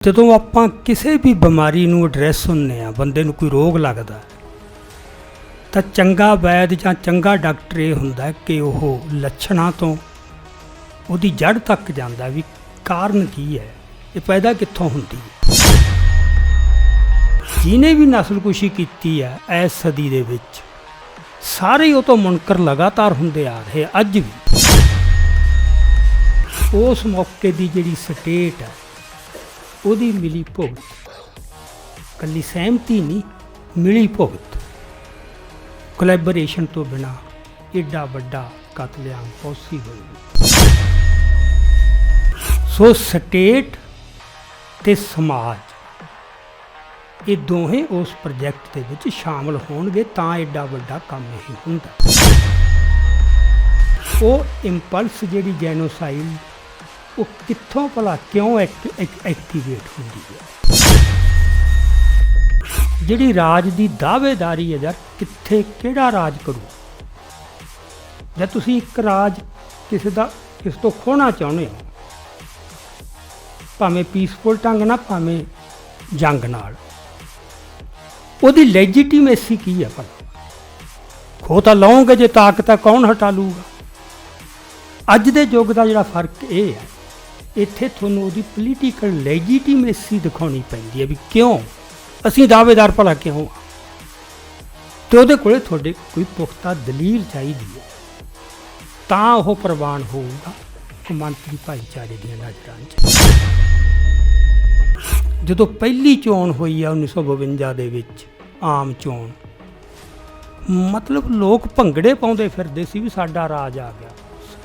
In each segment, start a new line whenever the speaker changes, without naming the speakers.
ਜਦੋਂ ਆਪਾਂ ਕਿਸੇ ਵੀ ਬਿਮਾਰੀ ਨੂੰ ਐਡਰੈਸ ਹੁੰਦੇ ਆ, ਬੰਦੇ ਨੂੰ ਕੋਈ ਰੋਗ ਲੱਗਦਾ ਤਾਂ ਚੰਗਾ ਵੈਦ ਜਾਂ ਚੰਗਾ ਡਾਕਟਰ ਇਹ ਹੁੰਦਾ ਕਿ ਉਹ ਲੱਛਣਾਂ ਤੋਂ ਉਹਦੀ ਜੜ ਤੱਕ ਜਾਂਦਾ ਵੀ ਕਾਰਨ ਕੀ ਹੈ, ਇਹ ਪੈਦਾ ਕਿੱਥੋਂ ਹੁੰਦੀ ਹੈ। ਜਿਹਨੇ ਵੀ ਨਸਲਕੁਸ਼ੀ ਕੀਤੀ ਹੈ ਇਸ ਸਦੀ ਦੇ ਵਿੱਚ ਸਾਰੇ ਉਹ ਤੋਂ ਮੁਨਕਰ ਲਗਾਤਾਰ ਹੁੰਦੇ ਆ ਰਹੇ ਅੱਜ ਵੀ। ਉਸ ਮੌਕੇ ਦੀ ਜਿਹੜੀ ਸਟੇਟ ਹੈ ਉਹਦੀ ਮਿਲੀ ਭੁਗਤ, ਕੱਲੀ ਸਹਿਮਤੀ ਨਹੀਂ, ਮਿਲੀ ਭੁਗਤ, ਕੋਲੈਬੋਰੇਸ਼ਨ ਤੋਂ ਬਿਨਾਂ ਏਡਾ ਵੱਡਾ ਕਤਲੇਆਮ ਪੋਸੀਬਲ ਨਹੀਂ। ਸੋ ਸਟੇਟ ਤੇ ਸਮਾਜ ਇਹ ਦੋਹੇ ਉਸ ਪ੍ਰੋਜੈਕਟ ਦੇ ਵਿੱਚ ਸ਼ਾਮਲ ਹੋਣਗੇ ਤਾਂ ਏਡਾ ਵੱਡਾ ਕੰਮ ਇਹ ਹੁੰਦਾ। ਉਹ ਇੰਪਲਸ ਜਿਹੜੀ ਜੈਨੋਸਾਈਡ ਉਹ ਕਿੱਥੋਂ ਭਲਾ ਕਿਉਂ ਐਕਟੀਵੇਟ ਹੁੰਦੀ ਹੈ। ਜਿਹੜੀ ਰਾਜ ਦੀ ਦਾਅਵੇਦਾਰੀ ਹੈ ਯਾਰ, ਕਿੱਥੇ ਕਿਹੜਾ ਰਾਜ ਕਰੂ। ਜੇ ਤੁਸੀਂ ਇੱਕ ਰਾਜ ਕਿਸੇ ਤੋਂ ਖੋਹਣਾ ਚਾਹੁੰਦੇ ਹੋ, ਭਾਵੇਂ ਪੀਸਫੁਲ ਢੰਗ ਨਾਲ ਭਾਵੇਂ ਜੰਗ ਨਾਲ, ਉਹਦੀ ਲੈਜੀਟੀਮੇਸੀ ਕੀ ਹੈ ਭਲਾ। ਖੋ ਤਾਂ ਲਓਗੇ, ਜੇ ਤਾਕਤ ਹੈ ਕੌਣ ਹਟਾ ਲੂਗਾ। ਅੱਜ ਦੇ ਯੁੱਗ ਦਾ ਜਿਹੜਾ ਫਰਕ ਇਹ ਹੈ, ਇੱਥੇ ਤੁਹਾਨੂੰ ਉਹਦੀ ਪੋਲੀਟੀਕਲ ਲੈਜੀਟੀਮੇਸੀ ਦਿਖਾਉਣੀ ਪੈਂਦੀ ਹੈ ਵੀ ਕਿਉਂ ਅਸੀਂ ਦਾਅਵੇਦਾਰ ਭਲਾ ਕਿਉਂ ਆ, ਅਤੇ ਉਹਦੇ ਕੋਲ ਤੁਹਾਡੇ ਕੋਈ ਪੁਖਤਾ ਦਲੀਲ ਚਾਹੀਦੀ ਹੈ ਤਾਂ ਉਹ ਪ੍ਰਵਾਨ ਹੋਊਗਾ ਕੌਮਾਂਤਰੀ ਭਾਈਚਾਰੇ ਦੀਆਂ ਨਜ਼ਰਾਂ 'ਚ। ਜਦੋਂ ਪਹਿਲੀ ਚੋਣ ਹੋਈ ਆ 1952 ਦੇ ਵਿੱਚ, ਆਮ ਚੋਣ, ਮਤਲਬ ਲੋਕ ਭੰਗੜੇ ਪਾਉਂਦੇ ਫਿਰਦੇ ਸੀ ਵੀ ਸਾਡਾ ਰਾਜ ਆ ਗਿਆ।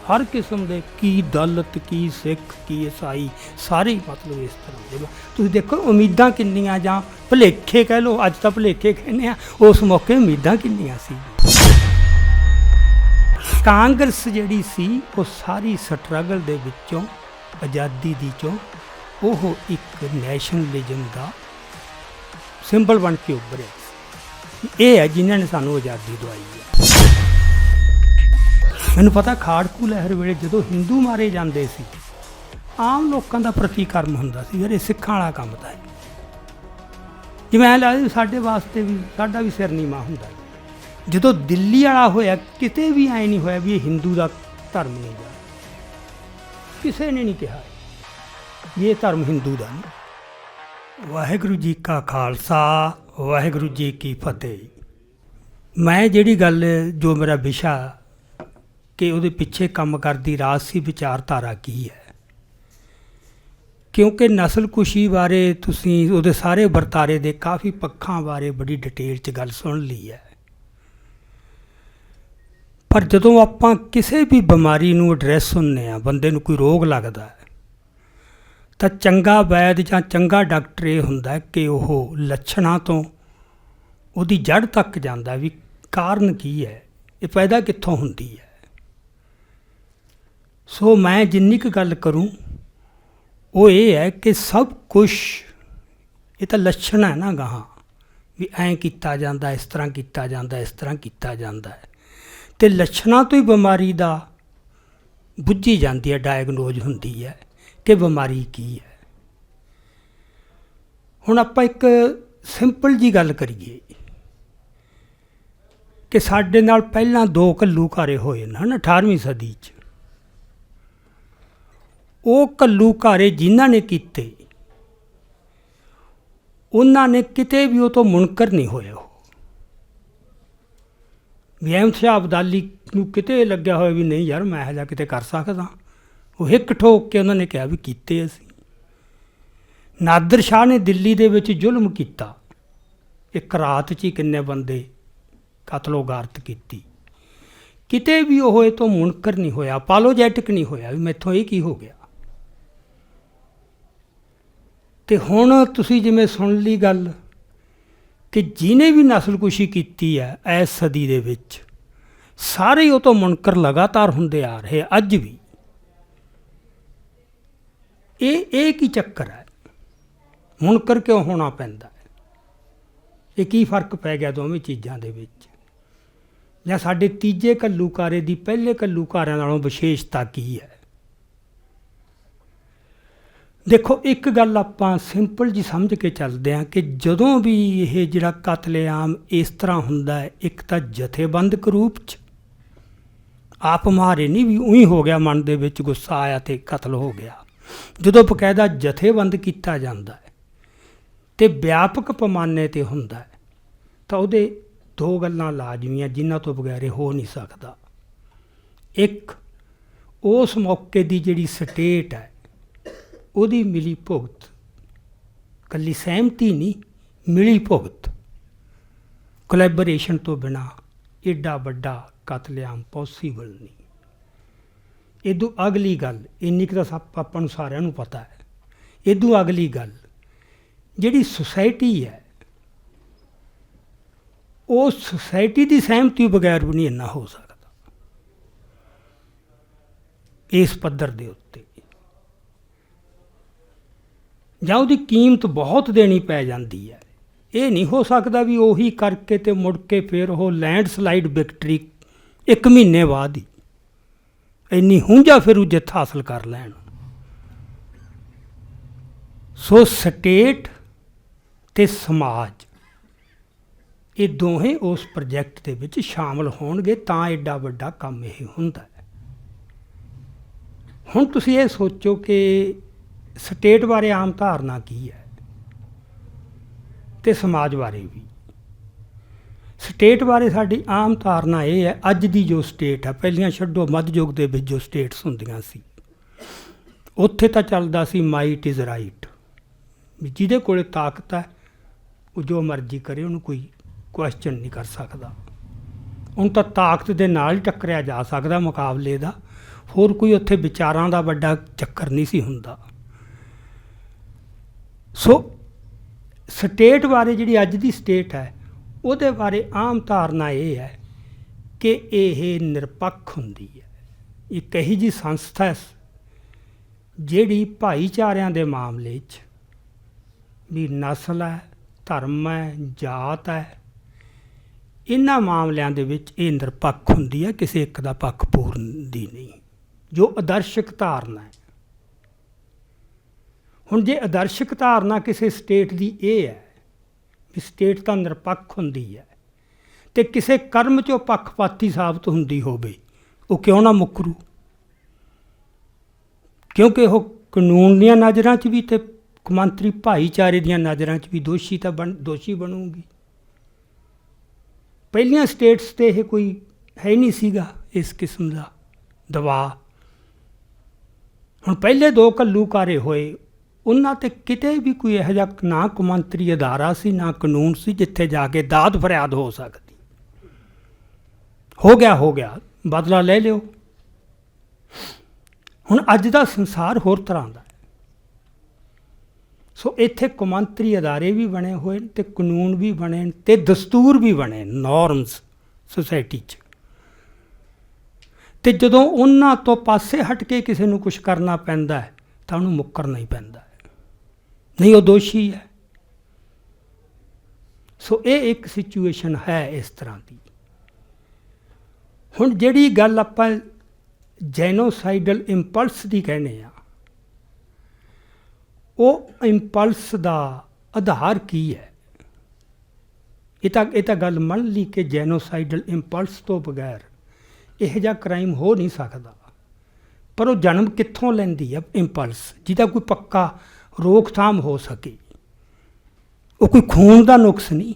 ਹਰ ਕਿਸਮ ਦੇ, ਕੀ ਦਲਿਤ, ਕੀ ਸਿੱਖ, ਕੀ ਈਸਾਈ, ਸਾਰੇ ਹੀ ਮਤਲਬ ਇਸ ਤਰ੍ਹਾਂ ਦੇ। ਤੁਸੀਂ ਦੇਖੋ ਉਮੀਦਾਂ ਕਿੰਨੀਆਂ, ਜਾਂ ਭੁਲੇਖੇ ਕਹਿ ਲਓ, ਅੱਜ ਤਾਂ ਭੁਲੇਖੇ ਕਹਿੰਦੇ ਆ, ਉਸ ਮੌਕੇ ਉਮੀਦਾਂ ਕਿੰਨੀਆਂ ਸੀ। ਕਾਂਗਰਸ ਜਿਹੜੀ ਸੀ ਉਹ ਸਾਰੀ ਸਟਰਗਲ ਦੇ ਵਿੱਚੋਂ, ਆਜ਼ਾਦੀ ਦੀ ਚੋਂ, ਉਹ ਇੱਕ ਨੈਸ਼ਨਲਿਜ਼ਮ ਦਾ ਸਿੰਬਲ ਬਣ ਕੇ ਉੱਭਰਿਆ। ਇਹ ਹੈ ਜਿਨ੍ਹਾਂ ਨੇ ਸਾਨੂੰ ਆਜ਼ਾਦੀ ਦਵਾਈ ਹੈ। ਮੈਨੂੰ ਪਤਾ ਖਾੜਕੂ ਲਹਿਰ ਵੇਲੇ ਜਦੋਂ ਹਿੰਦੂ ਮਾਰੇ ਜਾਂਦੇ ਸੀ, ਆਮ ਲੋਕਾਂ ਦਾ ਪ੍ਰਤੀਕਰਮ ਹੁੰਦਾ ਸੀ, ਯਾਰ ਇਹ ਸਿੱਖਾਂ ਵਾਲਾ ਕੰਮ ਤਾਂ ਹੈ। ਜਿਵੇਂ ਐਂ ਲੱਗਦਾ ਸਾਡੇ ਵਾਸਤੇ ਵੀ, ਸਾਡਾ ਵੀ ਸਿਰ ਨੀਵਾਂ ਹੁੰਦਾ। ਜਦੋਂ ਦਿੱਲੀ ਵਾਲਾ ਹੋਇਆ, ਕਿਤੇ ਵੀ ਐਂ ਨਹੀਂ ਹੋਇਆ ਵੀ ਇਹ ਹਿੰਦੂ ਦਾ ਧਰਮ ਨਹੀਂ ਗਾ। ਕਿਸੇ ਨੇ ਨਹੀਂ ਕਿਹਾ ਵੀ ਇਹ ਧਰਮ ਹਿੰਦੂ ਦਾ ਨਹੀਂ। ਵਾਹਿਗੁਰੂ ਜੀ ਕਾ ਖਾਲਸਾ, ਵਾਹਿਗੁਰੂ ਜੀ ਕੀ ਫਤਿਹ। ਮੈਂ ਜਿਹੜੀ ਗੱਲ, ਜੋ ਮੇਰਾ ਵਿਸ਼ਾ ਕਿ ਉਹਦੇ ਪਿੱਛੇ ਕੰਮ ਕਰਦੀ ਰਾਜਸੀ ਵਿਚਾਰਧਾਰਾ ਕੀ ਹੈ, ਕਿਉਂਕਿ ਨਸਲਕੁਸ਼ੀ ਬਾਰੇ ਤੁਸੀਂ ਉਹਦੇ ਸਾਰੇ ਵਰਤਾਰੇ ਦੇ ਕਾਫੀ ਪੱਖਾਂ ਬਾਰੇ ਬੜੀ ਡਿਟੇਲ 'ਚ ਗੱਲ ਸੁਣ ਲਈ ਹੈ। ਪਰ ਜਦੋਂ ਆਪਾਂ ਕਿਸੇ ਵੀ ਬਿਮਾਰੀ ਨੂੰ ਐਡਰੈਸ ਹੁੰਦੇ ਆ, ਬੰਦੇ ਨੂੰ ਕੋਈ ਰੋਗ ਲੱਗਦਾ ਹੈ, ਤਾਂ ਚੰਗਾ ਵੈਦ ਜਾਂ ਚੰਗਾ ਡਾਕਟਰ ਇਹ ਹੁੰਦਾ ਕਿ ਉਹ ਲੱਛਣਾਂ ਤੋਂ ਉਹਦੀ ਜੜ ਤੱਕ ਜਾਂਦਾ ਵੀ ਕਾਰਨ ਕੀ ਹੈ, ਇਹ ਪੈਦਾ ਕਿੱਥੋਂ ਹੁੰਦੀ ਹੈ। ਸੋ ਮੈਂ ਜਿੰਨੀ ਕੁ ਗੱਲ ਕਰੂੰ ਉਹ ਇਹ ਹੈ ਕਿ ਸਭ ਕੁਛ ਇਹ ਤਾਂ ਲੱਛਣ ਹੈ ਨਾ ਗਾਹਾਂ, ਵੀ ਐਂ ਕੀਤਾ ਜਾਂਦਾ, ਇਸ ਤਰ੍ਹਾਂ ਕੀਤਾ ਜਾਂਦਾ, ਇਸ ਤਰ੍ਹਾਂ ਕੀਤਾ ਜਾਂਦਾ ਹੈ, ਅਤੇ ਲੱਛਣਾਂ ਤੋਂ ਹੀ ਬਿਮਾਰੀ ਦਾ ਬੁੱਝੀ ਜਾਂਦੀ ਹੈ, ਡਾਇਗਨੋਜ਼ ਹੁੰਦੀ ਹੈ ਕਿ ਬਿਮਾਰੀ ਕੀ ਹੈ। ਹੁਣ ਆਪਾਂ ਇੱਕ ਸਿੰਪਲ ਜੀ ਗੱਲ ਕਰੀਏ ਕਿ ਸਾਡੇ ਨਾਲ ਪਹਿਲਾਂ 2 ਘੱਲੂਘਾਰੇ ਹੋਏ ਨੇ 18ਵੀਂ ਸਦੀ 'ਚ। ਉਹ ਘੱਲੂਘਾਰੇ ਜਿਨ੍ਹਾਂ ਨੇ ਕੀਤੇ, ਉਹਨਾਂ ਨੇ ਕਿਤੇ ਵੀ ਉਹ ਤੋਂ ਮੁਨਕਰ ਨਹੀਂ ਹੋਏ। ਉਹ ਅਹਿਮਦ ਸ਼ਾਹ ਅਬਦਾਲੀ ਨੂੰ ਕਿਤੇ ਲੱਗਿਆ ਹੋਇਆ ਵੀ ਨਹੀਂ ਯਾਰ ਮੈਂ ਇਹੋ ਜਿਹਾ ਕਿਤੇ ਕਰ ਸਕਦਾ, ਉਹ ਹਿੱਕ ਠੋਕ ਕੇ ਉਹਨਾਂ ਨੇ ਕਿਹਾ ਵੀ ਕੀਤੇ ਅਸੀਂ। ਨਾਦਰ ਸ਼ਾਹ ਨੇ ਦਿੱਲੀ ਦੇ ਵਿੱਚ ਜ਼ੁਲਮ ਕੀਤਾ, ਇੱਕ ਰਾਤ 'ਚ ਹੀ ਕਿੰਨੇ ਬੰਦੇ ਕਤਲੋ ਗਾਰਤ ਕੀਤੀ, ਕਿਤੇ ਵੀ ਉਹ ਇਹ ਤੋਂ ਮੁਨਕਰ ਨਹੀਂ ਹੋਇਆ, ਅਪੋਲੋਜੈਟਿਕ ਨਹੀਂ ਹੋਇਆ ਵੀ ਮੈਥੋਂ ਇਹ ਕੀ ਹੋ ਗਿਆ। ਅਤੇ ਹੁਣ ਤੁਸੀਂ ਜਿਵੇਂ ਸੁਣ ਲਈ ਗੱਲ ਕਿ ਜਿਹਨੇ ਵੀ ਨਸਲਕੁਸ਼ੀ ਕੀਤੀ ਹੈ ਇਸ ਸਦੀ ਦੇ ਵਿੱਚ ਸਾਰੇ ਉਹ ਤੋਂ ਮੁਨਕਰ ਲਗਾਤਾਰ ਹੁੰਦੇ ਆ ਰਹੇ ਅੱਜ ਵੀ। ਇਹ ਕੀ ਚੱਕਰ ਹੈ, ਮੁਨਕਰ ਕਿਉਂ ਹੋਣਾ ਪੈਂਦਾ ਹੈ, ਇਹ ਕੀ ਫਰਕ ਪੈ ਗਿਆ ਦੋਵੇਂ ਚੀਜ਼ਾਂ ਦੇ ਵਿੱਚ, ਜਾਂ ਸਾਡੇ ਤੀਜੇ ਘੱਲੂਘਾਰੇ ਦੀ ਪਹਿਲੇ ਘੱਲੂਘਾਰਿਆਂ ਨਾਲੋਂ ਵਿਸ਼ੇਸ਼ਤਾ ਕੀ ਹੈ। ਦੇਖੋ ਇੱਕ ਗੱਲ ਆਪਾਂ ਸਿੰਪਲ ਜੀ ਸਮਝ ਕੇ ਚੱਲਦੇ ਹਾਂ ਕਿ ਜਦੋਂ ਵੀ ਇਹ ਜਿਹੜਾ ਕਤਲੇਆਮ ਇਸ ਤਰ੍ਹਾਂ ਹੁੰਦਾ ਹੈ, ਇੱਕ ਤਾਂ ਜਥੇਬੰਦਕ ਰੂਪ 'ਚ ਆਪ ਮਾਰੇ ਨਹੀਂ ਵੀ ਉਹੀ ਹੋ ਗਿਆ, ਮਨ ਦੇ ਵਿੱਚ ਗੁੱਸਾ ਆਇਆ ਤੇ ਕਤਲ ਹੋ ਗਿਆ। ਜਦੋਂ ਬਕਾਇਦਾ ਜਥੇਬੰਦ ਕੀਤਾ ਜਾਂਦਾ ਹੈ ਤੇ ਵਿਆਪਕ ਪੈਮਾਨੇ 'ਤੇ ਹੁੰਦਾ ਹੈ ਤਾਂ ਉਹਦੇ ਦੋ ਗੱਲਾਂ ਲਾਜ਼ਮੀਆਂ ਜਿਨ੍ਹਾਂ ਤੋਂ ਬਗੈਰ ਇਹ ਹੋ ਨਹੀਂ ਸਕਦਾ। ਇੱਕ, ਉਸ ਮੌਕੇ ਦੀ ਜਿਹੜੀ ਸਟੇਟ ਹੈ ਉਹਦੀ ਮਿਲੀ ਭੁਗਤ, ਇਕੱਲੀ ਸਹਿਮਤੀ ਨਹੀਂ, ਮਿਲੀ ਭੁਗਤ, ਕੋਲੈਬੋਰੇਸ਼ਨ ਤੋਂ ਬਿਨਾਂ ਏਡਾ ਵੱਡਾ ਕਤਲੇਆਮ ਪੋਸੀਬਲ ਨਹੀਂ। ਇਦੋਂ ਅਗਲੀ ਗੱਲ, ਇੰਨੀ ਕੁ ਤਾਂ ਆਪਾਂ ਨੂੰ ਸਾਰਿਆਂ ਨੂੰ ਪਤਾ ਹੈ, ਇਦੋਂ ਅਗਲੀ ਗੱਲ ਜਿਹੜੀ ਸੁਸਾਇਟੀ ਹੈ ਉਹ ਸੁਸਾਇਟੀ ਦੀ ਸਹਿਮਤੀ ਬਗੈਰ ਵੀ ਨਹੀਂ ਇੰਨਾ ਹੋ ਸਕਦਾ ਇਸ ਪੱਧਰ ਦੇ ਉੱਤੇ, ਜਾਂ ਉਹਦੀ ਕੀਮਤ ਬਹੁਤ ਦੇਣੀ ਪੈ ਜਾਂਦੀ ਹੈ। ਇਹ ਨਹੀਂ ਹੋ ਸਕਦਾ ਵੀ ਉਹੀ ਕਰਕੇ ਤੇ ਮੁੜ ਕੇ ਫਿਰ ਉਹ ਲੈਂਡਸਲਾਈਡ ਵਿਕਟਰੀ 1 ਮਹੀਨੇ ਬਾਅਦ ਹੀ ਇੰਨੀ ਹੁੰਝਾ ਫਿਰ ਉਹ ਜਿੱਤ ਹਾਸਲ ਕਰ ਲੈਣ। ਸੋ ਸਟੇਟ ਤੇ ਸਮਾਜ ਇਹ ਦੋਹੇ ਉਸ ਪ੍ਰੋਜੈਕਟ ਦੇ ਵਿੱਚ ਸ਼ਾਮਲ ਹੋਣਗੇ ਤਾਂ ਐਡਾ ਵੱਡਾ ਕੰਮ ਇਹ ਹੁੰਦਾ ਹੈ। ਹੁਣ ਤੁਸੀਂ ਇਹ ਸੋਚੋ ਕਿ ਸਟੇਟ ਬਾਰੇ ਆਮ ਧਾਰਨਾ ਕੀ ਹੈ ਤੇ ਸਮਾਜ ਬਾਰੇ ਵੀ। ਸਟੇਟ ਬਾਰੇ ਸਾਡੀ ਆਮ ਧਾਰਨਾ ਇਹ ਹੈ, ਅੱਜ ਦੀ ਜੋ ਸਟੇਟ ਹੈ, ਪਹਿਲੀਆਂ ਛੱਡੋ ਮੱਧ ਯੁੱਗ ਦੇ ਵਿੱਚ ਜੋ ਸਟੇਟਸ ਹੁੰਦੀਆਂ ਸੀ ਉੱਥੇ ਤਾਂ ਚੱਲਦਾ ਸੀ ਮਾਈਟ ਇਜ਼ ਰਾਈਟ, ਵੀ ਜਿਹਦੇ ਕੋਲ ਤਾਕਤ ਹੈ ਉਹ ਜੋ ਮਰਜ਼ੀ ਕਰੇ, ਉਹਨੂੰ ਕੋਈ ਕੁਐਸਚਨ ਨਹੀਂ ਕਰ ਸਕਦਾ। ਹੁਣ ਤਾਂ ਤਾਕਤ ਦੇ ਨਾਲ ਹੀ ਟੱਕਰਿਆ ਜਾ ਸਕਦਾ ਮੁਕਾਬਲੇ ਦਾ, ਹੋਰ ਕੋਈ ਉੱਥੇ ਵਿਚਾਰਾਂ ਦਾ ਵੱਡਾ ਚੱਕਰ ਨਹੀਂ ਸੀ ਹੁੰਦਾ। ਸੋ ਸਟੇਟ ਬਾਰੇ ਜਿਹੜੀ ਅੱਜ ਦੀ ਸਟੇਟ ਹੈ ਉਹਦੇ ਬਾਰੇ ਆਮ ਧਾਰਨਾ ਇਹ ਹੈ ਕਿ ਇਹ ਨਿਰਪੱਖ ਹੁੰਦੀ ਹੈ। ਇੱਕ ਇਹੀ ਜਿਹੀ ਸੰਸਥਾ ਹੈ ਜਿਹੜੀ ਭਾਈਚਾਰਿਆਂ ਦੇ ਮਾਮਲੇ 'ਚ ਵੀ ਨਸਲ ਹੈ, ਧਰਮ ਹੈ, ਜਾਤ ਹੈ, ਇਹਨਾਂ ਮਾਮਲਿਆਂ ਦੇ ਵਿੱਚ ਇਹ ਨਿਰਪੱਖ ਹੁੰਦੀ ਹੈ, ਕਿਸੇ ਇੱਕ ਦਾ ਪੱਖ ਪੂਰਨਦੀ ਨਹੀਂ, ਜੋ ਆਦਰਸ਼ਕ ਧਾਰਨਾ ਹੈ। ਹੁਣ ਜੇ ਆਦਰਸ਼ਕ ਧਾਰਨਾ ਕਿਸੇ ਸਟੇਟ ਦੀ ਇਹ ਹੈ ਵੀ ਸਟੇਟ ਤਾਂ ਨਿਰਪੱਖ ਹੁੰਦੀ ਹੈ ਅਤੇ ਕਿਸੇ ਕਰਮ 'ਚੋਂ ਪੱਖਪਾਤੀ ਸਾਬਤ ਹੁੰਦੀ ਹੋਵੇ, ਉਹ ਕਿਉਂ ਨਾ ਮੁੱਕਰੂ, ਕਿਉਂਕਿ ਉਹ ਕਾਨੂੰਨ ਦੀਆਂ ਨਜ਼ਰਾਂ 'ਚ ਵੀ ਅਤੇ ਕੌਮਾਂਤਰੀ ਭਾਈਚਾਰੇ ਦੀਆਂ ਨਜ਼ਰਾਂ 'ਚ ਵੀ ਦੋਸ਼ੀ ਤਾਂ ਦੋਸ਼ੀ ਬਣੂਗੀ। ਪਹਿਲੀਆਂ ਸਟੇਟਸ 'ਤੇ ਇਹ ਕੋਈ ਹੈ ਨਹੀਂ ਸੀਗਾ ਇਸ ਕਿਸਮ ਦਾ ਦਬਾਅ। ਹੁਣ ਪਹਿਲੇ 2 ਘੱਲੂਘਾਰੇ ਹੋਏ, ਉਹਨਾਂ 'ਤੇ ਕਿਤੇ ਵੀ ਕੋਈ ਇਹੋ ਜਿਹਾ ਨਾ ਕੌਮਾਂਤਰੀ ਅਦਾਰਾ ਸੀ ਨਾ ਕਾਨੂੰਨ ਸੀ ਜਿੱਥੇ ਜਾ ਕੇ ਦਾਦ ਫਰਿਆਦ ਹੋ ਸਕਦੀ। ਹੋ ਗਿਆ, ਬਦਲਾ ਲੈ ਲਿਓ। ਹੁਣ ਅੱਜ ਦਾ ਸੰਸਾਰ ਹੋਰ ਤਰ੍ਹਾਂ ਦਾ ਹੈ। ਸੋ ਇੱਥੇ ਕੌਮਾਂਤਰੀ ਅਦਾਰੇ ਵੀ ਬਣੇ ਹੋਏ ਅਤੇ ਕਾਨੂੰਨ ਵੀ ਬਣੇ ਅਤੇ ਦਸਤੂਰ ਵੀ ਬਣੇ, ਨੋਰਮਸ ਸੁਸਾਇਟੀ 'ਚ। ਅਤੇ ਜਦੋਂ ਉਹਨਾਂ ਤੋਂ ਪਾਸੇ ਹਟ ਕੇ ਕਿਸੇ ਨੂੰ ਕੁਛ ਕਰਨਾ ਪੈਂਦਾ ਹੈ ਤਾਂ ਉਹਨੂੰ ਮੁੱਕਰਨਾ ਹੀ ਪੈਂਦਾ ਹੈ, ਨਹੀਂ ਉਹ ਦੋਸ਼ੀ ਹੈ। ਸੋ ਇਹ ਇੱਕ ਸਿਚੁਏਸ਼ਨ ਹੈ ਇਸ ਤਰ੍ਹਾਂ ਦੀ। ਹੁਣ ਜਿਹੜੀ ਗੱਲ ਆਪਾਂ ਜੈਨੋਸਾਈਡਲ ਇੰਪਲਸ ਦੀ ਕਹਿੰਦੇ ਹਾਂ, ਉਹ ਇੰਪਲਸ ਦਾ ਆਧਾਰ ਕੀ ਹੈ? ਇਹ ਤਾਂ ਗੱਲ ਮੰਨ ਲਈ ਕਿ ਜੈਨੋਸਾਈਡਲ ਇੰਪਲਸ ਤੋਂ ਬਗੈਰ ਇਹੋ ਜਿਹਾ ਕ੍ਰਾਈਮ ਹੋ ਨਹੀਂ ਸਕਦਾ। ਪਰ ਉਹ ਜਨਮ ਕਿੱਥੋਂ ਲੈਂਦੀ ਹੈ ਇੰਪਲਸ, ਜਿਹਦਾ ਕੋਈ ਪੱਕਾ ਰੋਕਥਾਮ ਹੋ ਸਕੇ? ਉਹ ਕੋਈ ਖੂਨ ਦਾ ਨੁਕਸ ਨਹੀਂ,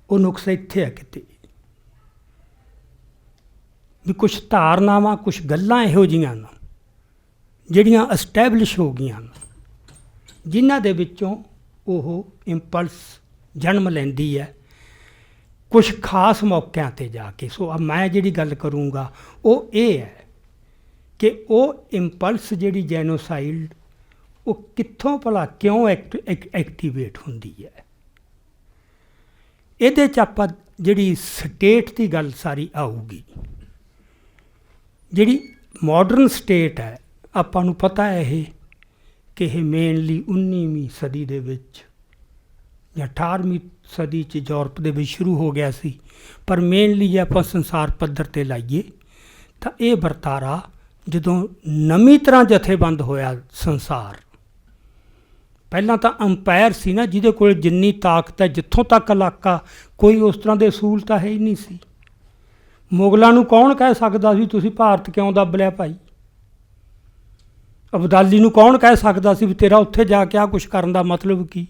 ਉਹ ਨੁਕਸ ਇੱਥੇ ਹੈ ਕਿਤੇ ਵੀ ਕੁਛ ਧਾਰਨਾਵਾਂ, ਕੁਛ ਗੱਲਾਂ ਇਹੋ ਜਿਹੀਆਂ ਨੇ ਜਿਹੜੀਆਂ ਐਸਟੈਬਲਿਸ਼ ਹੋ ਗਈਆਂ ਹਨ, ਜਿਨ੍ਹਾਂ ਦੇ ਵਿੱਚੋਂ ਉਹ ਇੰਪਲਸ ਜਨਮ ਲੈਂਦੀ ਹੈ ਕੁਛ ਖਾਸ ਮੌਕਿਆਂ 'ਤੇ ਜਾ ਕੇ। ਸੋ ਮੈਂ ਜਿਹੜੀ ਗੱਲ ਕਰੂੰਗਾ ਉਹ ਇਹ ਹੈ ਕਿ ਉਹ ਇੰਪਲਸ ਜਿਹੜੀ ਜੈਨੋਸਾਈਡ ਉਹ ਕਿੱਥੋਂ ਭਲਾ ਕਿਉਂ ਐਕਟੀਵੇਟ ਹੁੰਦੀ ਹੈ। ਇਹਦੇ 'ਚ ਆਪਾਂ ਜਿਹੜੀ ਸਟੇਟ ਦੀ ਗੱਲ ਸਾਰੀ ਆਊਗੀ। ਜਿਹੜੀ ਮਾਡਰਨ ਸਟੇਟ ਹੈ, ਆਪਾਂ ਨੂੰ ਪਤਾ ਹੈ ਇਹ ਕਿ ਇਹ ਮੇਨਲੀ 19ਵੀਂ ਸਦੀ ਦੇ ਵਿੱਚ ਜਾਂ 18ਵੀਂ ਸਦੀ 'ਚ ਯੂਰਪ ਦੇ ਵਿੱਚ ਸ਼ੁਰੂ ਹੋ ਗਿਆ ਸੀ, ਪਰ ਮੇਨਲੀ ਜੇ ਆਪਾਂ ਸੰਸਾਰ ਪੱਧਰ 'ਤੇ ਲਾਈਏ ਤਾਂ ਇਹ ਵਰਤਾਰਾ ਜਦੋਂ ਨਵੀਂ ਤਰ੍ਹਾਂ ਜਥੇਬੰਦ ਹੋਇਆ ਸੰਸਾਰ, ਪਹਿਲਾਂ ਤਾਂ ਅੰਪਾਇਰ ਸੀ ਨਾ, ਜਿਹਦੇ ਕੋਲ ਜਿੰਨੀ ਤਾਕਤ ਹੈ, ਜਿੱਥੋਂ ਤੱਕ ਇਲਾਕਾ, ਕੋਈ ਉਸ ਤਰ੍ਹਾਂ ਦੇ ਅਸੂਲ ਤਾਂ ਹੈ ਹੀ ਨਹੀਂ ਸੀ। ਮੁਗਲਾਂ ਨੂੰ ਕੌਣ ਕਹਿ ਸਕਦਾ ਸੀ ਤੁਸੀਂ ਭਾਰਤ ਕਿਉਂ ਦੱਬ ਲਿਆ ਭਾਈ? ਅਬਦਾਲੀ ਨੂੰ ਕੌਣ ਕਹਿ ਸਕਦਾ ਸੀ ਵੀ ਤੇਰਾ ਉੱਥੇ ਜਾ ਕੇ ਆਹ ਕੁਛ ਕਰਨ ਦਾ ਮਤਲਬ ਕੀ?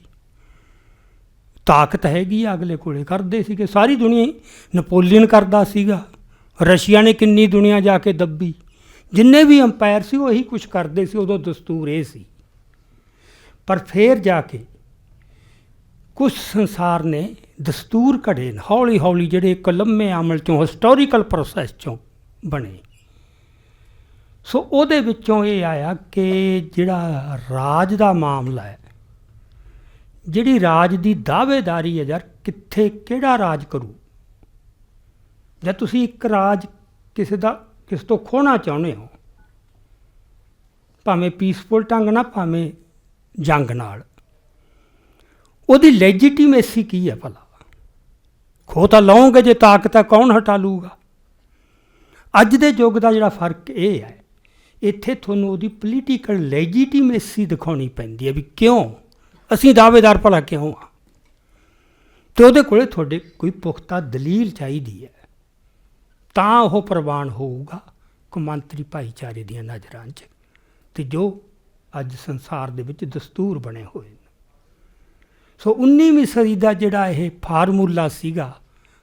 ਤਾਕਤ ਹੈਗੀ ਆ ਅਗਲੇ ਕੋਲੇ, ਕਰਦੇ ਸੀਗੇ ਸਾਰੀ ਦੁਨੀਆ ਹੀ। ਨਪੋਲੀਅਨ ਕਰਦਾ ਸੀਗਾ, ਰਸ਼ੀਆ ਨੇ ਕਿੰਨੀ ਦੁਨੀਆ ਜਾ ਕੇ ਦੱਬੀ। ਜਿੰਨੇ ਵੀ ਅੰਪਾਇਰ ਸੀ ਉਹ ਇਹੀ ਕੁਛ ਕਰਦੇ ਸੀ। ਉਦੋਂ ਦਸਤੂਰ ਇਹ ਸੀ। ਪਰ ਫਿਰ ਜਾ ਕੇ ਕੁਛ ਸੰਸਾਰ ਨੇ ਦਸਤੂਰ ਘੜੇ, ਹੌਲੀ ਹੌਲੀ ਜਿਹੜੇ ਇੱਕ ਲੰਮੇ ਅਮਲ 'ਚੋਂ, ਹਿਸਟੋਰੀਕਲ ਪ੍ਰੋਸੈਸ 'ਚੋਂ ਬਣੇ। ਸੋ ਉਹਦੇ ਵਿੱਚੋਂ ਇਹ ਆਇਆ ਕਿ ਜਿਹੜਾ ਰਾਜ ਦਾ ਮਾਮਲਾ ਹੈ, ਜਿਹੜੀ ਰਾਜ ਦੀ ਦਾਅਵੇਦਾਰੀ ਹੈ, ਯਾਰ ਕਿੱਥੇ ਕਿਹੜਾ ਰਾਜ ਕਰੂ? ਜਾਂ ਤੁਸੀਂ ਇੱਕ ਰਾਜ ਕਿਸੇ ਤੋਂ ਖੋਹਣਾ ਚਾਹੁੰਦੇ ਹੋ, ਭਾਵੇਂ ਪੀਸਫੁਲ ਢੰਗ ਨਾਲ, ਭਾਵੇਂ ਜੰਗ ਨਾਲ, ਉਹਦੀ ਲੈਜੀਟੀਮੇਸੀ ਕੀ ਹੈ ਭਲਾ? ਖੋਹ ਤਾਂ ਲਓਗੇ, ਜੇ ਤਾਕਤ ਹੈ ਕੌਣ ਹਟਾ ਲੂਗਾ? ਅੱਜ ਦੇ ਯੁੱਗ ਦਾ ਜਿਹੜਾ ਫਰਕ ਇਹ ਹੈ, ਇੱਥੇ ਤੁਹਾਨੂੰ ਉਹਦੀ ਪੋਲੀਟੀਕਲ ਲੈਜੀਟੀਮੇਸੀ ਦਿਖਾਉਣੀ ਪੈਂਦੀ ਹੈ ਵੀ ਕਿਉਂ ਅਸੀਂ ਦਾਅਵੇਦਾਰ ਭਲਾ ਕਿਉਂ ਆ, ਅਤੇ ਉਹਦੇ ਕੋਲ ਤੁਹਾਡੇ ਕੋਈ ਪੁਖਤਾ ਦਲੀਲ ਚਾਹੀਦੀ ਹੈ, ਤਾਂ ਉਹ ਪ੍ਰਵਾਨ ਹੋਊਗਾ ਕੌਮਾਂਤਰੀ ਭਾਈਚਾਰੇ ਦੀਆਂ ਨਜ਼ਰਾਂ 'ਚ। ਅਤੇ ਜੋ ਅੱਜ ਸੰਸਾਰ ਦੇ ਵਿੱਚ ਦਸਤੂਰ ਬਣੇ ਹੋਏ ਨੇ। ਸੋ 19ਵੀਂ ਸਦੀ ਦਾ ਜਿਹੜਾ ਇਹ ਫਾਰਮੂਲਾ ਸੀਗਾ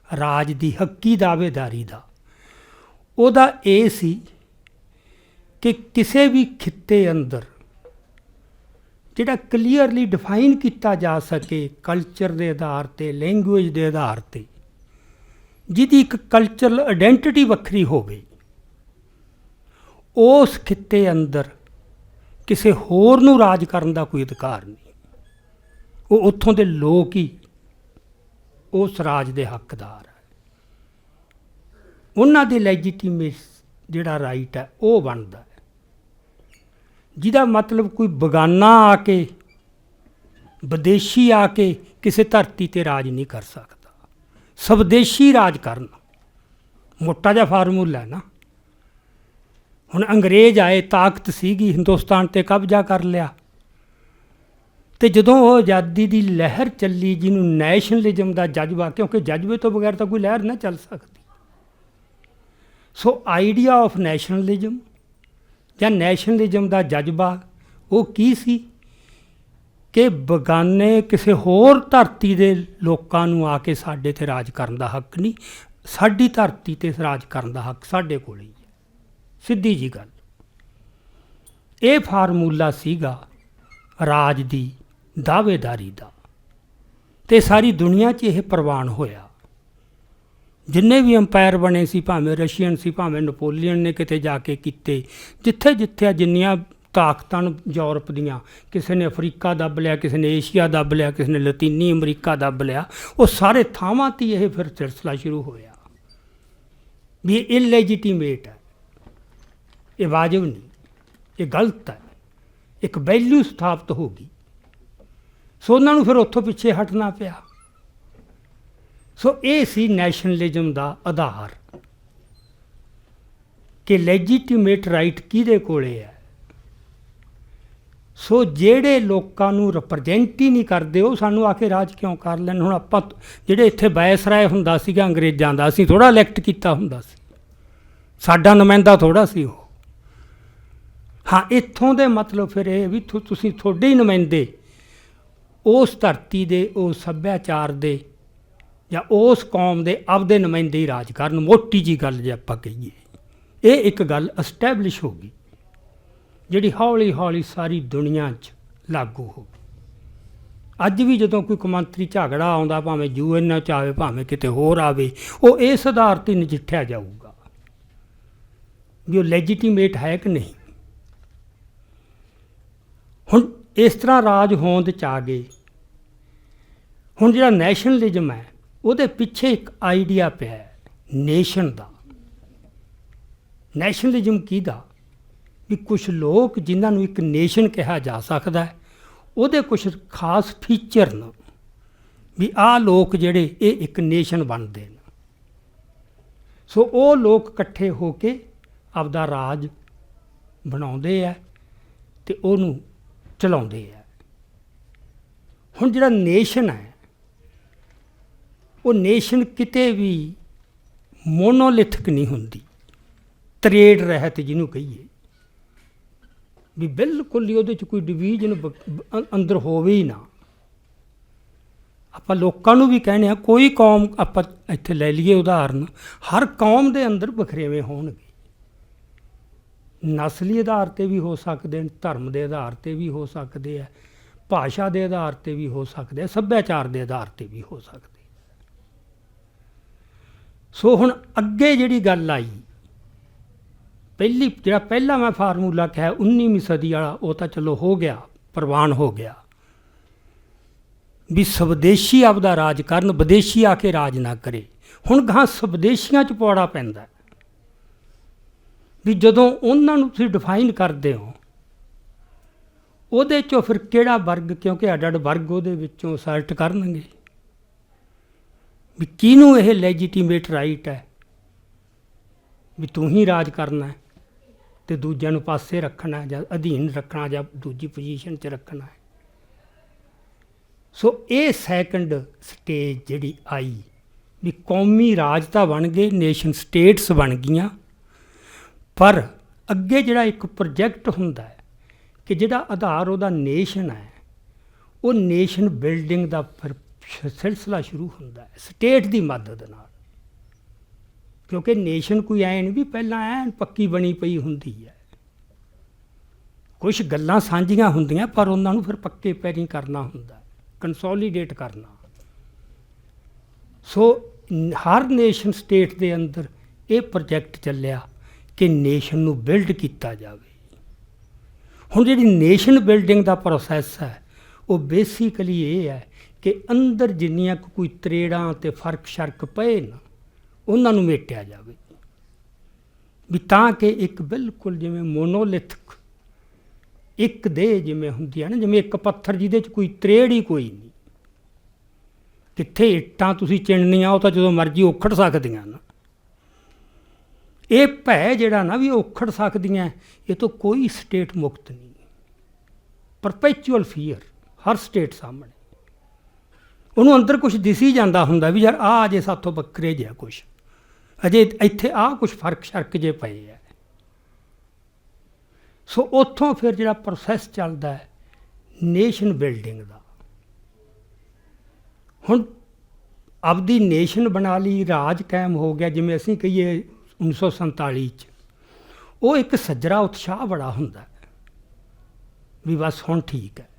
ਰਾਜ ਦੀ ਹੱਕੀ ਦਾਅਵੇਦਾਰੀ ਦਾ, ਉਹਦਾ ਇਹ ਸੀ ਕਿ ਕਿਸੇ ਵੀ ਖਿੱਤੇ ਅੰਦਰ ਜਿਹੜਾ ਕਲੀਅਰਲੀ ਡਿਫਾਈਨ ਕੀਤਾ ਜਾ ਸਕੇ ਕਲਚਰ ਦੇ ਆਧਾਰ 'ਤੇ, ਲੈਂਗੁਏਜ ਦੇ ਆਧਾਰ 'ਤੇ, ਜਿਹਦੀ ਇੱਕ ਕਲਚਰਲ ਆਇਡੈਂਟੀਟੀ ਵੱਖਰੀ ਹੋਵੇ, ਉਸ ਖਿੱਤੇ ਅੰਦਰ ਕਿਸੇ ਹੋਰ ਨੂੰ ਰਾਜ ਕਰਨ ਦਾ ਕੋਈ ਅਧਿਕਾਰ ਨਹੀਂ। ਉਹ ਉੱਥੋਂ ਦੇ ਲੋਕ ਹੀ ਉਸ ਰਾਜ ਦੇ ਹੱਕਦਾਰ ਹੈ। ਉਹਨਾਂ ਦੀ ਲੈਜੀਟੀਮੇਟ ਜਿਹੜਾ ਰਾਈਟ ਹੈ ਉਹ ਬਣਦਾ ਹੈ, ਜਿਹਦਾ ਮਤਲਬ ਕੋਈ ਬਗਾਨਾ ਆ ਕੇ, ਵਿਦੇਸ਼ੀ ਆ ਕੇ ਕਿਸੇ ਧਰਤੀ 'ਤੇ ਰਾਜ ਨਹੀਂ ਕਰ ਸਕਦਾ। ਸਵਦੇਸ਼ੀ ਰਾਜ ਕਰਨ, ਮੋਟਾ ਜਿਹਾ ਫਾਰਮੂਲਾ ਹੈ ਨਾ। ਹੁਣ ਅੰਗਰੇਜ਼ ਆਏ, ਤਾਕਤ ਸੀਗੀ, ਹਿੰਦੁਸਤਾਨ 'ਤੇ ਕਬਜ਼ਾ ਕਰ ਲਿਆ, ਅਤੇ ਜਦੋਂ ਉਹ ਆਜ਼ਾਦੀ ਦੀ ਲਹਿਰ ਚੱਲੀ, ਜਿਹਨੂੰ ਨੈਸ਼ਨਲਿਜ਼ਮ ਦਾ ਜਜ਼ਬਾ, ਕਿਉਂਕਿ ਜਜ਼ਬੇ ਤੋਂ ਬਗੈਰ ਤਾਂ ਕੋਈ ਲਹਿਰ ਨਾ ਚੱਲ ਸਕਦੀ। ਸੋ ਆਈਡੀਆ ਆਫ ਨੈਸ਼ਨਲਿਜ਼ਮ ਜਾਂ ਨੈਸ਼ਨਲਿਜ਼ਮ ਦਾ ਜਜ਼ਬਾ ਉਹ ਕੀ ਸੀ ਕਿ ਬਗਾਨੇ ਕਿਸੇ ਹੋਰ ਧਰਤੀ ਦੇ ਲੋਕਾਂ ਨੂੰ ਆ ਕੇ ਸਾਡੇ 'ਤੇ ਰਾਜ ਕਰਨ ਦਾ ਹੱਕ ਨਹੀਂ, ਸਾਡੀ ਧਰਤੀ 'ਤੇ ਰਾਜ ਕਰਨ ਦਾ ਹੱਕ ਸਾਡੇ ਕੋਲ ਹੀ ਹੈ। ਸਿੱਧੀ ਜੀ ਗੱਲ। ਇਹ ਫਾਰਮੂਲਾ ਸੀਗਾ ਰਾਜ ਦੀ ਦਾਅਵੇਦਾਰੀ ਦਾ, ਅਤੇ ਸਾਰੀ ਦੁਨੀਆ 'ਚ ਇਹ ਪ੍ਰਵਾਨ ਹੋਇਆ। ਜਿੰਨੇ ਵੀ ਅੰਪਾਇਰ ਬਣੇ ਸੀ, ਭਾਵੇਂ ਰਸ਼ੀਅਨ ਸੀ, ਭਾਵੇਂ ਨਪੋਲੀਅਨ ਨੇ ਕਿਤੇ ਜਾ ਕੇ ਕੀਤੇ, ਜਿੱਥੇ ਜਿੱਥੇ ਜਿੰਨੀਆਂ ਤਾਕਤਾਂ ਯੂਰਪ ਦੀਆਂ, ਕਿਸੇ ਨੇ ਅਫਰੀਕਾ ਦੱਬ ਲਿਆ, ਕਿਸੇ ਨੇ ਏਸ਼ੀਆ ਦੱਬ ਲਿਆ, ਕਿਸੇ ਨੇ ਲਤੀਨੀ ਅਮਰੀਕਾ ਦੱਬ ਲਿਆ, ਉਹ ਸਾਰੇ ਥਾਵਾਂ 'ਤੇ ਇਹ ਫਿਰ ਸਿਲਸਿਲਾ ਸ਼ੁਰੂ ਹੋਇਆ ਵੀ ਇਹ ਇਲੈਜੀਟੀਮੇਟ ਹੈ, ਇਹ ਵਾਜਬ ਨਹੀਂ, ਇਹ ਗਲਤ ਹੈ, ਇੱਕ ਵੈਲਿਊ ਸਥਾਪਿਤ ਹੋ ਗਈ। ਸੋ ਉਹਨਾਂ ਨੂੰ ਫਿਰ ਉੱਥੋਂ ਪਿੱਛੇ ਹਟਣਾ ਪਿਆ। ਸੋ ਇਹ ਸੀ ਨੈਸ਼ਨਲਿਜ਼ਮ ਦਾ ਆਧਾਰ ਕਿ ਲੈਜੀਟੀਮੇਟ ਰਾਈਟ ਕਿਹਦੇ ਕੋਲੇ ਹੈ। ਸੋ ਜਿਹੜੇ ਲੋਕਾਂ ਨੂੰ ਰਿਪਰਜੈਂਟ ਹੀ ਨਹੀਂ ਕਰਦੇ, ਉਹ ਸਾਨੂੰ ਆ ਕੇ ਰਾਜ ਕਿਉਂ ਕਰ ਲੈਣ? ਹੁਣ ਆਪਾਂ ਜਿਹੜੇ ਇੱਥੇ ਵਾਇਸਰਾਏ ਹੁੰਦਾ ਸੀਗਾ ਅੰਗਰੇਜ਼ਾਂ ਦਾ, ਅਸੀਂ ਥੋੜ੍ਹਾ ਇਲੈਕਟ ਕੀਤਾ ਹੁੰਦਾ ਸੀ, ਸਾਡਾ ਨੁਮਾਇੰਦਾ ਥੋੜ੍ਹਾ ਸੀ ਉਹ। ਹਾਂ, ਇੱਥੋਂ ਦੇ ਮਤਲਬ ਫਿਰ ਇਹ ਵੀ ਤੁਸੀਂ ਤੁਹਾਡੇ ਹੀ ਨੁਮਾਇੰਦੇ ਉਸ ਧਰਤੀ ਦੇ, ਉਸ ਸੱਭਿਆਚਾਰ ਦੇ, ਜਾਂ ਉਸ ਕੌਮ ਦੇ ਆਪਦੇ ਨੁਮਾਇੰਦੇ ਹੀ ਰਾਜ ਕਰਨ। ਮੋਟੀ ਜੀ ਗੱਲ ਜੇ ਆਪਾਂ ਕਹੀਏ, ਇਹ ਇੱਕ ਗੱਲ ਐਸਟੈਬਲਿਸ਼ ਹੋ ਗਈ ਜਿਹੜੀ ਹੌਲੀ ਹੌਲੀ ਸਾਰੀ ਦੁਨੀਆ 'ਚ ਲਾਗੂ ਹੋ ਗਈ। ਅੱਜ ਵੀ ਜਦੋਂ ਕੋਈ ਕੌਮਾਂਤਰੀ ਝਗੜਾ ਆਉਂਦਾ, ਭਾਵੇਂ UN 'ਚ ਆਵੇ, ਭਾਵੇਂ ਕਿਤੇ ਹੋਰ ਆਵੇ, ਉਹ ਇਸ ਆਧਾਰ 'ਤੇ ਨਜਿੱਠਿਆ ਜਾਊਗਾ ਵੀ ਉਹ ਲੈਜੀਟੀਮੇਟ ਹੈ ਕਿ ਨਹੀਂ। ਹੁਣ ਇਸ ਤਰ੍ਹਾਂ ਰਾਜ ਹੋਂਦ 'ਚ ਆ ਗਏ। ਹੁਣ ਜਿਹੜਾ ਨੈਸ਼ਨਲਿਜ਼ਮ ਹੈ, ਉਹਦੇ ਪਿੱਛੇ ਇੱਕ ਆਈਡੀਆ ਪਿਆ ਹੈ ਨੇਸ਼ਨ ਦਾ। ਨੈਸ਼ਨਲਿਜ਼ਮ ਕਿਹਦਾ? ਵੀ ਕੁਛ ਲੋਕ ਜਿਨ੍ਹਾਂ ਨੂੰ ਇੱਕ ਨੇਸ਼ਨ ਕਿਹਾ ਜਾ ਸਕਦਾ ਹੈ, ਉਹਦੇ ਕੁਛ ਖਾਸ ਫੀਚਰ ਨੇ ਵੀ ਆਹ ਲੋਕ ਜਿਹੜੇ ਇਹ ਇੱਕ ਨੇਸ਼ਨ ਬਣਦੇ ਨੇ। ਸੋ ਉਹ ਲੋਕ ਇਕੱਠੇ ਹੋ ਕੇ ਆਪਦਾ ਰਾਜ ਬਣਾਉਂਦੇ ਹੈ ਅਤੇ ਉਹਨੂੰ ਚਲਾਉਂਦੇ ਹੈ। ਹੁਣ ਜਿਹੜਾ ਨੇਸ਼ਨ ਹੈ ਉਹ ਨੇਸ਼ਨ ਕਿਤੇ ਵੀ ਮੋਨੋਲਿਥਿਕ ਨਹੀਂ ਹੁੰਦੀ, ਤਰੇੜ ਰਹਿਤ ਜਿਹਨੂੰ ਕਹੀਏ, ਵੀ ਬਿਲਕੁਲ ਹੀ ਉਹਦੇ 'ਚ ਕੋਈ ਡਿਵੀਜ਼ਨ ਅੰਦਰ ਹੋਵੇ ਹੀ ਨਾ। ਆਪਾਂ ਲੋਕਾਂ ਨੂੰ ਵੀ ਕਹਿੰਦੇ ਹਾਂ, ਕੋਈ ਕੌਮ ਆਪਾਂ ਇੱਥੇ ਲੈ ਲਈਏ ਉਦਾਹਰਨ, ਹਰ ਕੌਮ ਦੇ ਅੰਦਰ ਵਖਰੇਵੇਂ ਹੋਣਗੇ, ਨਸਲੀ ਆਧਾਰ 'ਤੇ ਵੀ ਹੋ ਸਕਦੇ ਨੇ, ਧਰਮ ਦੇ ਆਧਾਰ 'ਤੇ ਵੀ ਹੋ ਸਕਦੇ ਆ, ਭਾਸ਼ਾ ਦੇ ਆਧਾਰ 'ਤੇ ਵੀ ਹੋ ਸਕਦੇ ਆ, ਸੱਭਿਆਚਾਰ ਦੇ ਆਧਾਰ 'ਤੇ ਵੀ ਹੋ ਸਕਦੇ। ਸੋ ਹੁਣ ਅੱਗੇ ਜਿਹੜੀ ਗੱਲ ਆਈ, ਜਿਹੜਾ ਪਹਿਲਾਂ ਮੈਂ ਫਾਰਮੂਲਾ ਕਿਹਾ 19ਵੀਂ ਸਦੀ ਵਾਲਾ, ਉਹ ਤਾਂ ਚਲੋ ਹੋ ਗਿਆ, ਪ੍ਰਵਾਨ ਹੋ ਗਿਆ ਵੀ ਸਵਦੇਸ਼ੀ ਆਪਦਾ ਰਾਜ ਕਰਨ, ਵਿਦੇਸ਼ੀ ਆ ਕੇ ਰਾਜ ਨਾ ਕਰੇ। ਹੁਣ ਗਾਂ ਸਵਦੇਸ਼ੀਆਂ 'ਚ ਪੌੜਾ ਪੈਂਦਾ ਵੀ ਜਦੋਂ ਉਹਨਾਂ ਨੂੰ ਤੁਸੀਂ ਡਿਫਾਈਨ ਕਰਦੇ ਹੋ, ਉਹਦੇ 'ਚੋਂ ਫਿਰ ਕਿਹੜਾ ਵਰਗ, ਕਿਉਂਕਿ ਅੱਡ-ਅੱਡ ਵਰਗ ਉਹਦੇ ਵਿੱਚੋਂ ਸਲੈਕਟ ਕਰਨਗੇ ਵੀ ਕਿਹਨੂੰ ਇਹ ਲੈਜੀਟੀਮੇਟ ਰਾਈਟ ਹੈ ਵੀ ਤੂੰ ਹੀ ਰਾਜ ਕਰਨਾ ਹੈ ਅਤੇ ਦੂਜਿਆਂ ਨੂੰ ਪਾਸੇ ਰੱਖਣਾ ਜਾਂ ਅਧੀਨ ਰੱਖਣਾ ਜਾਂ ਦੂਜੀ ਪੋਜੀਸ਼ਨ 'ਚ ਰੱਖਣਾ ਹੈ। ਸੋ ਇਹ ਸੈਕੰਡ ਸਟੇਜ ਜਿਹੜੀ ਆਈ ਵੀ ਕੌਮੀ ਰਾਜ ਤਾਂ ਬਣ ਗਏ, ਨੇਸ਼ਨ ਸਟੇਟਸ ਬਣ ਗਈਆਂ, ਪਰ ਅੱਗੇ ਜਿਹੜਾ ਇੱਕ ਪ੍ਰੋਜੈਕਟ ਹੁੰਦਾ ਹੈ ਕਿ ਜਿਹੜਾ ਆਧਾਰ ਉਹਦਾ ਨੇਸ਼ਨ ਹੈ, ਉਹ ਨੇਸ਼ਨ ਬਿਲਡਿੰਗ ਦਾ ਫਿਰ ਸਿਲਸਿਲਾ ਸ਼ੁਰੂ ਹੁੰਦਾ ਹੈ ਸਟੇਟ ਦੀ ਮਦਦ ਨਾਲ, ਕਿਉਂਕਿ ਨੇਸ਼ਨ ਕੋਈ ਐਂ ਨਹੀਂ ਵੀ ਪਹਿਲਾਂ ਐਨ ਪੱਕੀ ਬਣੀ ਪਈ ਹੁੰਦੀ ਹੈ, ਕੁਛ ਗੱਲਾਂ ਸਾਂਝੀਆਂ ਹੁੰਦੀਆਂ ਪਰ ਉਹਨਾਂ ਨੂੰ ਫਿਰ ਪੱਕੇ ਪੈਰੀਂ ਕਰਨਾ ਹੁੰਦਾ, ਕੰਸੋਲੀਡੇਟ ਕਰਨਾ। ਸੋ ਹਰ ਨੇਸ਼ਨ ਸਟੇਟ ਦੇ ਅੰਦਰ ਇਹ ਪ੍ਰੋਜੈਕਟ ਚੱਲਿਆ ਕਿ ਨੇਸ਼ਨ ਨੂੰ ਬਿਲਡ ਕੀਤਾ ਜਾਵੇ। ਹੁਣ ਜਿਹੜੀ ਨੇਸ਼ਨ ਬਿਲਡਿੰਗ ਦਾ ਪ੍ਰੋਸੈਸ ਹੈ ਉਹ ਬੇਸਿਕਲੀ ਇਹ ਹੈ ਕਿ ਅੰਦਰ ਜਿੰਨੀਆਂ ਕੋਈ ਤਰੇੜਾਂ ਅਤੇ ਫਰਕ ਸ਼ਰਕ ਪਏ ਨਾ, ਉਹਨਾਂ ਨੂੰ ਮੇਟਿਆ ਜਾਵੇ ਵੀ ਤਾਂ ਕਿ ਇੱਕ ਬਿਲਕੁਲ ਜਿਵੇਂ ਮੋਨੋਲਿਥਿਕ ਇੱਕ ਦੇਹ ਜਿਵੇਂ ਹੁੰਦੀ ਹੈ ਨਾ, ਜਿਵੇਂ ਇੱਕ ਪੱਥਰ ਜਿਹਦੇ 'ਚ ਕੋਈ ਤਰੇੜ ਹੀ ਕੋਈ ਨਹੀਂ, ਕਿੱਥੇ ਇੱਟਾਂ ਤੁਸੀਂ ਚਿਣਨੀਆਂ ਉਹ ਤਾਂ ਜਦੋਂ ਮਰਜ਼ੀ ਉਖੜ ਸਕਦੀਆਂ ਨਾ, ਇਹ ਭੈ ਜਿਹੜਾ ਨਾ ਵੀ ਉਖੜ ਸਕਦੀਆਂ, ਇਹ ਤੋਂ ਕੋਈ ਸਟੇਟ ਮੁਕਤ ਨਹੀਂ, ਪਰਪੈਚੁਅਲ ਫੀਅਰ ਹਰ ਸਟੇਟ ਸਾਹਮਣੇ। ਉਹਨੂੰ ਅੰਦਰ ਕੁਛ ਦਿਸੀ ਜਾਂਦਾ ਹੁੰਦਾ ਵੀ ਯਾਰ ਆਹ ਅਜੇ ਸਾਥੋਂ ਵੱਖਰੇ ਜਿਹਾ ਕੁਛ, ਅਜੇ ਇੱਥੇ ਆਹ ਕੁਛ ਫਰਕ ਸ਼ਰਕ ਜੇ ਪਏ ਹੈ। ਸੋ ਉੱਥੋਂ ਫਿਰ ਜਿਹੜਾ ਪ੍ਰੋਸੈਸ ਚੱਲਦਾ ਹੈ ਨੇਸ਼ਨ ਬਿਲਡਿੰਗ ਦਾ। ਹੁਣ ਆਪਦੀ ਨੇਸ਼ਨ ਬਣਾ ਲਈ, ਰਾਜ ਕਾਇਮ ਹੋ ਗਿਆ, ਜਿਵੇਂ ਅਸੀਂ ਕਹੀਏ 1947 'ਚ, ਉਹ ਇੱਕ ਸੱਜਰਾ ਉਤਸ਼ਾਹ ਬੜਾ ਹੁੰਦਾ ਵੀ ਬਸ ਹੁਣ ਠੀਕ ਹੈ।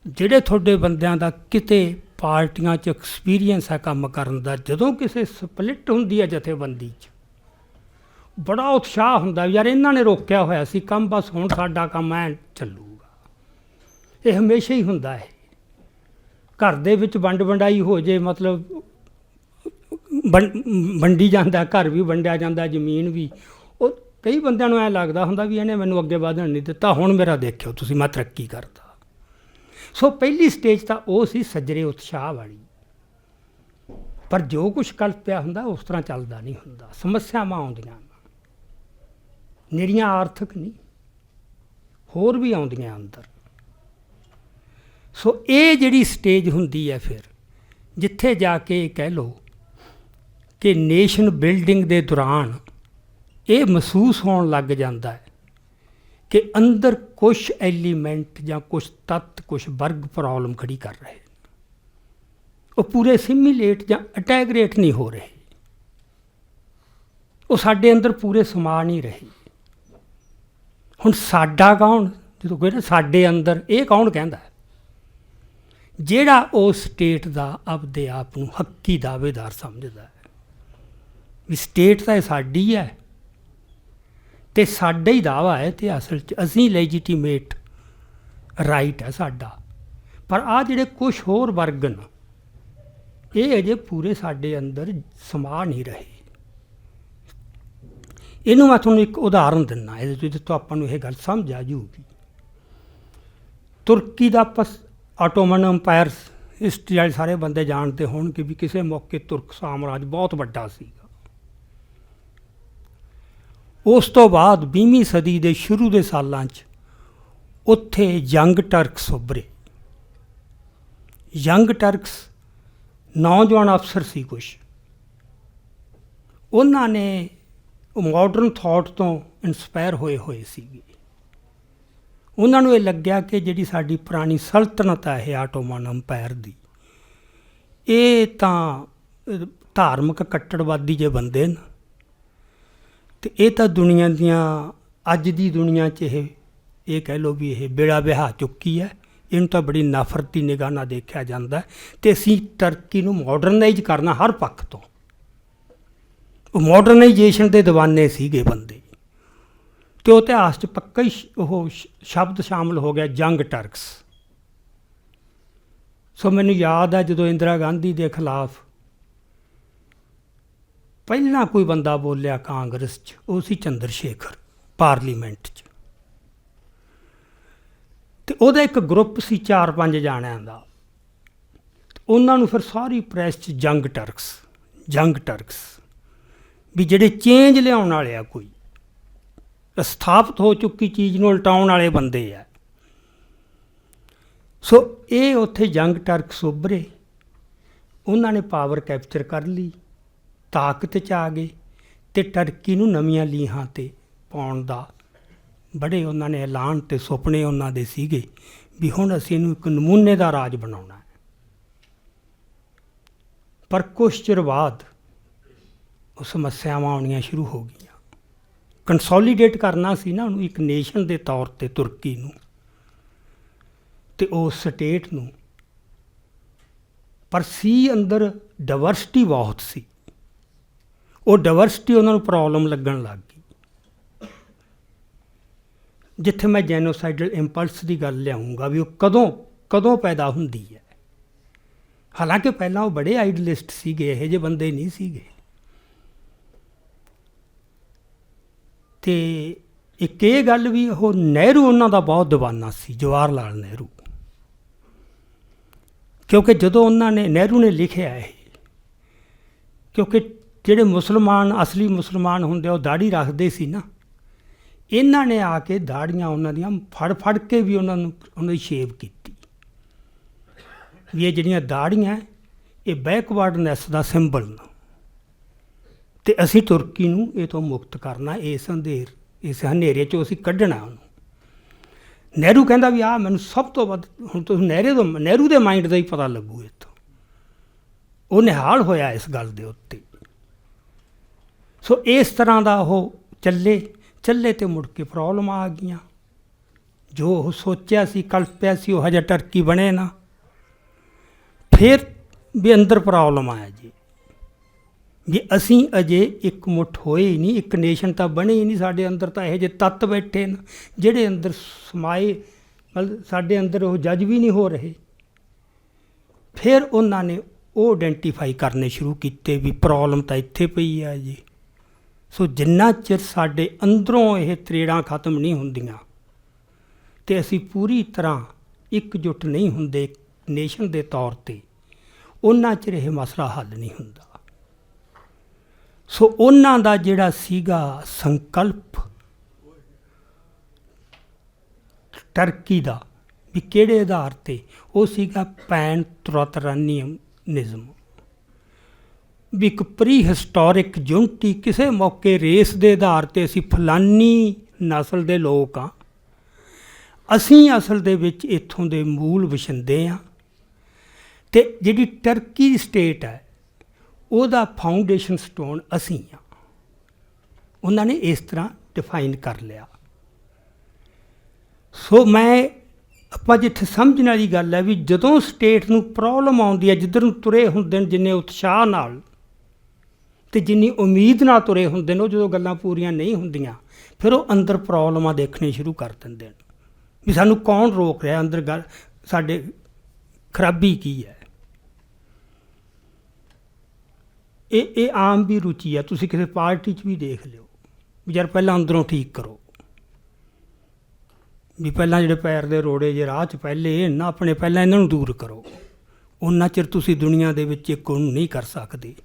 ਜਿਹੜੇ ਤੁਹਾਡੇ ਬੰਦਿਆਂ ਦਾ ਕਿਤੇ ਪਾਰਟੀਆਂ 'ਚ ਐਕਸਪੀਰੀਅੰਸ ਹੈ ਕੰਮ ਕਰਨ ਦਾ, ਜਦੋਂ ਕਿਸੇ ਸਪਲਿਟ ਹੁੰਦੀ ਹੈ ਜਥੇਬੰਦੀ 'ਚ, ਬੜਾ ਉਤਸ਼ਾਹ ਹੁੰਦਾ ਯਾਰ ਇਹਨਾਂ ਨੇ ਰੋਕਿਆ ਹੋਇਆ ਸੀ ਕੰਮ, ਬਸ ਹੁਣ ਸਾਡਾ ਕੰਮ ਐਂ ਚੱਲੂਗਾ। ਇਹ ਹਮੇਸ਼ਾ ਹੀ ਹੁੰਦਾ ਹੈ। ਘਰ ਦੇ ਵਿੱਚ ਵੰਡ ਵੰਡਾਈ ਹੋ ਜੇ, ਮਤਲਬ ਵੰਡੀ ਜਾਂਦਾ, ਘਰ ਵੀ ਵੰਡਿਆ ਜਾਂਦਾ, ਜ਼ਮੀਨ ਵੀ, ਉਹ ਕਈ ਬੰਦਿਆਂ ਨੂੰ ਐਂ ਲੱਗਦਾ ਹੁੰਦਾ ਵੀ ਇਹਨੇ ਮੈਨੂੰ ਅੱਗੇ ਵਧਣ ਨਹੀਂ ਦਿੱਤਾ, ਹੁਣ ਮੇਰਾ ਦੇਖਿਓ ਤੁਸੀਂ ਮੈਂ ਤਰੱਕੀ ਕਰਦਾ। ਸੋ ਪਹਿਲੀ ਸਟੇਜ ਤਾਂ ਉਹ ਸੀ ਸੱਜਰੇ ਉਤਸ਼ਾਹ ਵਾਲੀ, ਪਰ ਜੋ ਕੁਛ ਕਲਪਿਆ ਹੁੰਦਾ ਉਸ ਤਰ੍ਹਾਂ ਚੱਲਦਾ ਨਹੀਂ ਹੁੰਦਾ, ਸਮੱਸਿਆਵਾਂ ਆਉਂਦੀਆਂ ਨਿਰੀਆਂ, ਆਰਥਿਕ ਨਹੀਂ, ਹੋਰ ਵੀ ਆਉਂਦੀਆਂ ਅੰਦਰ। ਸੋ ਇਹ ਜਿਹੜੀ ਸਟੇਜ ਹੁੰਦੀ ਹੈ ਫਿਰ, ਜਿੱਥੇ ਜਾ ਕੇ ਕਹਿ ਲਓ ਕਿ ਨੇਸ਼ਨ ਬਿਲਡਿੰਗ ਦੇ ਦੌਰਾਨ ਇਹ ਮਹਿਸੂਸ ਹੋਣ ਲੱਗ ਜਾਂਦਾ ਹੈ ਕਿ ਅੰਦਰ ਕੁਛ ਐਲੀਮੈਂਟ ਜਾਂ ਕੁਛ ਤੱਤ, ਕੁਛ ਵਰਗ ਪ੍ਰੋਬਲਮ ਖੜੀ ਕਰ ਰਹੇ, ਉਹ ਪੂਰੇ ਸਿਮੀਲੇਟ ਜਾਂ ਅਟੈਗਰੇਟ ਨਹੀਂ ਹੋ ਰਹੇ, ਉਹ ਸਾਡੇ ਅੰਦਰ ਪੂਰੇ ਸਮਾ ਨਹੀਂ ਰਹੇ। ਹੁਣ ਸਾਡਾ ਕੌਣ, ਜਦੋਂ ਕੋਈ ਨਾ ਸਾਡੇ ਅੰਦਰ, ਇਹ ਕੌਣ ਕਹਿੰਦਾ? ਜਿਹੜਾ ਉਸ ਸਟੇਟ ਦਾ ਆਪਦੇ ਆਪ ਨੂੰ ਹੱਕੀ ਦਾਅਵੇਦਾਰ ਸਮਝਦਾ ਹੈ ਵੀ ਸਟੇਟ ਤਾਂ ਇਹ ਸਾਡੀ ਹੈ ਅਤੇ ਸਾਡਾ ਹੀ ਦਾਅਵਾ ਹੈ, ਅਤੇ ਅਸਲ 'ਚ ਅਸੀਂ ਲੈਜੀਟੀਮੇਟ ਰਾਈਟ ਹੈ ਸਾਡਾ। ਪਰ ਆਹ ਜਿਹੜੇ ਕੁਛ ਹੋਰ ਵਰਗ ਨੇ, ਇਹ ਅਜੇ ਪੂਰੇ ਸਾਡੇ ਅੰਦਰ ਸਮਾ ਨਹੀਂ ਰਹੇ। ਇਹਨੂੰ ਮੈਂ ਤੁਹਾਨੂੰ ਇੱਕ ਉਦਾਹਰਨ ਦਿੰਦਾ, ਇਹਦੇ ਤੋਂ ਆਪਾਂ ਨੂੰ ਇਹ ਗੱਲ ਸਮਝ ਆ ਜੂਗੀ। ਤੁਰਕੀ ਦਾ ਆਟੋਮਨ ਅੰਪਾਇਰ ਹਿਸਟਰੀ ਵਾਲੇ ਸਾਰੇ ਬੰਦੇ ਜਾਣਦੇ ਹੋਣਗੇ ਵੀ ਕਿਸੇ ਮੌਕੇ ਤੁਰਕ ਸਾਮਰਾਜ ਬਹੁਤ ਵੱਡਾ ਸੀਗਾ। ਉਸ ਤੋਂ ਬਾਅਦ 20ਵੀਂ ਸਦੀ ਦੇ ਸ਼ੁਰੂ ਦੇ ਸਾਲਾਂ 'ਚ ਉੱਥੇ ਯੰਗ ਟਰਕਸ ਉੱਭਰੇ। ਯੰਗ ਟਰਕਸ ਨੌਜਵਾਨ ਅਫਸਰ ਸੀ ਕੁਛ, ਉਹਨਾਂ ਨੇ ਮਾਡਰਨ ਥਾਟ ਤੋਂ ਇੰਸਪਾਇਰ ਹੋਏ ਸੀਗੇ। ਉਹਨਾਂ ਨੂੰ ਇਹ ਲੱਗਿਆ ਕਿ ਜਿਹੜੀ ਸਾਡੀ ਪੁਰਾਣੀ ਸਲਤਨਤ ਹੈ ਇਹ ਆਟੋਮਨ ਅੰਪਾਇਰ ਦੀ, ਇਹ ਤਾਂ ਧਾਰਮਿਕ ਕੱਟੜਵਾਦੀ ਜੇ ਬੰਦੇ ਨੇ, ਅਤੇ ਇਹ ਤਾਂ ਦੁਨੀਆ ਦੀਆਂ ਅੱਜ ਦੀ ਦੁਨੀਆ 'ਚ ਇਹ ਕਹਿ ਲਓ ਵੀ ਇਹ ਬੇੜਾ ਵਿਹਾ ਚੁੱਕੀ ਹੈ, ਇਹਨੂੰ ਤਾਂ ਬੜੀ ਨਫ਼ਰਤੀ ਨਿਗਾਹ ਨਾਲ ਦੇਖਿਆ ਜਾਂਦਾ। ਅਤੇ ਅਸੀਂ ਟਰਕੀ ਨੂੰ ਮਾਡਰਨਾਈਜ਼ ਕਰਨਾ ਹਰ ਪੱਖ ਤੋਂ। ਉਹ ਮਾਡਰਨਾਈਜੇਸ਼ਨ ਦੇ ਦੀਵਾਨੇ ਸੀਗੇ ਬੰਦੇ, ਅਤੇ ਉਹ ਇਤਿਹਾਸ 'ਚ ਪੱਕਾ ਹੀ ਉਹ ਸ਼ਬਦ ਸ਼ਾਮਲ ਹੋ ਗਿਆ ਯੰਗ ਟਰਕਸ। ਸੋ ਮੈਨੂੰ ਯਾਦ ਹੈ ਜਦੋਂ ਇੰਦਰਾ ਗਾਂਧੀ ਦੇ ਖਿਲਾਫ ਪਹਿਲਾਂ ਕੋਈ ਬੰਦਾ ਬੋਲਿਆ ਕਾਂਗਰਸ 'ਚ, ਉਹ ਸੀ ਚੰਦਰ ਸ਼ੇਖਰ ਪਾਰਲੀਮੈਂਟ 'ਚ, ਅਤੇ ਉਹਦਾ ਇੱਕ ਗਰੁੱਪ ਸੀ 4-5 ਜਾਣਿਆਂ ਦਾ। ਉਹਨਾਂ ਨੂੰ ਫਿਰ ਸਾਰੀ ਪ੍ਰੈਸ 'ਚ ਯੰਗ ਟਰਕਸ ਵੀ ਜਿਹੜੇ ਚੇਂਜ ਲਿਆਉਣ ਵਾਲੇ ਆ, ਕੋਈ ਸਥਾਪਿਤ ਹੋ ਚੁੱਕੀ ਚੀਜ਼ ਨੂੰ ਉਲਟਾਉਣ ਵਾਲੇ ਬੰਦੇ ਆ। ਸੋ ਇਹ ਉੱਥੇ ਯੰਗ ਟਰਕਸ ਉੱਭਰੇ, ਉਹਨਾਂ ਨੇ ਪਾਵਰ ਕੈਪਚਰ ਕਰ ਲਈ, ਤਾਕਤ 'ਚ ਆ ਗਏ, ਅਤੇ ਟਰਕੀ ਨੂੰ ਨਵੀਆਂ ਲੀਹਾਂ 'ਤੇ ਪਾਉਣ ਦਾ ਬੜੇ ਉਹਨਾਂ ਨੇ ਐਲਾਨ ਅਤੇ ਸੁਪਨੇ ਉਹਨਾਂ ਦੇ ਸੀਗੇ ਵੀ ਹੁਣ ਅਸੀਂ ਇਹਨੂੰ ਇੱਕ ਨਮੂਨੇ ਦਾ ਰਾਜ ਬਣਾਉਣਾ ਹੈ। ਪਰ ਕੁਛ ਚਿਰ ਬਾਅਦ ਉਹ ਸਮੱਸਿਆਵਾਂ ਆਉਣੀਆਂ ਸ਼ੁਰੂ ਹੋ ਗਈਆਂ। ਕੰਸੋਲੀਡੇਟ ਕਰਨਾ ਸੀ ਨਾ ਉਹਨੂੰ ਇੱਕ ਨੇਸ਼ਨ ਦੇ ਤੌਰ 'ਤੇ ਤੁਰਕੀ ਨੂੰ ਅਤੇ ਉਸ ਸਟੇਟ ਨੂੰ, ਪਰ ਸੀ ਅੰਦਰ ਡਾਇਵਰਸਿਟੀ ਬਹੁਤ ਸੀ। ਉਹ ਡਾਇਵਰਸਿਟੀ ਉਹਨਾਂ ਨੂੰ ਪ੍ਰੋਬਲਮ ਲੱਗਣ ਲੱਗ ਗਈ। ਜਿੱਥੇ ਮੈਂ ਜੈਨੋਸਾਈਡਲ ਇੰਪਲਸ ਦੀ ਗੱਲ ਲਿਆਉਂਗਾ ਵੀ ਉਹ ਕਦੋਂ ਪੈਦਾ ਹੁੰਦੀ ਹੈ। ਹਾਲਾਂਕਿ ਪਹਿਲਾਂ ਉਹ ਬੜੇ ਆਈਡਲਿਸਟ ਸੀਗੇ, ਇਹੋ ਜਿਹੇ ਬੰਦੇ ਨਹੀਂ ਸੀਗੇ। ਅਤੇ ਇੱਕ ਇਹ ਗੱਲ ਵੀ ਉਹ ਨਹਿਰੂ ਉਹਨਾਂ ਦਾ ਬਹੁਤ ਦੀਵਾਨਾ ਸੀ, ਜਵਾਹਰ ਲਾਲ ਨਹਿਰੂ, ਕਿਉਂਕਿ ਜਦੋਂ ਨਹਿਰੂ ਨੇ ਲਿਖਿਆ ਇਹ, ਕਿਉਂਕਿ ਜਿਹੜੇ ਮੁਸਲਮਾਨ ਅਸਲੀ ਮੁਸਲਮਾਨ ਹੁੰਦੇ ਉਹ ਦਾੜ੍ਹੀ ਰੱਖਦੇ ਸੀ ਨਾ, ਇਹਨਾਂ ਨੇ ਆ ਕੇ ਦਾੜ੍ਹੀਆਂ ਉਹਨਾਂ ਦੀਆਂ ਫੜ ਕੇ ਵੀ ਉਹਨਾਂ ਦੀ ਸ਼ੇਵ ਕੀਤੀ ਵੀ ਇਹ ਜਿਹੜੀਆਂ ਦਾੜ੍ਹੀਆਂ ਇਹ ਬੈਕਵਰਡਨੈਸ ਦਾ ਸਿੰਬਲ ਨੇ, ਅਤੇ ਅਸੀਂ ਤੁਰਕੀ ਨੂੰ ਇਹ ਤੋਂ ਮੁਕਤ ਕਰਨਾ, ਇਸ ਹਨੇਰੇ 'ਚੋਂ ਅਸੀਂ ਕੱਢਣਾ ਉਹਨੂੰ। ਨਹਿਰੂ ਕਹਿੰਦਾ ਵੀ ਮੈਨੂੰ ਸਭ ਤੋਂ ਵੱਧ ਹੁਣ ਤੁਸੀਂ ਨਹਿਰੂ ਦੇ ਮਾਈਂਡ ਦਾ ਹੀ ਪਤਾ ਲੱਗੂ ਇੱਥੋਂ। ਉਹ ਨਿਹਾਲ ਹੋਇਆ ਇਸ ਗੱਲ ਦੇ ਉੱਤੇ। ਸੋ ਇਸ ਤਰ੍ਹਾਂ ਦਾ ਉਹ ਚੱਲੇ ਅਤੇ ਮੁੜ ਕੇ ਪ੍ਰੋਬਲਮ ਆ ਗਈਆਂ। ਜੋ ਉਹ ਸੋਚਿਆ ਸੀ, ਕਲਪਿਆ ਸੀ, ਉਹ ਹਜੇ ਟਰਕੀ ਬਣੇ ਨਾ। ਫਿਰ ਵੀ ਅੰਦਰ ਪ੍ਰੋਬਲਮ ਆਇਆ ਜੀ ਅਸੀਂ ਅਜੇ ਇੱਕ ਮੁੱਠ ਹੋਏ ਹੀ ਨਹੀਂ, ਇੱਕ ਨੇਸ਼ਨ ਤਾਂ ਬਣੇ ਹੀ ਨਹੀਂ। ਸਾਡੇ ਅੰਦਰ ਤਾਂ ਇਹੋ ਜਿਹੇ ਤੱਤ ਬੈਠੇ ਨੇ ਜਿਹੜੇ ਅੰਦਰ ਸਮਾਏ, ਮਤਲਬ ਸਾਡੇ ਅੰਦਰ ਉਹ ਜੱਜ ਵੀ ਨਹੀਂ ਹੋ ਰਹੇ। ਫਿਰ ਉਹਨਾਂ ਨੇ ਉਹ ਆਇਡੈਂਟੀਫਾਈ ਕਰਨੇ ਸ਼ੁਰੂ ਕੀਤੇ ਵੀ ਪ੍ਰੋਬਲਮ ਤਾਂ ਇੱਥੇ ਪਈ ਹੈ ਜੀ। ਸੋ ਜਿੰਨਾ ਚਿਰ ਸਾਡੇ ਅੰਦਰੋਂ ਇਹ ਤਰੇੜਾਂ ਖਤਮ ਨਹੀਂ ਹੁੰਦੀਆਂ ਅਤੇ ਅਸੀਂ ਪੂਰੀ ਤਰ੍ਹਾਂ ਇਕਜੁੱਟ ਨਹੀਂ ਹੁੰਦੇ ਨੇਸ਼ਨ ਦੇ ਤੌਰ 'ਤੇ, ਉਹਨਾਂ ਚਿਰ ਇਹ ਮਸਲਾ ਹੱਲ ਨਹੀਂ ਹੁੰਦਾ। ਸੋ ਉਹਨਾਂ ਦਾ ਜਿਹੜਾ ਸੀਗਾ ਸੰਕਲਪ ਟਰਕੀ ਦਾ ਵੀ ਕਿਹੜੇ ਆਧਾਰ 'ਤੇ, ਉਹ ਸੀਗਾ ਪੈਨ ਤੁਰਤਰਾਨੀਅਨਿਜ਼ਮ, ਵੀ ਇੱਕ ਪ੍ਰੀ ਹਿਸਟੋਰਿਕ ਯੂਨਿਟੀ। ਕਿਸੇ ਮੌਕੇ ਰੇਸ ਦੇ ਆਧਾਰ 'ਤੇ ਅਸੀਂ ਫਲਾਨੀ ਨਸਲ ਦੇ ਲੋਕ ਹਾਂ, ਅਸੀਂ ਅਸਲ ਦੇ ਵਿੱਚ ਇੱਥੋਂ ਦੇ ਮੂਲ ਵਸਿੰਦੇ ਹਾਂ, ਅਤੇ ਜਿਹੜੀ ਟਰਕੀ ਸਟੇਟ ਹੈ ਉਹਦਾ ਫਾਊਂਡੇਸ਼ਨ ਸਟੋਨ ਅਸੀਂ ਹਾਂ। ਉਹਨਾਂ ਨੇ ਇਸ ਤਰ੍ਹਾਂ ਡਿਫਾਈਨ ਕਰ ਲਿਆ। ਸੋ ਆਪਾਂ ਜਿੱਥੇ ਸਮਝਣ ਵਾਲੀ ਗੱਲ ਹੈ ਵੀ ਜਦੋਂ ਸਟੇਟ ਨੂੰ ਪ੍ਰੋਬਲਮ ਆਉਂਦੀ ਹੈ, ਜਿੱਧਰ ਨੂੰ ਤੁਰੇ ਹੁੰਦੇ ਨੇ ਜਿੰਨੇ ਉਤਸ਼ਾਹ ਨਾਲ ਅਤੇ ਜਿੰਨੀ ਉਮੀਦ ਨਾਲ ਤੁਰੇ ਹੁੰਦੇ ਨੇ, ਉਹ ਜਦੋਂ ਗੱਲਾਂ ਪੂਰੀਆਂ ਨਹੀਂ ਹੁੰਦੀਆਂ ਫਿਰ ਉਹ ਅੰਦਰ ਪ੍ਰੋਬਲਮਾਂ ਦੇਖਣੇ ਸ਼ੁਰੂ ਕਰ ਦਿੰਦੇ ਨੇ ਵੀ ਸਾਨੂੰ ਕੌਣ ਰੋਕ ਰਿਹਾ, ਅੰਦਰ ਗੱਲ ਸਾਡੇ ਖਰਾਬੀ ਕੀ ਹੈ। ਇਹ ਆਮ ਵੀ ਰੁਚੀ ਆ, ਤੁਸੀਂ ਕਿਸੇ ਪਾਰਟੀ 'ਚ ਵੀ ਦੇਖ ਲਿਓ ਵੀ ਯਾਰ ਪਹਿਲਾਂ ਅੰਦਰੋਂ ਠੀਕ ਕਰੋ, ਵੀ ਪਹਿਲਾਂ ਜਿਹੜੇ ਪੈਰ ਦੇ ਰੋੜੇ ਜੇ ਰਾਹ 'ਚ ਪਹਿਲਾਂ ਇਹਨਾਂ ਨੂੰ ਦੂਰ ਕਰੋ। ਉਨਾ ਚਿਰ ਤੁਸੀਂ ਦੁਨੀਆ ਦੇ ਵਿੱਚ ਇੱਕ ਉਹਨੂੰ ਨਹੀਂ ਕਰ ਸਕਦੇ।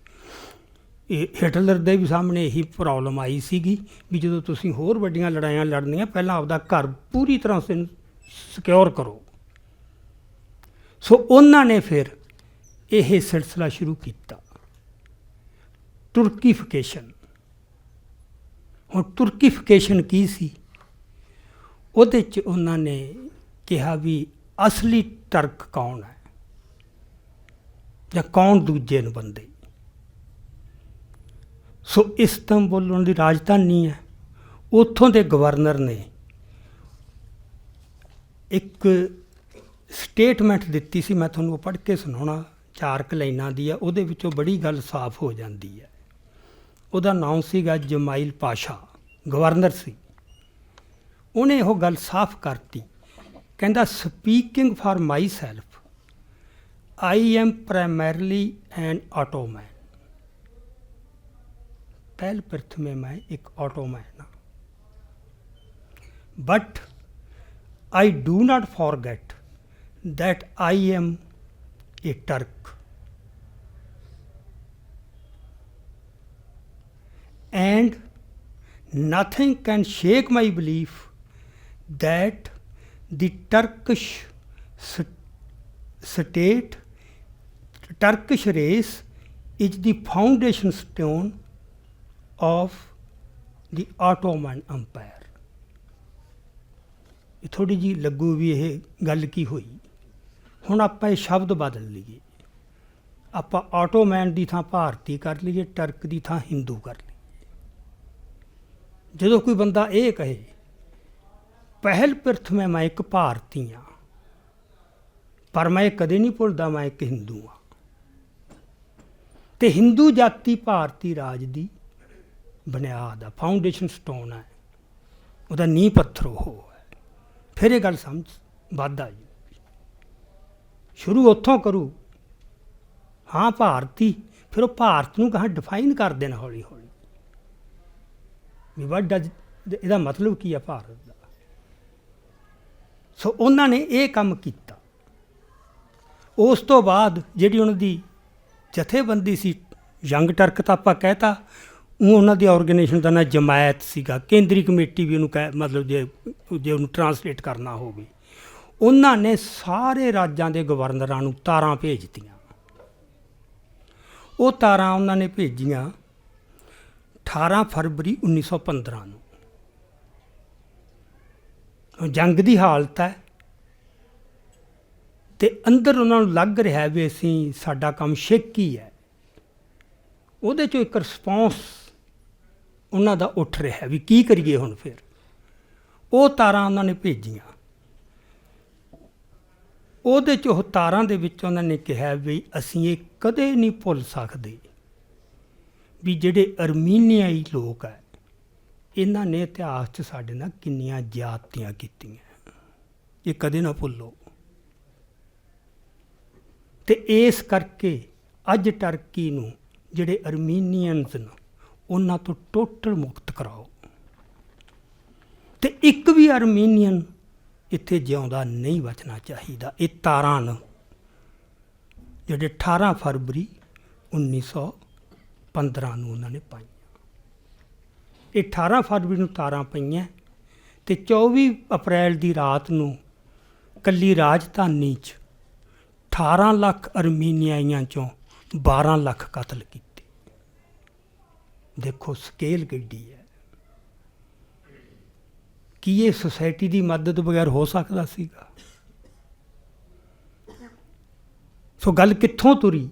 ਇਹ ਹਿਟਲਰ ਦੇ ਵੀ ਸਾਹਮਣੇ ਇਹੀ ਪ੍ਰੋਬਲਮ ਆਈ ਸੀਗੀ ਵੀ ਜਦੋਂ ਤੁਸੀਂ ਹੋਰ ਵੱਡੀਆਂ ਲੜਾਈਆਂ ਲੜਨੀਆਂ ਪਹਿਲਾਂ ਆਪਦਾ ਘਰ ਪੂਰੀ ਤਰ੍ਹਾਂ ਸਿਕਿਉਰ ਕਰੋ। ਸੋ ਉਹਨਾਂ ਨੇ ਫਿਰ ਇਹ ਸਿਲਸਿਲਾ ਸ਼ੁਰੂ ਕੀਤਾ ਤੁਰਕੀਫਿਕੇਸ਼ਨ। ਹੁਣ ਤੁਰਕੀਫਿਕੇਸ਼ਨ ਕੀ ਸੀ? ਉਹਦੇ 'ਚ ਉਹਨਾਂ ਨੇ ਕਿਹਾ ਵੀ ਅਸਲੀ ਟਰਕ ਕੌਣ ਹੈ ਜਾਂ ਕੌਣ ਦੂਜੇ ਨੂੰ ਬੰਦੇ। ਸੋ ਇਸਤੰਬੁਲ ਉਹਨਾਂ ਦੀ ਰਾਜਧਾਨੀ ਹੈ। ਉੱਥੋਂ ਦੇ ਗਵਰਨਰ ਨੇ ਇੱਕ ਸਟੇਟਮੈਂਟ ਦਿੱਤੀ ਸੀ, ਮੈਂ ਤੁਹਾਨੂੰ ਉਹ ਪੜ੍ਹ ਕੇ ਸੁਣਾਉਣਾ, 4 ਲਾਈਨਾਂ ਦੀ ਆ। ਉਹਦੇ ਵਿੱਚੋਂ ਬੜੀ ਗੱਲ ਸਾਫ਼ ਹੋ ਜਾਂਦੀ ਹੈ। ਉਹਦਾ ਨਾਮ ਸੀਗਾ ਜਮਾਇਲ ਪਾਸ਼ਾ, ਗਵਰਨਰ ਸੀ। ਉਹਨੇ ਉਹ ਗੱਲ ਸਾਫ਼ ਕਰਤੀ, ਕਹਿੰਦਾ speaking for myself I am primarily an Ottoman. ਪਹਿਲ ਪ੍ਰਥਮੇ ਮੈਂ ਇੱਕ ਆਟੋਮੈਨ ਹਾਂ, but I do not forget that I am a Turk, and nothing can shake my belief that the Turkish state, Turkish race is the foundation stone of the Ottoman Empire। ਥੋੜ੍ਹੀ ਜਿਹੀ ਲੱਗੂ ਵੀ ਇਹ ਗੱਲ ਕੀ ਹੋਈ। ਹੁਣ ਆਪਾਂ ਇਹ ਸ਼ਬਦ ਬਦਲ ਲਈਏ, ਆਪਾਂ ਆਟੋਮੈਨ ਦੀ ਥਾਂ ਭਾਰਤੀ ਕਰ ਲਈਏ, ਟਰਕ ਦੀ ਥਾਂ ਹਿੰਦੂ ਕਰ ਲਈਏ। ਜਦੋਂ ਕੋਈ ਬੰਦਾ ਇਹ ਕਹੇ ਪਹਿਲ ਪ੍ਰਥਮੇ ਮੈਂ ਇੱਕ ਭਾਰਤੀ ਹਾਂ, ਪਰ ਮੈਂ ਕਦੇ ਨਹੀਂ ਭੁੱਲਦਾ ਮੈਂ ਇੱਕ ਹਿੰਦੂ ਹਾਂ, ਅਤੇ ਹਿੰਦੂ ਜਾਤੀ ਭਾਰਤੀ ਰਾਜ ਦੀ ਬੁਨਿਆਦ ਆ, ਫਾਊਂਡੇਸ਼ਨ ਸਟੋਨ ਹੈ, ਉਹਦਾ ਨੀਂਹ ਪੱਥਰ ਉਹ ਹੈ। ਫਿਰ ਇਹ ਗੱਲ ਸਮਝ ਵੱਧ ਆ ਜੀ। ਸ਼ੁਰੂ ਉੱਥੋਂ ਕਰੂ, ਹਾਂ ਭਾਰਤੀ, ਫਿਰ ਉਹ ਭਾਰਤ ਨੂੰ ਕਹਾਂ ਡਿਫਾਈਨ ਕਰ ਦੇਣਾ ਹੌਲੀ ਹੌਲੀ ਵੀ ਵੱਡ ਇਹਦਾ ਮਤਲਬ ਕੀ ਆ ਭਾਰਤ ਦਾ। ਸੋ ਉਹਨਾਂ ਨੇ ਇਹ ਕੰਮ ਕੀਤਾ। ਉਸ ਤੋਂ ਬਾਅਦ ਜਿਹੜੀ ਉਹਨਾਂ ਦੀ ਜਥੇਬੰਦੀ ਸੀ, ਯੰਗ ਟਰਕ ਤਾਂ ਆਪਾਂ ਕਹਿਤਾ, ਉਹ ਉਹਨਾਂ ਦੀ ਆਰਗੇਨਾਈਜੇਸ਼ਨ ਦਾ ਨਾਂ ਜਮਾਇਤ ਸੀਗਾ। ਕੇਂਦਰੀ ਕਮੇਟੀ ਵੀ ਉਹਨੂੰ ਮਤਲਬ ਜੇ ਉਹਨੂੰ ਟਰਾਂਸਲੇਟ ਕਰਨਾ ਹੋਵੇ, ਉਹਨਾਂ ਨੇ ਸਾਰੇ ਰਾਜਾਂ ਦੇ ਗਵਰਨਰਾਂ ਨੂੰ ਤਾਰਾਂ ਭੇਜਤੀਆਂ। ਉਹ ਤਾਰਾਂ ਉਹਨਾਂ ਨੇ ਭੇਜੀਆਂ 18 ਫਰਵਰੀ 1915 ਨੂੰ। ਜੰਗ ਦੀ ਹਾਲਤ ਹੈ ਅਤੇ ਅੰਦਰ ਉਹਨਾਂ ਨੂੰ ਲੱਗ ਰਿਹਾ ਵੀ ਅਸੀਂ ਸਾਡਾ ਕੰਮ ਸ਼ੇਕੀ ਹੈ। ਉਹਦੇ 'ਚੋਂ ਇੱਕ ਰਿਸਪੌਂਸ ਉਹਨਾਂ ਦਾ ਉੱਠ ਰਿਹਾ ਵੀ ਕੀ ਕਰੀਏ ਹੁਣ। ਫਿਰ ਉਹ ਤਾਰਾਂ ਉਹਨਾਂ ਨੇ ਭੇਜੀਆਂ। ਉਹਦੇ 'ਚ ਉਹ ਤਾਰਾਂ ਦੇ ਵਿੱਚ ਉਹਨਾਂ ਨੇ ਕਿਹਾ ਵੀ ਅਸੀਂ ਇਹ ਕਦੇ ਨਹੀਂ ਭੁੱਲ ਸਕਦੇ ਵੀ ਜਿਹੜੇ ਅਰਮੀਨੀਆਈ ਲੋਕ ਹੈ, ਇਹਨਾਂ ਨੇ ਇਤਿਹਾਸ 'ਚ ਸਾਡੇ ਨਾਲ ਕਿੰਨੀਆਂ ਜ਼ਿਆਦਤੀਆਂ ਕੀਤੀਆਂ, ਇਹ ਕਦੇ ਨਾ ਭੁੱਲੋ। ਅਤੇ ਇਸ ਕਰਕੇ ਅੱਜ ਟਰਕੀ ਨੂੰ ਜਿਹੜੇ ਅਰਮੀਨੀਅਨਸ ਨੇ ਉਹਨਾਂ ਤੋਂ ਟੋਟਲ ਮੁਕਤ ਕਰਾਓ, ਅਤੇ ਇੱਕ ਵੀ ਅਰਮੀਨੀਅਨ ਇੱਥੇ ਜਿਉਂਦਾ ਨਹੀਂ ਬਚਣਾ ਚਾਹੀਦਾ। ਇਹ ਤਾਰਾਂ ਨੇ ਜਿਹੜੇ 18 ਫਰਵਰੀ 1915 ਨੂੰ ਉਹਨਾਂ ਨੇ ਪਾਈਆਂ। ਇਹ 18 ਫਰਵਰੀ ਨੂੰ ਤਾਰਾਂ ਪਈਆਂ ਅਤੇ 24 ਅਪ੍ਰੈਲ ਦੀ ਰਾਤ ਨੂੰ ਇਕੱਲੀ ਰਾਜਧਾਨੀ 'ਚ 18 ਲੱਖ ਅਰਮੀਨੀਆਈਆਂ 'ਚੋਂ 12 ਲੱਖ ਕਤਲ ਕੀਤੇ। ਦੇਖੋ ਸਕੇਲ ਕਿੱਡੀ ਹੈ। ਕੀ ਇਹ ਸੁਸਾਇਟੀ ਦੀ ਮਦਦ ਬਗੈਰ ਹੋ ਸਕਦਾ ਸੀਗਾ? ਸੋ ਗੱਲ ਕਿੱਥੋਂ ਤੁਰੀ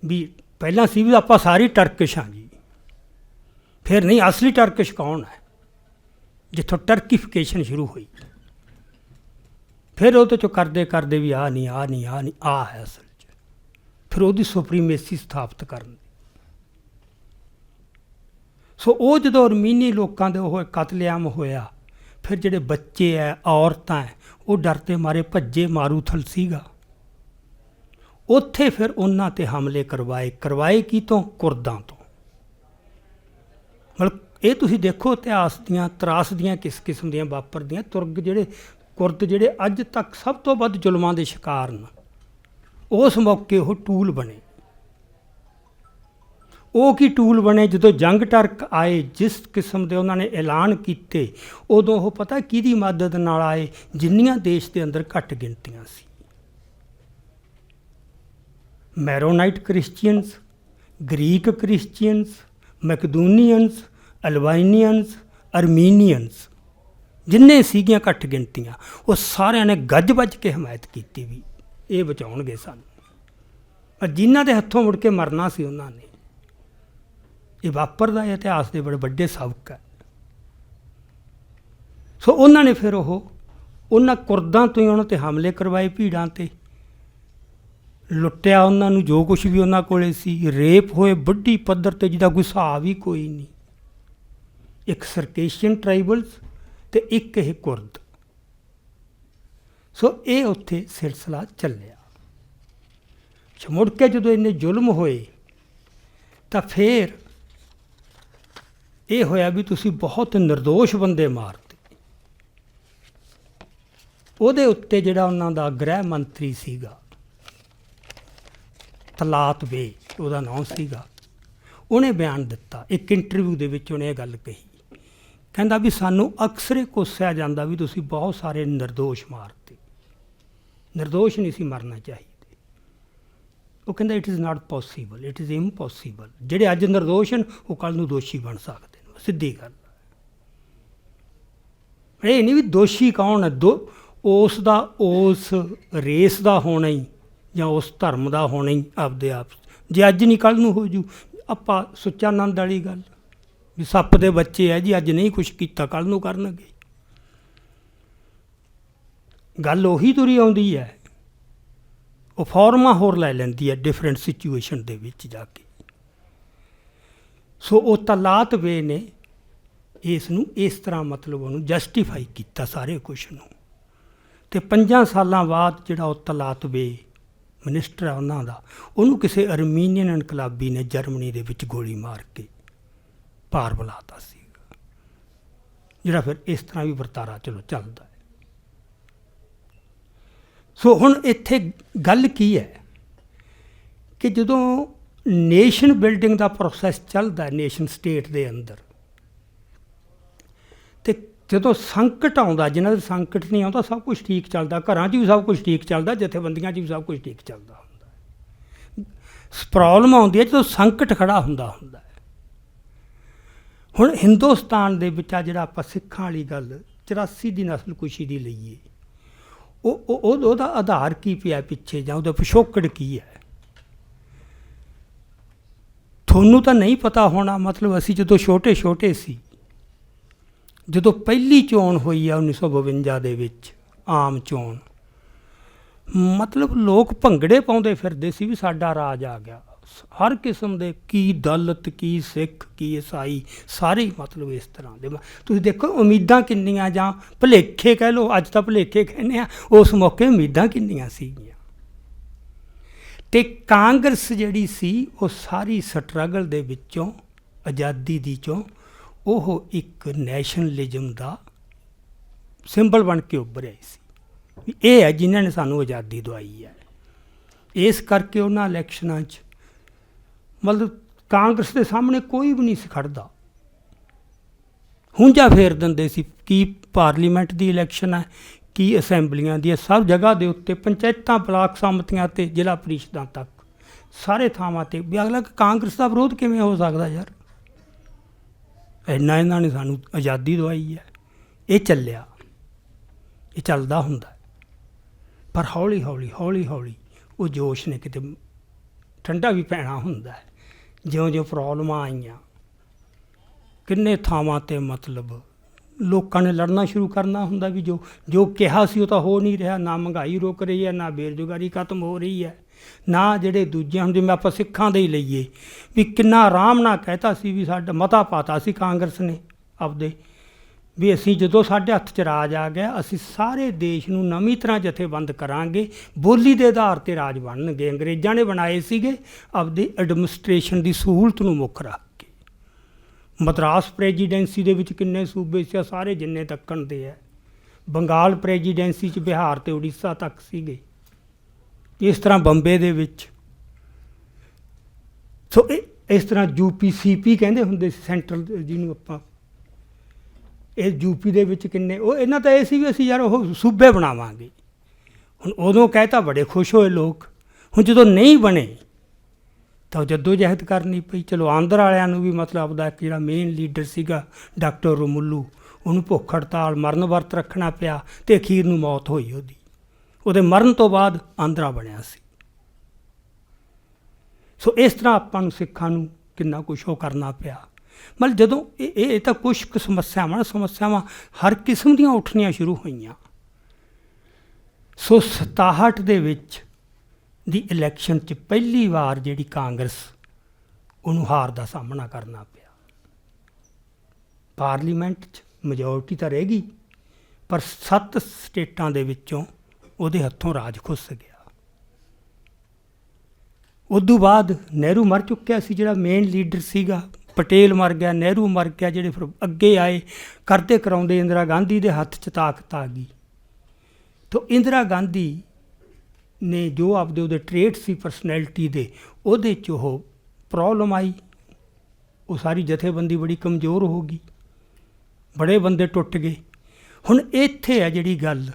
ਵੀ ਪਹਿਲਾਂ ਸੀ ਵੀ ਆਪਾਂ ਸਾਰੀ ਟਰਕਿਸ਼ ਹਾਂ ਜੀ, ਫਿਰ ਨਹੀਂ ਅਸਲੀ ਟਰਕਿਸ਼ ਕੌਣ ਹੈ, ਜਿੱਥੋਂ ਟਰਕੀਫਿਕੇਸ਼ਨ ਸ਼ੁਰੂ ਹੋਈ। ਫਿਰ ਉਹਦੇ 'ਚੋਂ ਕਰਦੇ ਕਰਦੇ ਵੀ ਆਹ ਨਹੀਂ, ਆਹ ਨਹੀਂ, ਆਹ ਨਹੀਂ, ਆਹ ਹੈ ਅਸਲ 'ਚ। ਫਿਰ ਉਹਦੀ ਸੁਪਰੀਮੇਸੀ ਸਥਾਪਿਤ ਕਰਨ ਦੀ। ਸੋ ਉਹ ਜਦੋਂ ਅਰਮੀਨੀ ਲੋਕਾਂ ਦੇ ਉਹ ਕਤਲੇਆਮ ਹੋਇਆ, ਫਿਰ ਜਿਹੜੇ ਬੱਚੇ ਹੈ, ਔਰਤਾਂ ਹੈ, ਉਹ ਡਰਦੇ ਮਾਰੇ ਭੱਜੇ। ਮਾਰੂਥਲ ਸੀਗਾ ਉੱਥੇ, ਫਿਰ ਉਹਨਾਂ 'ਤੇ ਹਮਲੇ ਕਰਵਾਏ ਕੀ ਤੋਂ? ਕੁਰਦਾਂ ਤੋਂ। ਮਤਲਬ ਇਹ ਤੁਸੀਂ ਦੇਖੋ ਇਤਿਹਾਸ ਦੀਆਂ ਤਰਾਸਦੀਆਂ ਕਿਸ ਕਿਸਮ ਦੀਆਂ ਵਾਪਰਦੀਆਂ। ਕੁਰਦ ਜਿਹੜੇ ਅੱਜ ਤੱਕ ਸਭ ਤੋਂ ਵੱਧ ਜ਼ੁਲਮਾਂ ਦੇ ਸ਼ਿਕਾਰ ਨੇ, ਉਸ ਮੌਕੇ ਉਹ ਟੂਲ ਬਣੇ। ਉਹ ਕੀ ਟੂਲ ਬਣੇ ਜਦੋਂ ਜੰਗ ਟਰਕ ਆਏ, ਜਿਸ ਕਿਸਮ ਦੇ ਉਹਨਾਂ ਨੇ ਐਲਾਨ ਕੀਤੇ, ਉਦੋਂ ਉਹ ਪਤਾ ਕਿਹਦੀ ਮਦਦ ਨਾਲ ਆਏ, ਜਿੰਨੀਆਂ ਦੇਸ਼ ਦੇ ਅੰਦਰ ਘੱਟ ਗਿਣਤੀਆਂ ਸੀ। ਮੈਰੋਨਾਈਟ ਕ੍ਰਿਸਚੀਅਨਸ, ਗ੍ਰੀਕ ਕ੍ਰਿਸਚੀਅਨਸ, ਮੈਕਡੂਨੀਅਨਸ, ਅਲਬਾਨੀਅਨਸ, ਅਰਮੀਨੀਅਨਸ, ਜਿੰਨੇ ਸੀਗੀਆਂ ਘੱਟ ਗਿਣਤੀਆਂ, ਉਹ ਸਾਰਿਆਂ ਨੇ ਗੱਜ ਵੱਜ ਕੇ ਹਮਾਇਤ ਕੀਤੀ ਵੀ ਇਹ ਬਚਾਉਣਗੇ ਸਾਨੂੰ। ਪਰ ਜਿਨ੍ਹਾਂ ਦੇ ਹੱਥੋਂ ਮੁੜ ਕੇ ਮਰਨਾ ਸੀ ਉਹਨਾਂ ਨੇ। ਇਹ ਵਾਪਰਦਾ ਇਤਿਹਾਸ ਦੇ ਬੜੇ ਵੱਡੇ ਸਬਕ ਹੈ। ਸੋ ਉਹਨਾਂ ਨੇ ਫਿਰ ਉਹਨਾਂ ਕੁਰਦਾਂ ਤੋਂ ਹੀ ਉਹਨਾਂ 'ਤੇ ਹਮਲੇ ਕਰਵਾਏ, ਭੀੜਾਂ 'ਤੇ ਲੁੱਟਿਆ ਉਹਨਾਂ ਨੂੰ, ਜੋ ਕੁਛ ਵੀ ਉਹਨਾਂ ਕੋਲ ਸੀ। ਰੇਪ ਹੋਏ ਵੱਡੀ ਪੱਧਰ 'ਤੇ, ਜਿਹਦਾ ਕੋਈ ਹਿਸਾਬ ਹੀ ਕੋਈ ਨਹੀਂ। ਇੱਕ ਸਰਕੇਸ਼ੀਅਨ ਟਰਾਈਬਲਸ ਅਤੇ ਇੱਕ ਇਹ ਕੁਰਦ। ਸੋ ਇਹ ਉੱਥੇ ਸਿਲਸਿਲਾ ਚੱਲਿਆ। ਮੁੜ ਕੇ ਜਦੋਂ ਇੰਨੇ ਜ਼ੁਲਮ ਹੋਏ ਤਾਂ ਫਿਰ ਇਹ ਹੋਇਆ ਵੀ ਤੁਸੀਂ ਬਹੁਤ ਨਿਰਦੋਸ਼ ਬੰਦੇ ਮਾਰਤੇ। ਉਹਦੇ ਉੱਤੇ ਜਿਹੜਾ ਉਹਨਾਂ ਦਾ ਗ੍ਰਹਿ ਮੰਤਰੀ ਸੀਗਾ, ਤਲਾਤ ਬੇ ਉਹਦਾ ਨਾਮ ਸੀਗਾ, ਉਹਨੇ ਬਿਆਨ ਦਿੱਤਾ ਇੱਕ ਇੰਟਰਵਿਊ ਦੇ ਵਿੱਚ। ਉਹਨੇ ਇਹ ਗੱਲ ਕਹੀ, ਕਹਿੰਦਾ ਵੀ ਸਾਨੂੰ ਅਕਸਰ ਕੋਸਿਆ ਜਾਂਦਾ ਵੀ ਤੁਸੀਂ ਬਹੁਤ ਸਾਰੇ ਨਿਰਦੋਸ਼ ਮਾਰਤੇ, ਨਿਰਦੋਸ਼ ਨਹੀਂ ਸੀ ਮਰਨਾ ਚਾਹੀਦੇ। ਉਹ ਕਹਿੰਦਾ it is not possible, it is impossible. ਜਿਹੜੇ ਅੱਜ ਨਿਰਦੋਸ਼ ਹਨ ਉਹ ਕੱਲ੍ਹ ਨੂੰ ਦੋਸ਼ੀ ਬਣ ਸਕਦੇ ਨੇ, ਸਿੱਧੀ ਗੱਲ। ਇਹ ਨਹੀਂ ਵੀ ਦੋਸ਼ੀ ਕੌਣ ਹੈ, ਉਸ ਦਾ ਉਸ ਰੇਸ ਦਾ ਹੋਣਾ ਹੀ ਜਾਂ ਉਸ ਧਰਮ ਦਾ ਹੋਣਾ ਹੀ ਆਪਦੇ ਆਪ। ਜੇ ਅੱਜ ਨਹੀਂ ਕੱਲ੍ਹ ਨੂੰ ਹੋ ਜੂ। ਆਪਾਂ ਸੁੱਚਾਨੰਦ ਵਾਲੀ ਗੱਲ ਵੀ ਸੱਪ ਦੇ ਬੱਚੇ ਹੈ ਜੀ, ਅੱਜ ਨਹੀਂ ਕੁਛ ਕੀਤਾ ਕੱਲ੍ਹ ਨੂੰ ਕਰਨਗੇ। ਗੱਲ ਉਹੀ ਤੁਰੀ ਆਉਂਦੀ ਹੈ, ਉਹ ਫੋਰਮਾਂ ਹੋਰ ਲੈ ਲੈਂਦੀ ਹੈ ਡਿਫਰੈਂਟ ਸਿਚੁਏਸ਼ਨ ਦੇ ਵਿੱਚ ਜਾ ਕੇ। ਸੋ ਉਹ ਤਲਾਤ ਵੇ ਨੇ ਇਸ ਨੂੰ ਇਸ ਤਰ੍ਹਾਂ ਮਤਲਬ ਉਹਨੂੰ ਜਸਟੀਫਾਈ ਕੀਤਾ ਸਾਰੇ ਕੁਛ ਨੂੰ। ਅਤੇ 5 ਸਾਲਾਂ ਬਾਅਦ ਜਿਹੜਾ ਉਹ ਤਲਾਤ ਵੇ ਮਿਨਿਸਟਰ ਹੈ ਉਹਨਾਂ ਦਾ, ਉਹਨੂੰ ਕਿਸੇ ਅਰਮੀਨੀਅਨ ਇਨਕਲਾਬੀ ਨੇ ਜਰਮਨੀ ਦੇ ਵਿੱਚ ਗੋਲੀ ਮਾਰ ਕੇ ਭਾਰ ਬੁਲਾਤਾ ਸੀ, ਜਿਹੜਾ ਫਿਰ ਇਸ ਤਰ੍ਹਾਂ ਵੀ ਵਰਤਾਰਾ ਚਲੋ ਚੱਲਦਾ ਹੈ। ਸੋ ਹੁਣ ਇੱਥੇ ਗੱਲ ਕੀ ਹੈ ਕਿ ਜਦੋਂ ਨੇਸ਼ਨ ਬਿਲਡਿੰਗ ਦਾ ਪ੍ਰੋਸੈਸ ਚੱਲਦਾ ਨੇਸ਼ਨ ਸਟੇਟ ਦੇ ਅੰਦਰ, ਅਤੇ ਜਦੋਂ ਸੰਕਟ ਆਉਂਦਾ, ਜਿਨ੍ਹਾਂ ਦੇ ਸੰਕਟ ਨਹੀਂ ਆਉਂਦਾ ਸਭ ਕੁਛ ਠੀਕ ਚੱਲਦਾ, ਘਰਾਂ 'ਚ ਵੀ ਸਭ ਕੁਛ ਠੀਕ ਚੱਲਦਾ, ਜਥੇਬੰਦੀਆਂ 'ਚ ਵੀ ਸਭ ਕੁਛ ਠੀਕ ਚੱਲਦਾ ਹੁੰਦਾ। ਪ੍ਰੋਬਲਮ ਆਉਂਦੀ ਹੈ ਜਦੋਂ ਸੰਕਟ ਖੜਾ ਹੁੰਦਾ ਹੈ। ਹੁਣ ਹਿੰਦੁਸਤਾਨ ਦੇ ਵਿੱਚ ਆ ਜਿਹੜਾ ਆਪਾਂ ਸਿੱਖਾਂ ਵਾਲੀ ਗੱਲ 84 ਦੀ ਨਸਲਕੁਸ਼ੀ ਦੀ ਲਈਏ, ਉਹਦਾ ਆਧਾਰ ਕੀ ਪਿਆ ਪਿੱਛੇ, ਜਾਂ ਉਹਦਾ ਪਿਛੋਕੜ ਕੀ ਹੈ, ਤੁਹਾਨੂੰ ਤਾਂ ਨਹੀਂ ਪਤਾ ਹੋਣਾ। ਮਤਲਬ ਅਸੀਂ ਜਦੋਂ ਛੋਟੇ ਸੀ, ਜਦੋਂ ਪਹਿਲੀ ਚੋਣ ਹੋਈ ਆ 1952 ਦੇ ਵਿੱਚ, ਆਮ ਚੋਣ, ਮਤਲਬ ਲੋਕ ਭੰਗੜੇ ਪਾਉਂਦੇ ਫਿਰਦੇ ਸੀ ਵੀ ਸਾਡਾ ਰਾਜ ਆ ਗਿਆ। ਹਰ ਕਿਸਮ ਦੇ, ਕੀ ਦਲਿਤ, ਕੀ ਸਿੱਖ, ਕੀ ਈਸਾਈ, ਸਾਰੇ ਮਤਲਬ ਇਸ ਤਰ੍ਹਾਂ ਦੇ। ਤੁਸੀਂ ਦੇਖੋ ਉਮੀਦਾਂ ਕਿੰਨੀਆਂ, ਜਾਂ ਭੁਲੇਖੇ ਕਹਿ ਲਓ, ਅੱਜ ਤਾਂ ਭੁਲੇਖੇ ਕਹਿੰਦੇ ਆ, ਉਸ ਮੌਕੇ ਉਮੀਦਾਂ ਕਿੰਨੀਆਂ ਸੀਗੀਆਂ। ਅਤੇ ਕਾਂਗਰਸ ਜਿਹੜੀ ਸੀ ਉਹ ਸਾਰੀ ਸਟਰਗਲ ਦੇ ਵਿੱਚੋਂ, ਆਜ਼ਾਦੀ ਦੀ ਚੋਂ, ਉਹ ਇੱਕ ਨੈਸ਼ਨਲਿਜ਼ਮ ਦਾ ਸਿੰਬਲ ਬਣ ਕੇ ਉੱਭਰ ਆਈ ਸੀ। ਇਹ ਹੈ ਜਿਨ੍ਹਾਂ ਨੇ ਸਾਨੂੰ ਆਜ਼ਾਦੀ ਦਵਾਈ ਹੈ। ਇਸ ਕਰਕੇ ਉਹਨਾਂ ਇਲੈਕਸ਼ਨਾਂ 'ਚ ਮਤਲਬ ਕਾਂਗਰਸ ਦੇ ਸਾਹਮਣੇ ਕੋਈ ਵੀ ਨਹੀਂ ਸੀ ਖੜ੍ਹਦਾ, ਹੁੰਜਾ ਫੇਰ ਦਿੰਦੇ ਸੀ। ਕੀ ਪਾਰਲੀਮੈਂਟ ਦੀ ਇਲੈਕਸ਼ਨ ਹੈ, ਕੀ ਅਸੈਂਬਲੀਆਂ ਦੀ ਹੈ, ਸਭ ਜਗ੍ਹਾ ਦੇ ਉੱਤੇ, ਪੰਚਾਇਤਾਂ, ਬਲਾਕ ਸੰਮਤੀਆਂ ਅਤੇ ਜ਼ਿਲ੍ਹਾ ਪ੍ਰੀਸ਼ਦਾਂ ਤੱਕ, ਸਾਰੇ ਥਾਵਾਂ 'ਤੇ ਵੀ ਅਗਲਾ ਕਾਂਗਰਸ ਦਾ ਵਿਰੋਧ ਕਿਵੇਂ ਹੋ ਸਕਦਾ ਯਾਰ, ਇੰਨਾ ਇਹਨਾਂ ਨੇ ਸਾਨੂੰ ਆਜ਼ਾਦੀ ਦਵਾਈ ਹੈ। ਇਹ ਚੱਲਿਆ, ਇਹ ਚੱਲਦਾ ਹੁੰਦਾ। ਪਰ ਹੌਲੀ ਹੌਲੀ ਉਹ ਜੋਸ਼ ਨੇ ਕਿਤੇ ਠੰਡਾ ਵੀ ਪੈਣਾ ਹੁੰਦਾ ਹੈ। ਜਿਉਂ ਪ੍ਰੋਬਲਮਾਂ ਆਈਆਂ, ਕਿੰਨੇ ਥਾਵਾਂ 'ਤੇ ਮਤਲਬ ਲੋਕਾਂ ਨੇ ਲੜਨਾ ਸ਼ੁਰੂ ਕਰਨਾ ਹੁੰਦਾ ਵੀ ਜੋ ਕਿਹਾ ਸੀ ਉਹ ਤਾਂ ਹੋ ਨਹੀਂ ਰਿਹਾ। ਨਾ ਮਹਿੰਗਾਈ ਰੁਕ ਰਹੀ ਹੈ, ਨਾ ਬੇਰੁਜ਼ਗਾਰੀ ਖਤਮ ਹੋ ਰਹੀ ਹੈ, ਨਾ ਜਿਹੜੇ ਦੂਜੇ ਹੁਣ ਜਿਵੇਂ ਆਪਾਂ ਸਿੱਖਾਂ ਦੇ ਹੀ ਲਈਏ ਵੀ ਕਿੰਨਾ ਆਰਾਮ ਨਾਲ ਕਹਿਤਾ ਸੀ ਵੀ ਸਾਡਾ ਮਤਾ ਪਾਤਾ ਸੀ ਕਾਂਗਰਸ ਨੇ ਆਪਦੇ, ਵੀ ਅਸੀਂ ਜਦੋਂ ਸਾਡੇ ਹੱਥ 'ਚ ਰਾਜ ਆ ਗਿਆ, ਅਸੀਂ ਸਾਰੇ ਦੇਸ਼ ਨੂੰ ਨਵੀਂ ਤਰ੍ਹਾਂ ਜਥੇਬੰਦ ਕਰਾਂਗੇ, ਬੋਲੀ ਦੇ ਆਧਾਰ 'ਤੇ ਰਾਜ ਬਣਨਗੇ। ਅੰਗਰੇਜ਼ਾਂ ਨੇ ਬਣਾਏ ਸੀਗੇ ਆਪਦੀ ਐਡਮਿਨਿਸਟ੍ਰੇਸ਼ਨ ਦੀ ਸਹੂਲਤ ਨੂੰ ਮੁੱਖ ਰੱਖ ਕੇ। ਮਦਰਾਸ ਪ੍ਰੈਜੀਡੈਂਸੀ ਦੇ ਵਿੱਚ ਕਿੰਨੇ ਸੂਬੇ ਸੀ, ਸਾਰੇ ਜਿੰਨੇ ਦੱਖਣ ਦੇ ਹੈ। ਬੰਗਾਲ ਪ੍ਰੈਜੀਡੈਂਸੀ 'ਚ ਬਿਹਾਰ ਅਤੇ ਉੜੀਸਾ ਤੱਕ ਸੀਗੇ। ਇਸ ਤਰ੍ਹਾਂ ਬੰਬੇ ਦੇ ਵਿੱਚ। ਸੋ ਇਸ ਤਰ੍ਹਾਂ UPCP ਕਹਿੰਦੇ ਹੁੰਦੇ ਸੀ, ਸੈਂਟਰਲ ਜਿਹਨੂੰ ਆਪਾਂ, ਇਹ ਯੂਪੀ ਦੇ ਵਿੱਚ ਕਿੰਨੇ, ਉਹ ਇਹਨਾਂ ਤਾਂ ਇਹ ਸੀ ਵੀ ਅਸੀਂ ਯਾਰ ਉਹ ਸੂਬੇ ਬਣਾਵਾਂਗੇ। ਹੁਣ ਉਦੋਂ ਕਹਿਤਾ ਬੜੇ ਖੁਸ਼ ਹੋਏ ਲੋਕ। ਹੁਣ ਜਦੋਂ ਨਹੀਂ ਬਣੇ ਤਾਂ ਜੱਦੋ ਜਹਿਦ ਕਰਨੀ ਪਈ। ਚਲੋ ਆਂਧਰ ਵਾਲਿਆਂ ਨੂੰ ਵੀ ਮਤਲਬ ਆਪਦਾ ਇੱਕ ਜਿਹੜਾ ਮੇਨ ਲੀਡਰ ਸੀਗਾ ਡਾਕਟਰ ਰਮੁੱਲੂ, ਉਹਨੂੰ ਭੁੱਖ ਹੜਤਾਲ ਮਰਨ ਵਰਤ ਰੱਖਣਾ ਪਿਆ ਅਤੇ ਅਖੀਰ ਨੂੰ ਮੌਤ ਹੋਈ ਉਹਦੀ। ਉਹਦੇ ਮਰਨ ਤੋਂ ਬਾਅਦ ਆਂਧਰਾ ਬਣਿਆ ਸੀ। ਸੋ ਇਸ ਤਰ੍ਹਾਂ ਆਪਾਂ ਨੂੰ ਸਿੱਖਾਂ ਨੂੰ ਕਿੰਨਾ ਕੁਛ ਉਹ ਕਰਨਾ ਪਿਆ। ਮਤਲਬ ਜਦੋਂ ਇਹ ਤਾਂ ਕੁਛ ਕੁ ਸਮੱਸਿਆਵਾਂ ਹਰ ਕਿਸਮ ਦੀਆਂ ਉੱਠਣੀਆਂ ਸ਼ੁਰੂ ਹੋਈਆਂ। ਸੋ 67 ਦੇ ਵਿੱਚ ਦੀ ਇਲੈਕਸ਼ਨ 'ਚ ਪਹਿਲੀ ਵਾਰ ਜਿਹੜੀ ਕਾਂਗਰਸ, ਉਹਨੂੰ ਹਾਰ ਦਾ ਸਾਹਮਣਾ ਕਰਨਾ ਪਿਆ। ਪਾਰਲੀਮੈਂਟ 'ਚ ਮੈਜੋਰਟੀ ਤਾਂ ਰਹਿ ਗਈ, ਪਰ 7 ਸਟੇਟਾਂ ਦੇ ਵਿੱਚੋਂ ਉਹਦੇ ਹੱਥੋਂ ਰਾਜ ਖੁੱਸ ਗਿਆ। ਉਦੋਂ ਬਾਅਦ ਨਹਿਰੂ ਮਰ ਚੁੱਕਿਆ ਸੀ, ਜਿਹੜਾ ਮੇਨ ਲੀਡਰ ਸੀਗਾ। ਪਟੇਲ ਮਰ ਗਿਆ, ਨਹਿਰੂ ਮਰ ਗਿਆ। ਜਿਹੜੇ ਫਿਰ ਅੱਗੇ ਆਏ ਕਰਦੇ ਕਰਾਉਂਦੇ ਇੰਦਰਾ ਗਾਂਧੀ ਦੇ ਹੱਥ 'ਚ ਤਾਕਤ ਆ ਗਈ। ਤਾਂ ਇੰਦਰਾ ਗਾਂਧੀ ਨੇ ਜੋ ਆਪਦੇ ਉਹਦੇ ਟਰੇਟ ਸੀ ਪਰਸਨੈਲਿਟੀ ਦੇ, ਉਹਦੇ 'ਚ ਉਹ ਪ੍ਰੋਬਲਮ ਆਈ। ਉਹ ਸਾਰੀ ਜਥੇਬੰਦੀ ਬੜੀ ਕਮਜ਼ੋਰ ਹੋ ਗਈ, ਬੜੇ ਬੰਦੇ ਟੁੱਟ ਗਏ। ਹੁਣ ਇੱਥੇ ਹੈ ਜਿਹੜੀ ਗੱਲ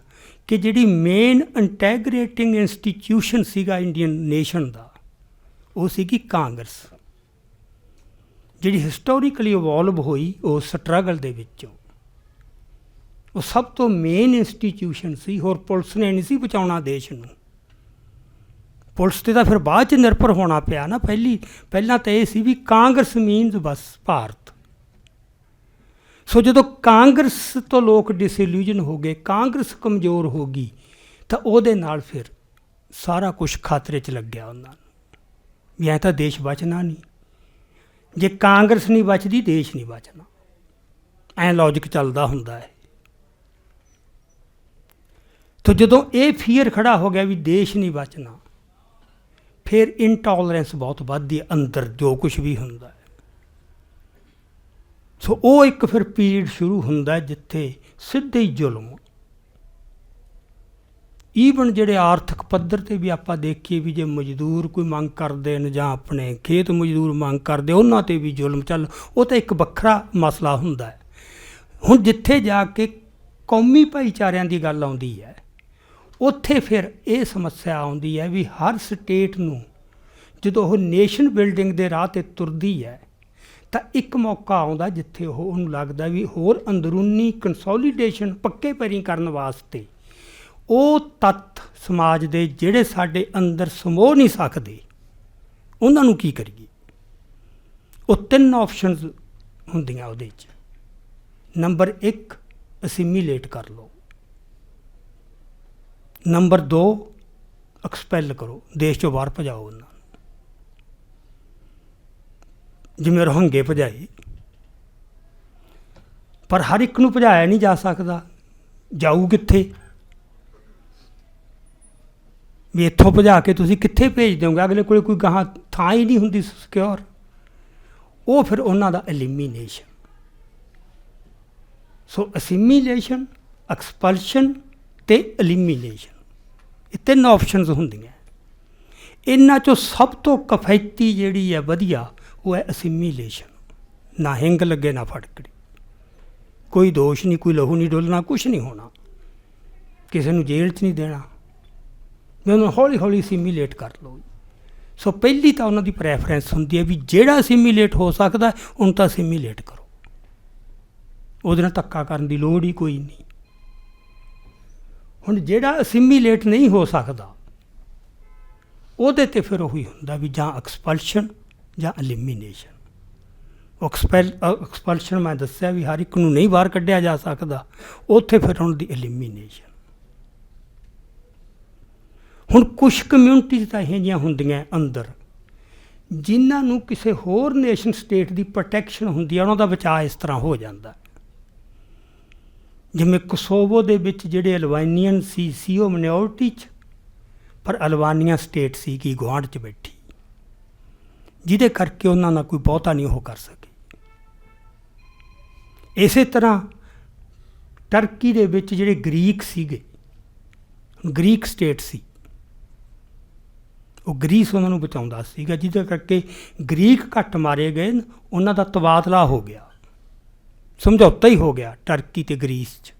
ਕਿ ਜਿਹੜੀ ਮੇਨ ਇੰਟੈਗਰੇਟਿੰਗ ਇੰਸਟੀਟਿਊਸ਼ਨ ਸੀਗਾ ਇੰਡੀਅਨ ਨੇਸ਼ਨ ਦਾ, ਉਹ ਸੀਗੀ ਕਾਂਗਰਸ, ਜਿਹੜੀ ਹਿਸਟੋਰੀਕਲੀ ਇਵੋਲਵ ਹੋਈ ਉਸ ਸਟਰਗਲ ਦੇ ਵਿੱਚੋਂ। ਉਹ ਸਭ ਤੋਂ ਮੇਨ ਇੰਸਟੀਟਿਊਸ਼ਨ ਸੀ। ਹੋਰ ਪੁਲਿਸ ਨੇ ਨਹੀਂ ਸੀ ਬਚਾਉਣਾ ਦੇਸ਼ ਨੂੰ। ਪੁਲਿਸ 'ਤੇ ਤਾਂ ਫਿਰ ਬਾਅਦ 'ਚ ਨਿਰਭਰ ਹੋਣਾ ਪਿਆ ਨਾ। ਪਹਿਲਾਂ ਤਾਂ ਇਹ ਸੀ ਵੀ ਕਾਂਗਰਸ ਮੀਨਸ ਬਸ ਭਾਰਤ। ਸੋ ਜਦੋਂ ਕਾਂਗਰਸ ਤੋਂ ਲੋਕ ਡਿਸਇਲੂਜਨ ਹੋ ਗਏ, ਕਾਂਗਰਸ ਕਮਜ਼ੋਰ ਹੋ ਗਈ, ਤਾਂ ਉਹਦੇ ਨਾਲ ਫਿਰ ਸਾਰਾ ਕੁਛ ਖਾਤਰੇ 'ਚ ਲੱਗਿਆ ਉਹਨਾਂ ਨੂੰ ਵੀ ਐਂ ਤਾਂ ਦੇਸ਼ ਬਚਣਾ ਨਹੀਂ। ਜੇ ਕਾਂਗਰਸ ਨਹੀਂ ਬਚਦੀ, ਦੇਸ਼ ਨਹੀਂ ਬਚਣਾ। ਐਂ ਲੌਜਿਕ ਚੱਲਦਾ ਹੁੰਦਾ ਹੈ। ਤਾਂ ਜਦੋਂ ਇਹ ਫੀਅਰ ਖੜ੍ਹਾ ਹੋ ਗਿਆ ਵੀ ਦੇਸ਼ ਨਹੀਂ ਬਚਣਾ, ਫਿਰ ਇਨਟੋਲਰੈਂਸ ਬਹੁਤ ਵੱਧਦੀ ਹੈ ਅੰਦਰ, ਜੋ ਕੁਛ ਵੀ ਹੁੰਦਾ ਹੈ। ਸੋ ਉਹ ਇੱਕ ਫਿਰ ਪੀਰੀਅਡ ਸ਼ੁਰੂ ਹੁੰਦਾ ਜਿੱਥੇ ਸਿੱਧੇ ਹੀ ਜ਼ੁਲਮ, ਈਵਨ ਜਿਹੜੇ ਆਰਥਿਕ ਪੱਧਰ 'ਤੇ ਵੀ ਆਪਾਂ ਦੇਖੀਏ ਵੀ ਜੇ ਮਜ਼ਦੂਰ ਕੋਈ ਮੰਗ ਕਰਦੇ ਨੇ ਜਾਂ ਆਪਣੇ ਖੇਤ ਮਜ਼ਦੂਰ ਮੰਗ ਕਰਦੇ, ਉਹਨਾਂ 'ਤੇ ਵੀ ਜ਼ੁਲਮ ਚੱਲ, ਉਹ ਤਾਂ ਇੱਕ ਵੱਖਰਾ ਮਸਲਾ ਹੁੰਦਾ ਹੈ। ਹੁਣ ਜਿੱਥੇ ਜਾ ਕੇ ਕੌਮੀ ਭਾਈਚਾਰਿਆਂ ਦੀ ਗੱਲ ਆਉਂਦੀ ਹੈ, ਉੱਥੇ ਫਿਰ ਇਹ ਸਮੱਸਿਆ ਆਉਂਦੀ ਹੈ ਵੀ ਹਰ ਸਟੇਟ ਨੂੰ ਜਦੋਂ ਉਹ ਨੇਸ਼ਨ ਬਿਲਡਿੰਗ ਦੇ ਰਾਹ 'ਤੇ ਤੁਰਦੀ ਹੈ, ਤਾਂ ਇੱਕ ਮੌਕਾ ਆਉਂਦਾ ਜਿੱਥੇ ਉਹਨੂੰ ਲੱਗਦਾ ਵੀ ਹੋਰ ਅੰਦਰੂਨੀ ਕੰਸੋਲੀਡੇਸ਼ਨ ਪੱਕੇ ਪੈਰੀਂ ਕਰਨ ਵਾਸਤੇ ਉਹ ਤੱਤ ਸਮਾਜ ਦੇ ਜਿਹੜੇ ਸਾਡੇ ਅੰਦਰ ਸਮੋ ਨਹੀਂ ਸਕਦੇ, ਉਹਨਾਂ ਨੂੰ ਕੀ ਕਰੀਏ। ਉਹ 3 ਆਪਸ਼ਨਸ ਹੁੰਦੀਆਂ ਉਹਦੇ 'ਚ। ਨੰਬਰ 1, ਅਸਿਮੀਲੇਟ ਕਰ ਲਓ। ਨੰਬਰ 2, ਐਕਸਪੈਲ ਕਰੋ, ਦੇਸ਼ 'ਚੋਂ ਬਾਹਰ ਭਜਾਓ ਉਹਨਾਂ ਨੂੰ। ਜਿਵੇਂ ਰੋਹਿੰਗੇ ਭਜਾਏ, ਪਰ ਹਰ ਇੱਕ ਨੂੰ ਭਜਾਇਆ ਨਹੀਂ ਜਾ ਸਕਦਾ। ਜਾਊ ਕਿੱਥੇ? ਵੀ ਇੱਥੋਂ ਭਜਾ ਕੇ ਤੁਸੀਂ ਕਿੱਥੇ ਭੇਜ ਦਿਓਗੇ? ਅਗਲੇ ਕੋਲ ਕੋਈ ਗਾਹਾਂ ਥਾਂ ਹੀ ਨਹੀਂ ਹੁੰਦੀ ਸਿਕਿਉਰ। ਉਹ ਫਿਰ ਉਹਨਾਂ ਦਾ ਐਲੀਮੀਨੇਸ਼ਨ। ਸੋ ਅਸਿਮੀਲੇਸ਼ਨ, ਐਕਸਪਲਸ਼ਨ ਅਤੇ ਐਲੀਮੀਨੇਸ਼ਨ, ਇਹ 3 ਆਪਸ਼ਨਸ ਹੁੰਦੀਆਂ। ਇਹਨਾਂ 'ਚੋਂ ਸਭ ਤੋਂ ਕਿਫਾਇਤੀ ਜਿਹੜੀ ਹੈ, ਵਧੀਆ, ਉਹ ਹੈ ਅਸਿਮੀਲੇਸ਼ਨ। ਨਾ ਹਿੰਗ ਲੱਗੇ ਨਾ ਫਟਕੜੀ, ਕੋਈ ਦੋਸ਼ ਨਹੀਂ, ਕੋਈ ਲਹੂ ਨਹੀਂ ਡੁੱਲਣਾ, ਕੁਛ ਨਹੀਂ ਹੋਣਾ, ਕਿਸੇ ਨੂੰ ਜੇਲ੍ਹ 'ਚ ਨਹੀਂ ਦੇਣਾ। ਮੈਂ ਉਹਨੂੰ ਹੌਲੀ ਹੌਲੀ ਅਸਿਮੀਲੇਟ ਕਰ ਲਓ। ਸੋ ਪਹਿਲੀ ਤਾਂ ਉਹਨਾਂ ਦੀ ਪ੍ਰੈਫਰੈਂਸ ਹੁੰਦੀ ਹੈ ਵੀ ਜਿਹੜਾ ਅਸਿਮੀਲੇਟ ਹੋ ਸਕਦਾ ਉਹਨੂੰ ਤਾਂ ਅਸਿਮੀਲੇਟ ਕਰੋ, ਉਹਦੇ ਨਾਲ ਧੱਕਾ ਕਰਨ ਦੀ ਲੋੜ ਹੀ ਕੋਈ ਨਹੀਂ। ਹੁਣ ਜਿਹੜਾ ਅਸਿਮੀਲੇਟ ਨਹੀਂ ਹੋ ਸਕਦਾ, ਉਹਦੇ 'ਤੇ ਫਿਰ ਉਹੀ ਹੁੰਦਾ ਵੀ ਜਾਂ ਐਕਸਪਲਸ਼ਨ ਜਾਂ ਐਲੀਮੀਨੇਸ਼ਨ। ਐਕਸਪਲਸ਼ਨ ਮੈਂ ਦੱਸਿਆ ਵੀ ਹਰ ਇੱਕ ਨੂੰ ਨਹੀਂ ਬਾਹਰ ਕੱਢਿਆ ਜਾ ਸਕਦਾ, ਉੱਥੇ ਫਿਰ ਉਹਨਾਂ ਦੀ ਐਲੀਮੀਨੇਸ਼ਨ। ਹੁਣ ਕੁਛ ਕਮਿਊਨਿਟੀਜ਼ ਤਾਂ ਇਹੋ ਜਿਹੀਆਂ ਹੁੰਦੀਆਂ ਅੰਦਰ, ਜਿਨ੍ਹਾਂ ਨੂੰ ਕਿਸੇ ਹੋਰ ਨੇਸ਼ਨ ਸਟੇਟ ਦੀ ਪ੍ਰੋਟੈਕਸ਼ਨ ਹੁੰਦੀ ਹੈ, ਉਹਨਾਂ ਦਾ ਬਚਾਅ ਇਸ ਤਰ੍ਹਾਂ ਹੋ ਜਾਂਦਾ। ਜਿਵੇਂ ਕੋਸੋਵੋ ਦੇ ਵਿੱਚ ਜਿਹੜੇ ਅਲਬਾਨੀਅਨ ਸੀ ਉਹ ਮਿਨੋਰਟੀ 'ਚ, ਪਰ ਅਲਬਾਨੀਆ ਸਟੇਟ ਸੀਗੀ ਗੁਆਂਢ 'ਚ ਬੈਠੀ, ਜਿਹਦੇ ਕਰਕੇ ਉਹਨਾਂ ਨਾਲ ਕੋਈ ਬਹੁਤਾ ਨਹੀਂ ਉਹ ਕਰ ਸਕੇ। ਇਸੇ ਤਰ੍ਹਾਂ ਟਰਕੀ ਦੇ ਵਿੱਚ ਜਿਹੜੇ ਗਰੀਕ ਸੀਗੇ, ਗਰੀਕ ਸਟੇਟ ਸੀ, ਉਹ ਗਰੀਸ ਉਹਨਾਂ ਨੂੰ ਬਚਾਉਂਦਾ ਸੀਗਾ, ਜਿਹਦੇ ਕਰਕੇ ਗਰੀਕ ਘੱਟ ਮਾਰੇ ਗਏ, ਉਹਨਾਂ ਦਾ ਤਬਾਦਲਾ ਹੋ ਗਿਆ, ਸਮਝੌਤਾ ਹੀ ਹੋ ਗਿਆ ਟਰਕੀ ਅਤੇ ਗਰੀਸ 'ਚ,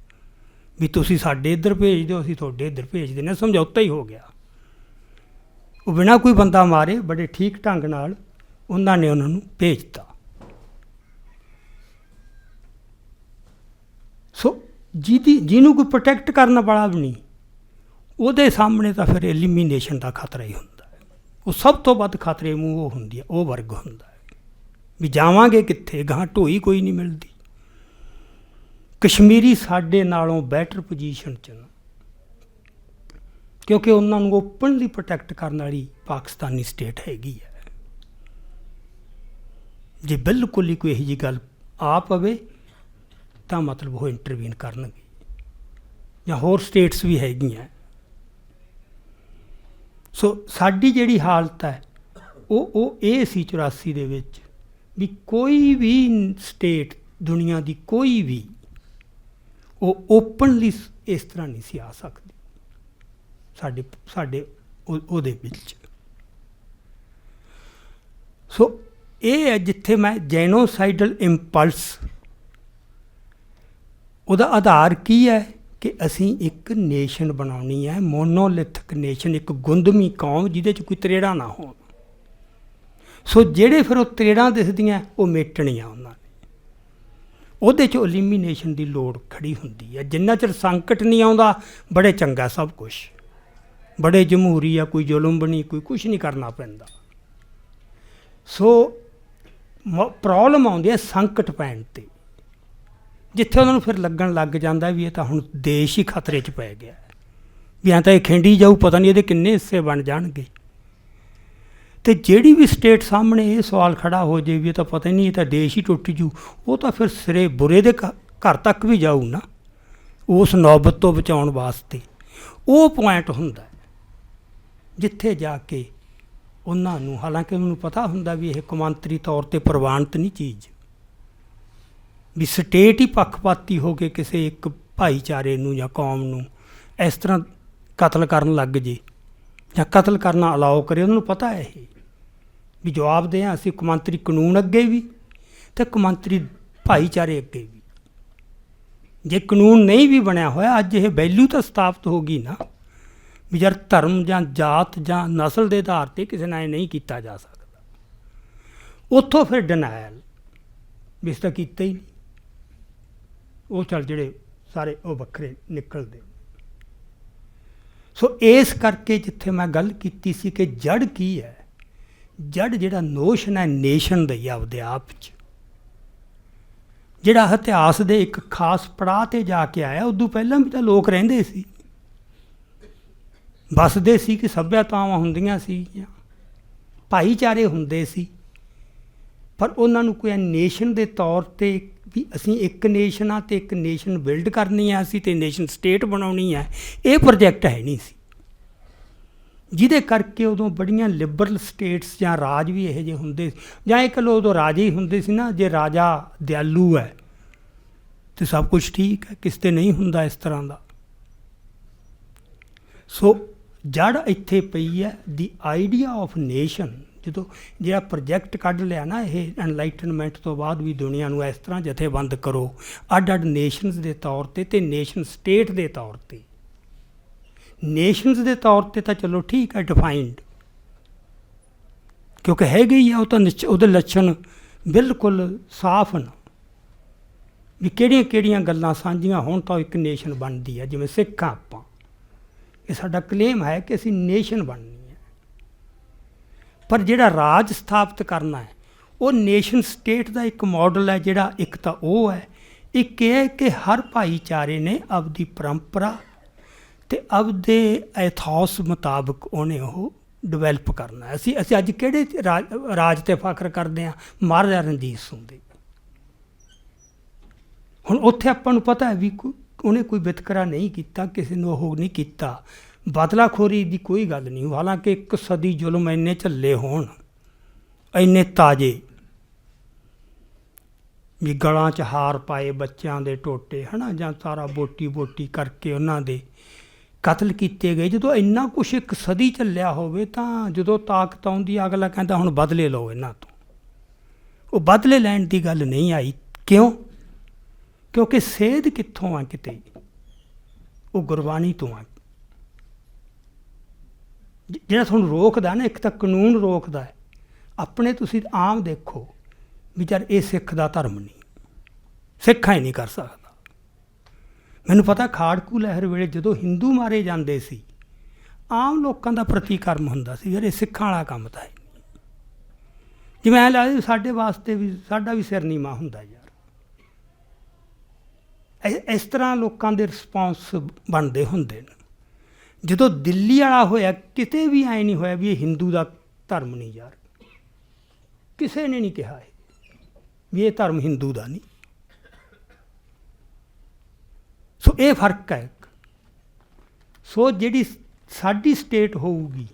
ਵੀ ਤੁਸੀਂ ਸਾਡੇ ਇੱਧਰ ਭੇਜ ਦਿਓ, ਅਸੀਂ ਤੁਹਾਡੇ ਇੱਧਰ ਭੇਜ ਦਿੰਦੇ ਹਾਂ, ਸਮਝੌਤਾ ਹੀ ਹੋ ਗਿਆ। ਉਹ ਬਿਨਾਂ ਕੋਈ ਬੰਦਾ ਮਾਰੇ ਬੜੇ ਠੀਕ ਢੰਗ ਨਾਲ ਉਹਨਾਂ ਨੇ ਉਹਨਾਂ ਨੂੰ ਭੇਜਤਾ। ਸੋ ਜਿਹਨੂੰ ਕੋਈ ਪ੍ਰੋਟੈਕਟ ਕਰਨ ਵਾਲਾ ਵੀ ਨਹੀਂ, ਉਹਦੇ ਸਾਹਮਣੇ ਤਾਂ ਫਿਰ ਐਲੀਮੀਨੇਸ਼ਨ ਦਾ ਖਤਰਾ ਹੀ ਹੁੰਦਾ ਹੈ। ਉਹ ਸਭ ਤੋਂ ਵੱਧ ਖਤਰੇ ਮੂੰਹ ਉਹ ਹੁੰਦੀ ਹੈ, ਉਹ ਵਰਗ ਹੁੰਦਾ ਹੈ ਵੀ ਜਾਵਾਂਗੇ ਕਿੱਥੇ, ਗਾਹਾਂ ਢੋਈ ਕੋਈ ਨਹੀਂ ਮਿਲਦੀ। ਕਸ਼ਮੀਰੀ ਸਾਡੇ ਨਾਲੋਂ ਬੈਟਰ ਪੋਜੀਸ਼ਨ 'ਚ ਨੇ, ਕਿਉਂਕਿ ਉਹਨਾਂ ਨੂੰ ਓਪਨਲੀ ਪ੍ਰੋਟੈਕਟ ਕਰਨ ਵਾਲੀ ਪਾਕਿਸਤਾਨੀ ਸਟੇਟ ਹੈਗੀ ਹੈ। ਜੇ ਬਿਲਕੁਲ ਹੀ ਕੋਈ ਇਹੋ ਜਿਹੀ ਗੱਲ ਆ ਪਵੇ ਤਾਂ ਮਤਲਬ ਉਹ ਇੰਟਰਵੀਨ ਕਰਨਗੇ, ਜਾਂ ਹੋਰ ਸਟੇਟਸ ਵੀ ਹੈਗੀਆਂ। ਸੋ ਸਾਡੀ ਜਿਹੜੀ ਹਾਲਤ ਹੈ ਉਹ ਇਹ ਸੀ 84 ਦੇ ਵਿੱਚ, ਵੀ ਕੋਈ ਵੀ ਸਟੇਟ ਦੁਨੀਆ ਦੀ ਕੋਈ ਵੀ ਉਹ ਓਪਨਲੀ ਇਸ ਤਰ੍ਹਾਂ ਨਹੀਂ ਸੀ ਆ ਸਕਦੀ ਸਾਡੇ ਉਹਦੇ ਵਿੱਚ। ਸੋ ਇਹ ਹੈ ਜਿੱਥੇ ਮੈਂ ਜੈਨੋਸਾਈਡਲ ਇੰਪਲਸ, ਉਹਦਾ ਆਧਾਰ ਕੀ ਹੈ ਕਿ ਅਸੀਂ ਇੱਕ ਨੇਸ਼ਨ ਬਣਾਉਣੀ ਹੈ, ਮੋਨੋਲਿਥਿਕ ਨੇਸ਼ਨ, ਇੱਕ ਗੁੰਦਮੀ ਕੌਮ ਜਿਹਦੇ 'ਚ ਕੋਈ ਤਰੇੜਾਂ ਨਾ ਹੋਣ। ਸੋ ਜਿਹੜੇ ਫਿਰ ਉਹ ਤਰੇੜਾਂ ਦਿਸਦੀਆਂ ਉਹ ਮੇਟਣੀਆਂ ਉਹਨਾਂ ਨੇ, ਉਹਦੇ 'ਚ ਐਲੀਮੀਨੇਸ਼ਨ ਦੀ ਲੋੜ ਖੜੀ ਹੁੰਦੀ ਹੈ। ਜਿੰਨਾ ਚਿਰ ਸੰਕਟ ਨਹੀਂ ਆਉਂਦਾ ਬੜੇ ਚੰਗਾ ਸਭ ਕੁਛ, ਬੜੇ ਜਮਹੂਰੀ ਆ, ਕੋਈ ਜ਼ੁਲਮ ਵੀ ਨਹੀਂ, ਕੋਈ ਕੁਛ ਨਹੀਂ ਕਰਨਾ ਪੈਂਦਾ। ਸੋ ਪ੍ਰੋਬਲਮ ਆਉਂਦੀ ਹੈ ਸੰਕਟ ਪੈਣ 'ਤੇ, ਜਿੱਥੇ ਉਹਨਾਂ ਨੂੰ ਫਿਰ ਲੱਗਣ ਲੱਗ ਜਾਂਦਾ ਵੀ ਇਹ ਤਾਂ ਹੁਣ ਦੇਸ਼ ਹੀ ਖਤਰੇ 'ਚ ਪੈ ਗਿਆ, ਵੀ ਐਂ ਤਾਂ ਇਹ ਖਿੰਡੀ ਜਾਊ, ਪਤਾ ਨਹੀਂ ਇਹਦੇ ਕਿੰਨੇ ਹਿੱਸੇ ਬਣ ਜਾਣਗੇ। ਅਤੇ ਜਿਹੜੀ ਵੀ ਸਟੇਟ ਸਾਹਮਣੇ ਇਹ ਸਵਾਲ ਖੜ੍ਹਾ ਹੋ ਜਾਵੇ ਵੀ ਇਹ ਤਾਂ ਪਤਾ ਹੀ ਨਹੀਂ, ਇਹ ਤਾਂ ਦੇਸ਼ ਹੀ ਟੁੱਟ ਜੂ, ਉਹ ਤਾਂ ਫਿਰ ਸਿਰੇ ਬੁਰੇ ਦੇ ਘਰ ਤੱਕ ਵੀ ਜਾਊ ਨਾ, ਉਸ ਨੌਬਤ ਤੋਂ ਬਚਾਉਣ ਵਾਸਤੇ। ਉਹ ਪੁਆਇੰਟ ਹੁੰਦਾ ਜਿੱਥੇ ਜਾ ਕੇ ਉਹਨਾਂ ਨੂੰ, ਹਾਲਾਂਕਿ ਉਹਨਾਂ ਨੂੰ ਪਤਾ ਹੁੰਦਾ ਵੀ ਇਹ ਕੌਮਾਂਤਰੀ ਤੌਰ 'ਤੇ ਪ੍ਰਵਾਨਿਤ ਨਹੀਂ ਚੀਜ਼, ਵੀ ਸਟੇਟ ਹੀ ਪੱਖਪਾਤੀ ਹੋ ਕੇ ਕਿਸੇ ਇੱਕ ਭਾਈਚਾਰੇ ਨੂੰ ਜਾਂ ਕੌਮ ਨੂੰ ਇਸ ਤਰ੍ਹਾਂ ਕਤਲ ਕਰਨ ਲੱਗ ਜੇ ਜਾਂ ਕਤਲ ਕਰਨਾ ਅਲਾਓ ਕਰੇ। ਉਹਨਾਂ ਨੂੰ ਪਤਾ ਹੈ ਇਹ ਵੀ ਜਵਾਬਦੇਹ ਹਾਂ ਅਸੀਂ ਕੌਮਾਂਤਰੀ ਕਾਨੂੰਨ ਅੱਗੇ ਵੀ ਅਤੇ ਕੌਮਾਂਤਰੀ ਭਾਈਚਾਰੇ ਅੱਗੇ ਵੀ। ਜੇ ਕਾਨੂੰਨ ਨਹੀਂ ਵੀ ਬਣਿਆ ਹੋਇਆ, ਅੱਜ ਇਹ ਵੈਲਿਊ ਤਾਂ ਸਥਾਪਿਤ ਹੋ ਗਈ ਨਾ ਵੀ ਯਾਰ ਧਰਮ ਜਾਂ ਜਾਤ ਜਾਂ ਨਸਲ ਦੇ ਆਧਾਰ 'ਤੇ ਕਿਸੇ ਨਾਲ ਇਹ ਨਹੀਂ ਕੀਤਾ ਜਾ ਸਕਦਾ। ਉੱਥੋਂ ਫਿਰ ਡਿਨਾਇਲ ਵੀ ਇਸ ਤਾਂ ਕੀਤਾ ਹੀ ਨਹੀਂ, ਉਹ ਚੱਲ ਜਿਹੜੇ ਸਾਰੇ ਉਹ ਵੱਖਰੇ ਨਿਕਲਦੇ। ਸੋ ਇਸ ਕਰਕੇ ਜਿੱਥੇ ਮੈਂ ਗੱਲ ਕੀਤੀ ਸੀ ਕਿ ਜੜ ਕੀ ਹੈ, ਜੜ ਜਿਹੜਾ ਨੋਸ਼ਨ ਹੈ ਨੇਸ਼ਨ ਦਾ ਹੀ ਆਪਦੇ ਆਪ 'ਚ, ਜਿਹੜਾ ਇਤਿਹਾਸ ਦੇ ਇੱਕ ਖਾਸ ਪੜਾਅ 'ਤੇ ਜਾ ਕੇ ਆਇਆ। ਉਦੋਂ ਪਹਿਲਾਂ ਵੀ ਤਾਂ ਲੋਕ ਰਹਿੰਦੇ ਸੀ, ਵੱਸਦੇ ਸੀ, ਕਿ ਸੱਭਿਅਤਾਵਾਂ ਹੁੰਦੀਆਂ ਸੀ, ਭਾਈਚਾਰੇ ਹੁੰਦੇ ਸੀ, ਪਰ ਉਹਨਾਂ ਨੂੰ ਕੋਈ ਨੇਸ਼ਨ ਦੇ ਤੌਰ 'ਤੇ ਵੀ ਅਸੀਂ ਇੱਕ ਨੇਸ਼ਨ ਆ ਅਤੇ ਇੱਕ ਨੇਸ਼ਨ ਬਿਲਡ ਕਰਨੀ ਆ ਅਸੀਂ, ਅਤੇ ਨੇਸ਼ਨ ਸਟੇਟ ਬਣਾਉਣੀ ਹੈ, ਇਹ ਪ੍ਰੋਜੈਕਟ ਹੈ ਨਹੀਂ ਸੀ। ਜਿਹਦੇ ਕਰਕੇ ਉਦੋਂ ਬੜੀਆਂ ਲਿਬਰਲ ਸਟੇਟਸ ਜਾਂ ਰਾਜ ਵੀ ਇਹੋ ਜਿਹੇ ਹੁੰਦੇ, ਜਾਂ ਇਹ ਕਹਿ ਲਓ ਉਦੋਂ ਰਾਜੇ ਹੀ ਹੁੰਦੇ ਸੀ ਨਾ। ਜੇ ਰਾਜਾ ਦਿਆਲੂ ਹੈ ਤਾਂ ਸਭ ਕੁਛ ਠੀਕ ਹੈ, ਕਿਸੇ 'ਤੇ ਨਹੀਂ ਹੁੰਦਾ ਇਸ ਤਰ੍ਹਾਂ ਦਾ। ਸੋ ਜੜ ਇੱਥੇ ਪਈ ਹੈ ਦੀ ਆਈਡੀਆ ਆਫ ਨੇਸ਼ਨ। ਜਦੋਂ ਜਿਹੜਾ ਪ੍ਰੋਜੈਕਟ ਕੱਢ ਲਿਆ ਨਾ ਇਹ ਐਨਲਾਈਟਨਮੈਂਟ ਤੋਂ ਬਾਅਦ ਵੀ ਦੁਨੀਆ ਨੂੰ ਇਸ ਤਰ੍ਹਾਂ ਜਥੇਬੰਦ ਕਰੋ ਅੱਡ ਅੱਡ ਨੇਸ਼ਨਸ ਦੇ ਤੌਰ 'ਤੇ ਅਤੇ ਨੇਸ਼ਨ ਸਟੇਟ ਦੇ ਤੌਰ 'ਤੇ। ਨੇਸ਼ਨਸ ਦੇ ਤੌਰ 'ਤੇ ਤਾਂ ਚਲੋ ਠੀਕ ਹੈ ਡਿਫਾਈਨਡ, ਕਿਉਂਕਿ ਹੈਗੇ ਹੀ ਆ, ਉਹ ਤਾਂ ਉਹਦੇ ਲੱਛਣ ਬਿਲਕੁਲ ਸਾਫ਼ ਹਨ ਵੀ ਕਿਹੜੀਆਂ ਕਿਹੜੀਆਂ ਗੱਲਾਂ ਸਾਂਝੀਆਂ ਹੋਣ ਤਾਂ ਇੱਕ ਨੇਸ਼ਨ ਬਣਦੀ ਹੈ। ਜਿਵੇਂ ਸਿੱਖ ਹਾਂ ਆਪਾਂ, ਇਹ ਸਾਡਾ ਕਲੇਮ ਹੈ ਕਿ ਅਸੀਂ ਨੇਸ਼ਨ ਬਣਨੀ ਹੈ, ਪਰ ਜਿਹੜਾ ਰਾਜ ਸਥਾਪਿਤ ਕਰਨਾ ਹੈ ਉਹ ਨੇਸ਼ਨ ਸਟੇਟ ਦਾ ਇੱਕ ਮਾਡਲ ਹੈ। ਜਿਹੜਾ ਇੱਕ ਤਾਂ ਉਹ ਹੈ, ਇੱਕ ਇਹ ਹੈ ਕਿ ਹਰ ਭਾਈਚਾਰੇ ਨੇ ਆਪਦੀ ਪਰੰਪਰਾ ਅਤੇ ਆਪਦੇ ਐਥੋਸ ਮੁਤਾਬਕ ਉਹਨੇ ਉਹ ਡਿਵੈਲਪ ਕਰਨਾ ਹੈ। ਅਸੀਂ ਅੱਜ ਕਿਹੜੇ ਰਾਜ 'ਤੇ ਫਖਰ ਕਰਦੇ ਹਾਂ? ਮਹਾਰਾਜਾ ਰਣਜੀਤ ਸਿੰਘ ਦੇ। ਹੁਣ ਉੱਥੇ ਆਪਾਂ ਨੂੰ ਪਤਾ ਹੈ ਵੀ ਉਹਨੇ ਕੋਈ ਵਿਤਕਰਾ ਨਹੀਂ ਕੀਤਾ, ਕਿਸੇ ਨੂੰ ਉਹ ਨਹੀਂ ਕੀਤਾ, ਬਦਲਾਖੋਰੀ ਦੀ ਕੋਈ ਗੱਲ ਨਹੀਂ। ਹਾਲਾਂਕਿ ਇੱਕ ਸਦੀ ਜ਼ੁਲਮ ਇੰਨੇ ਝੱਲੇ ਹੋਣ, ਇੰਨੇ ਤਾਜ਼ੇ ਵੀ ਗਲਾਂ 'ਚ ਹਾਰ ਪਾਏ ਬੱਚਿਆਂ ਦੇ ਟੋਟੇ, ਹੈ ਨਾ, ਜਾਂ ਸਾਰਾ ਬੋਟੀ ਕਰਕੇ ਉਹਨਾਂ ਦੇ ਕਤਲ ਕੀਤੇ ਗਏ। ਜਦੋਂ ਇੰਨਾ ਕੁਛ ਇੱਕ ਸਦੀ ਚੱਲਿਆ ਹੋਵੇ ਤਾਂ ਜਦੋਂ ਤਾਕਤ ਆਉਂਦੀ ਅਗਲਾ ਕਹਿੰਦਾ ਹੁਣ ਬਦਲੇ ਲਓ ਇਹਨਾਂ ਤੋਂ। ਉਹ ਬਦਲੇ ਲੈਣ ਦੀ ਗੱਲ ਨਹੀਂ ਆਈ। ਕਿਉਂ? ਕਿਉਂਕਿ ਸੇਧ ਕਿੱਥੋਂ ਆ? ਕਿਤੇ ਉਹ ਗੁਰਬਾਣੀ ਤੋਂ ਆ। ਜਿਹੜਾ ਤੁਹਾਨੂੰ ਰੋਕਦਾ ਨਾ, ਇੱਕ ਤਾਂ ਕਾਨੂੰਨ ਰੋਕਦਾ ਹੈ। ਆਪਣੇ ਤੁਸੀਂ ਆਮ ਦੇਖੋ ਵੀ ਯਾਰ ਇਹ ਸਿੱਖ ਦਾ ਧਰਮ ਨਹੀਂ, ਸਿੱਖਾਂ ਹੀ ਨਹੀਂ ਕਰ ਸਕਦਾ। ਮੈਨੂੰ ਪਤਾ ਖਾੜਕੂ ਲਹਿਰ ਵੇਲੇ ਜਦੋਂ ਹਿੰਦੂ ਮਾਰੇ ਜਾਂਦੇ ਸੀ, ਆਮ ਲੋਕਾਂ ਦਾ ਪ੍ਰਤੀਕਰਮ ਹੁੰਦਾ ਸੀ ਯਾਰ ਇਹ ਸਿੱਖਾਂ ਵਾਲਾ ਕੰਮ ਤਾਂ ਹੈ। ਜਿਵੇਂ ਐਂ ਲੱਗਦਾ ਸਾਡੇ ਵਾਸਤੇ ਵੀ ਸਾਡਾ ਵੀ ਸਿਰ ਨੀਵਾਂ ਹੁੰਦਾ ਯਾਰ। ਇਸ ਤਰ੍ਹਾਂ ਲੋਕਾਂ ਦੇ ਰਿਸਪੌਂਸ ਬਣਦੇ ਹੁੰਦੇ ਨੇ। ਜਦੋਂ ਦਿੱਲੀ ਵਾਲਾ ਹੋਇਆ, ਕਿਤੇ ਵੀ ਐਂ ਨਹੀਂ ਹੋਇਆ ਵੀ ਇਹ ਹਿੰਦੂ ਦਾ ਧਰਮ ਨਹੀਂ ਯਾਰ। ਕਿਸੇ ਨੇ ਨਹੀਂ ਕਿਹਾ ਵੀ ਇਹ ਧਰਮ ਹਿੰਦੂ ਦਾ ਨਹੀਂ। ਸੋ ਇਹ ਫਰਕ ਹੈ। ਸੋ ਜਿਹੜੀ ਸਾਡੀ ਸਟੇਟ ਹੋਊਗੀ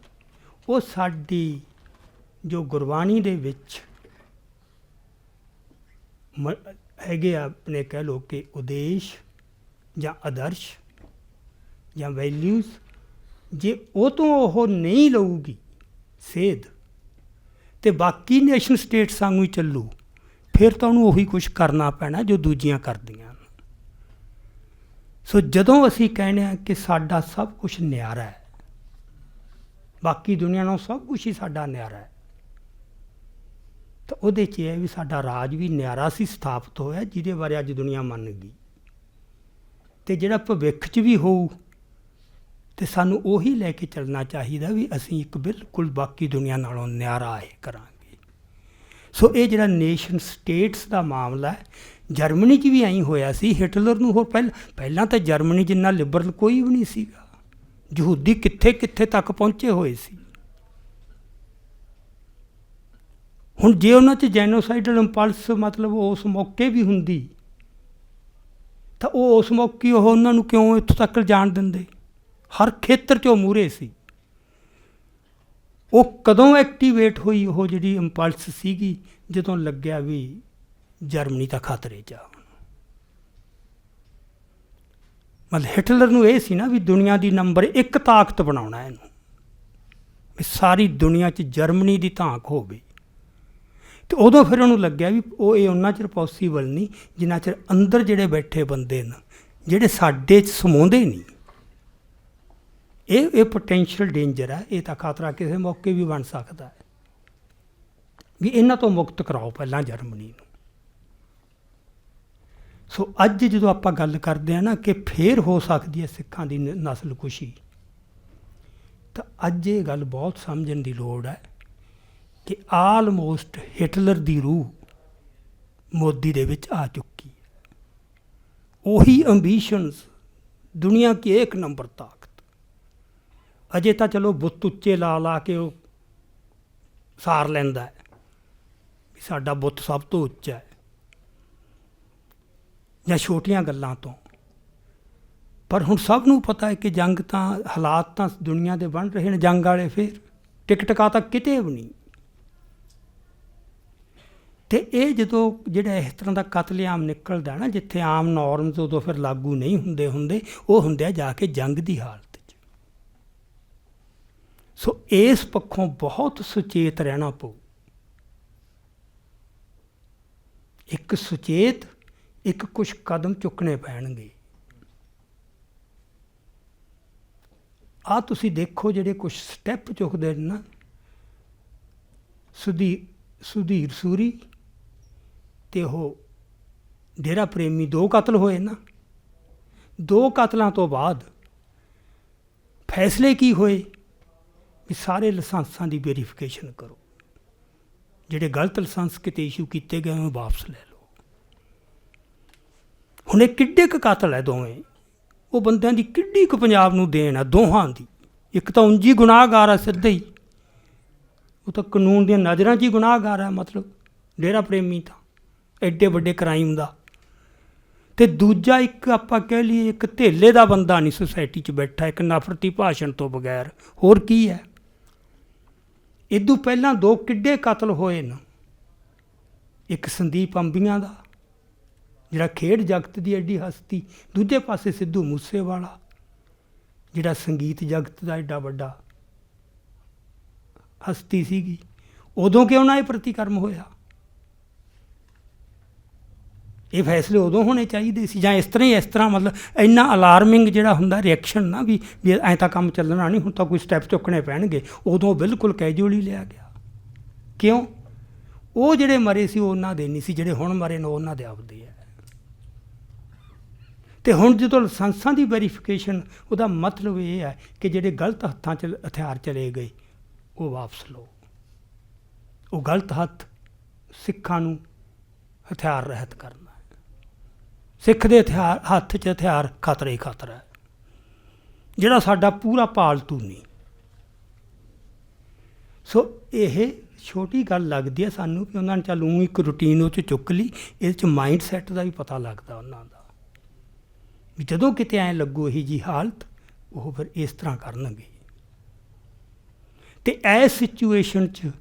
ਉਹ ਸਾਡੀ ਜੋ ਗੁਰਬਾਣੀ ਦੇ ਵਿੱਚ ਹੈਗੇ ਆ, ਆਪਣੇ ਕਹਿ ਲਓ ਕਿ ਉਦੇਸ਼ ਜਾਂ ਆਦਰਸ਼ ਜਾਂ ਵੈਲਿਊਜ਼, ਜੇ ਉਹ ਤੋਂ ਉਹ ਨਹੀਂ ਲਊਗੀ ਸੇਧ ਅਤੇ ਬਾਕੀ ਨੇਸ਼ਨ ਸਟੇਟਸ ਵਾਂਗੂ ਹੀ ਚੱਲੂ, ਫਿਰ ਤਾਂ ਉਹਨੂੰ ਉਹੀ ਕੁਛ ਕਰਨਾ ਪੈਣਾ ਜੋ ਦੂਜੀਆਂ ਕਰਦੀਆਂ। ਸੋ ਜਦੋਂ ਅਸੀਂ ਕਹਿੰਦੇ ਹਾਂ ਕਿ ਸਾਡਾ ਸਭ ਕੁਛ ਨਿਆਰਾ ਹੈ, ਬਾਕੀ ਦੁਨੀਆ ਨਾਲੋਂ ਸਭ ਕੁਛ ਹੀ ਸਾਡਾ ਨਿਆਰਾ ਹੈ, ਤਾਂ ਉਹਦੇ 'ਚ ਇਹ ਹੈ ਵੀ ਸਾਡਾ ਰਾਜ ਵੀ ਨਿਆਰਾ ਸੀ, ਸਥਾਪਿਤ ਹੋਇਆ, ਜਿਹਦੇ ਬਾਰੇ ਅੱਜ ਦੁਨੀਆ ਮੰਨ ਗਈ। ਅਤੇ ਜਿਹੜਾ ਭਵਿੱਖ 'ਚ ਵੀ ਹੋਊ ਅਤੇ ਸਾਨੂੰ ਉਹੀ ਲੈ ਕੇ ਚੱਲਣਾ ਚਾਹੀਦਾ ਵੀ ਅਸੀਂ ਇੱਕ ਬਿਲਕੁਲ ਬਾਕੀ ਦੁਨੀਆ ਨਾਲੋਂ ਨਿਆਰਾ ਇਹ ਕਰਾਂਗੇ। ਸੋ ਇਹ ਜਿਹੜਾ ਨੇਸ਼ਨ ਸਟੇਟਸ ਦਾ ਮਾਮਲਾ ਹੈ, ਜਰਮਨੀ 'ਚ ਵੀ ਐਂ ਹੋਇਆ ਸੀ। ਹਿਟਲਰ ਨੂੰ ਹੋਰ ਪਹਿਲਾਂ ਤਾਂ ਜਰਮਨੀ ਜਿੰਨਾ ਲਿਬਰਲ ਕੋਈ ਵੀ ਨਹੀਂ ਸੀਗਾ। ਯਹੂਦੀ ਕਿੱਥੇ ਕਿੱਥੇ ਤੱਕ ਪਹੁੰਚੇ ਹੋਏ ਸੀ। ਹੁਣ ਜੇ ਉਹਨਾਂ 'ਚ ਜੈਨੋਸਾਈਡਲ ਇੰਪਲਸ ਮਤਲਬ ਉਸ ਮੌਕੇ ਵੀ ਹੁੰਦੀ ਤਾਂ ਉਹ ਉਸ ਮੌਕੇ ਉਹ ਉਹਨਾਂ ਨੂੰ ਕਿਉਂ ਇੱਥੋਂ ਤੱਕ ਜਾਣ ਦਿੰਦੇ? ਹਰ ਖੇਤਰ 'ਚ ਉਹ ਮੂਹਰੇ ਸੀ। ਉਹ ਕਦੋਂ ਐਕਟੀਵੇਟ ਹੋਈ ਉਹ ਜਿਹੜੀ ਇੰਪਲਸ ਸੀਗੀ? ਜਦੋਂ ਲੱਗਿਆ ਵੀ ਜਰਮਨੀ ਤਾਂ ਖਤਰੇ 'ਚ ਆ। ਮਤਲਬ ਹਿਟਲਰ ਨੂੰ ਇਹ ਸੀ ਨਾ ਵੀ ਦੁਨੀਆ ਦੀ ਨੰਬਰ 1 ਤਾਕਤ ਬਣਾਉਣਾ ਇਹਨੂੰ, ਵੀ ਸਾਰੀ ਦੁਨੀਆ 'ਚ ਜਰਮਨੀ ਦੀ ਧਾਕ ਹੋਵੇ। ਅਤੇ ਉਦੋਂ ਫਿਰ ਉਹਨੂੰ ਲੱਗਿਆ ਵੀ ਉਹ ਇਹ ਉਹਨਾਂ ਚਿਰ ਪੋਸੀਬਲ ਨਹੀਂ ਜਿੰਨਾ ਚਿਰ ਅੰਦਰ ਜਿਹੜੇ ਬੈਠੇ ਬੰਦੇ ਨੇ ਜਿਹੜੇ ਸਾਡੇ 'ਚ ਸਮਾਉਂਦੇ ਨਹੀਂ। ਇਹ ਪੋਟੈਂਸ਼ੀਅਲ ਡੇਂਜਰ ਹੈ। ਇਹ ਤਾਂ ਖਤਰਾ ਕਿਸੇ ਮੌਕੇ ਵੀ ਬਣ ਸਕਦਾ ਹੈ ਵੀ ਇਹਨਾਂ ਤੋਂ ਮੁਕਤ ਕਰਾਓ ਪਹਿਲਾਂ ਜਰਮਨੀ ਨੂੰ। ਸੋ ਅੱਜ ਜਦੋਂ ਆਪਾਂ ਗੱਲ ਕਰਦੇ ਹਾਂ ਨਾ ਕਿ ਫੇਰ ਹੋ ਸਕਦੀ ਹੈ ਸਿੱਖਾਂ ਦੀ ਨਸਲਕੁਸ਼ੀ, ਤਾਂ ਅੱਜ ਇਹ ਗੱਲ ਬਹੁਤ ਸਮਝਣ ਦੀ ਲੋੜ ਹੈ ਕਿ ਆਲਮੋਸਟ ਹਿਟਲਰ ਦੀ ਰੂਹ ਮੋਦੀ ਦੇ ਵਿੱਚ ਆ ਚੁੱਕੀ ਹੈ। ਉਹੀ ਅੰਬੀਸ਼ਨਸ, ਦੁਨੀਆ ਕੀ ਇੱਕ ਨੰਬਰ ਤਾਕਤ। ਅਜੇ ਤਾਂ ਚਲੋ ਬੁੱਤ ਉੱਚੇ ਲਾ ਕੇ ਉਹ ਸਾਰ ਲੈਂਦਾ ਹੈ ਵੀ ਸਾਡਾ ਬੁੱਤ ਸਭ ਤੋਂ ਉੱਚਾ ਹੈ, ਜਾਂ ਛੋਟੀਆਂ ਗੱਲਾਂ ਤੋਂ। ਪਰ ਹੁਣ ਸਭ ਨੂੰ ਪਤਾ ਹੈ ਕਿ ਜੰਗ ਤਾਂ, ਹਾਲਾਤ ਤਾਂ ਦੁਨੀਆ ਦੇ ਬਣ ਰਹੇ ਨੇ ਜੰਗ ਵਾਲੇ। ਫਿਰ ਟਿਕ ਟਕਾ ਤਾਂ ਕਿਤੇ ਵੀ ਨਹੀਂ। ਅਤੇ ਇਹ ਜਦੋਂ ਜਿਹੜਾ ਇਸ ਤਰ੍ਹਾਂ ਦਾ ਕਤਲੇਆਮ ਨਿਕਲਦਾ ਨਾ, ਜਿੱਥੇ ਆਮ ਨੋਰਮਸ ਉਦੋਂ ਫਿਰ ਲਾਗੂ ਨਹੀਂ ਹੁੰਦੇ, ਉਹ ਹੁੰਦੇ ਆ ਜਾ ਕੇ ਜੰਗ ਦੀ ਹਾਲਤ 'ਚ। ਸੋ ਇਸ ਪੱਖੋਂ ਬਹੁਤ ਸੁਚੇਤ ਰਹਿਣਾ ਪਊ। ਇੱਕ ਸੁਚੇਤ, ਇੱਕ ਕੁਛ ਕਦਮ ਚੁੱਕਣੇ ਪੈਣਗੇ। ਆਹ ਤੁਸੀਂ ਦੇਖੋ ਜਿਹੜੇ ਕੁਛ ਸਟੈਪ ਚੁੱਕਦੇ ਨੇ ਨਾ, ਸੁਧੀਰ ਸੂਰੀ ਅਤੇ ਉਹ ਡੇਰਾ ਪ੍ਰੇਮੀ, 2 ਕਤਲ ਹੋਏ ਨਾ। 2 ਕਤਲਾਂ ਤੋਂ ਬਾਅਦ ਫੈਸਲੇ ਕੀ ਹੋਏ ਵੀ ਸਾਰੇ ਲਾਇਸੈਂਸਾਂ ਦੀ ਵੈਰੀਫਿਕੇਸ਼ਨ ਕਰੋ, ਜਿਹੜੇ ਗਲਤ ਲਾਇਸੈਂਸ ਕਿਤੇ ਇਸ਼ੂ ਕੀਤੇ ਗਏ ਉਹ ਵਾਪਸ ਲੈ ਲਓ। ਹੁਣ ਇਹ ਕਿੱਡੇ ਕੁ ਕਤਲ ਹੈ ਦੋਵੇਂ, ਉਹ ਬੰਦਿਆਂ ਦੀ ਕਿੱਡੀ ਕੁ ਪੰਜਾਬ ਨੂੰ ਦੇਣ ਆ ਦੋਹਾਂ ਦੀ। ਇੱਕ ਤਾਂ ਉਂਝ ਹੀ ਗੁਨਾਹਗਾਰ ਆ ਸਿੱਧਾ ਹੀ, ਉਹ ਤਾਂ ਕਾਨੂੰਨ ਦੀਆਂ ਨਜ਼ਰਾਂ 'ਚ ਹੀ ਗੁਨਾਹਗਾਰ ਹੈ, ਮਤਲਬ ਡੇਰਾ ਪ੍ਰੇਮੀ ਤਾਂ ਐਡੇ ਵੱਡੇ ਕ੍ਰਾਈਮ ਦਾ। ਅਤੇ ਦੂਜਾ ਇੱਕ ਆਪਾਂ ਕਹਿ ਲਈਏ ਇੱਕ ਧੇਲੇ ਦਾ ਬੰਦਾ ਨਹੀਂ ਸੁਸਾਇਟੀ 'ਚ ਬੈਠਾ, ਇੱਕ ਨਫ਼ਰਤੀ ਭਾਸ਼ਣ ਤੋਂ ਬਗੈਰ। ਹੋਰ ਕੀ ਹੈ? ਇਦੋਂ ਪਹਿਲਾਂ 2 ਕਿੱਡੇ ਕਤਲ ਹੋਏ ਨੇ। ਇੱਕ ਸੰਦੀਪ ਅੰਬੀਆਂ ਦਾ ਜਿਹੜਾ ਖੇਡ ਜਗਤ ਦੀ ਐਡੀ ਹਸਤੀ, ਦੂਜੇ ਪਾਸੇ ਸਿੱਧੂ ਮੂਸੇਵਾਲਾ। ਜਿਹੜਾ ਸੰਗੀਤ ਜਗਤ ਦਾ ਐਡਾ ਵੱਡਾ ਹਸਤੀ ਸੀਗੀ, ਉਦੋਂ ਕਿਉਂ ਨਾ ਇਹ ਪ੍ਰਤੀਕਰਮ ਹੋਇਆ? ਇਹ ਫੈਸਲੇ ਉਦੋਂ ਹੋਣੇ ਚਾਹੀਦੇ ਸੀ, ਜਾਂ ਇਸ ਤਰ੍ਹਾਂ ਮਤਲਬ ਇੰਨਾ ਅਲਾਰਮਿੰਗ ਜਿਹੜਾ ਹੁੰਦਾ ਰਿਐਕਸ਼ਨ ਨਾ ਵੀ ਐਂ ਤਾਂ ਕੰਮ ਚੱਲਣਾ ਨਹੀਂ, ਹੁਣ ਤਾਂ ਕੋਈ ਸਟੈਪ ਚੁੱਕਣੇ ਪੈਣਗੇ, ਉਦੋਂ ਬਿਲਕੁਲ ਕੈਜੂਅਲੀ ਲਿਆ ਗਿਆ। ਕਿਉਂ? ਉਹ ਜਿਹੜੇ ਮਰੇ ਸੀ ਉਹ ਉਹਨਾਂ ਦੇ ਨਹੀਂ ਸੀ, ਜਿਹੜੇ ਹੁਣ ਮਰੇ ਨੇ ਉਹਨਾਂ ਦੇ ਆਪਦੇ ਹੈ। ਅਤੇ ਹੁਣ ਜਦੋਂ ਲਾਇਸੈਂਸਾਂ ਦੀ ਵੈਰੀਫਿਕੇਸ਼ਨ, ਉਹਦਾ ਮਤਲਬ ਇਹ ਹੈ ਕਿ ਜਿਹੜੇ ਗਲਤ ਹੱਥਾਂ 'ਚ ਹਥਿਆਰ ਚਲੇ ਗਏ ਉਹ ਵਾਪਸ ਲਓ। ਉਹ ਗਲਤ ਹੱਥ ਸਿੱਖਾਂ ਨੂੰ ਹਥਿਆਰ ਰਹਿਤ ਕਰਨਾ ਹੈ। ਸਿੱਖ ਦੇ ਹੱਥ 'ਚ ਹਥਿਆਰ ਖਤਰਾ ਹੀ ਖਤਰਾ ਹੈ, ਜਿਹੜਾ ਸਾਡਾ ਪੂਰਾ ਪਾਲਤੂ ਨਹੀਂ। ਸੋ ਇਹ ਛੋਟੀ ਗੱਲ ਲੱਗਦੀ ਹੈ ਸਾਨੂੰ ਕਿ ਉਹਨਾਂ ਨੇ ਚੱਲ ਊਂ ਇੱਕ ਰੂਟੀਨ ਉਹ 'ਚ ਚੁੱਕ ਲਈ। ਇਹਦੇ 'ਚ ਮਾਈਂਡ ਸੈੱਟ ਦਾ ਵੀ ਪਤਾ ਲੱਗਦਾ ਉਹਨਾਂ ਦਾ, ਵੀ ਜਦੋਂ ਕਿਤੇ ਐਂ ਲੱਗੂ ਇਹੀ ਜਿਹੀ ਹਾਲਤ, ਉਹ ਫਿਰ ਇਸ ਤਰ੍ਹਾਂ ਕਰਨਗੇ। ਅਤੇ ਇਸ ਸਿਚੁਏਸ਼ਨ 'ਚ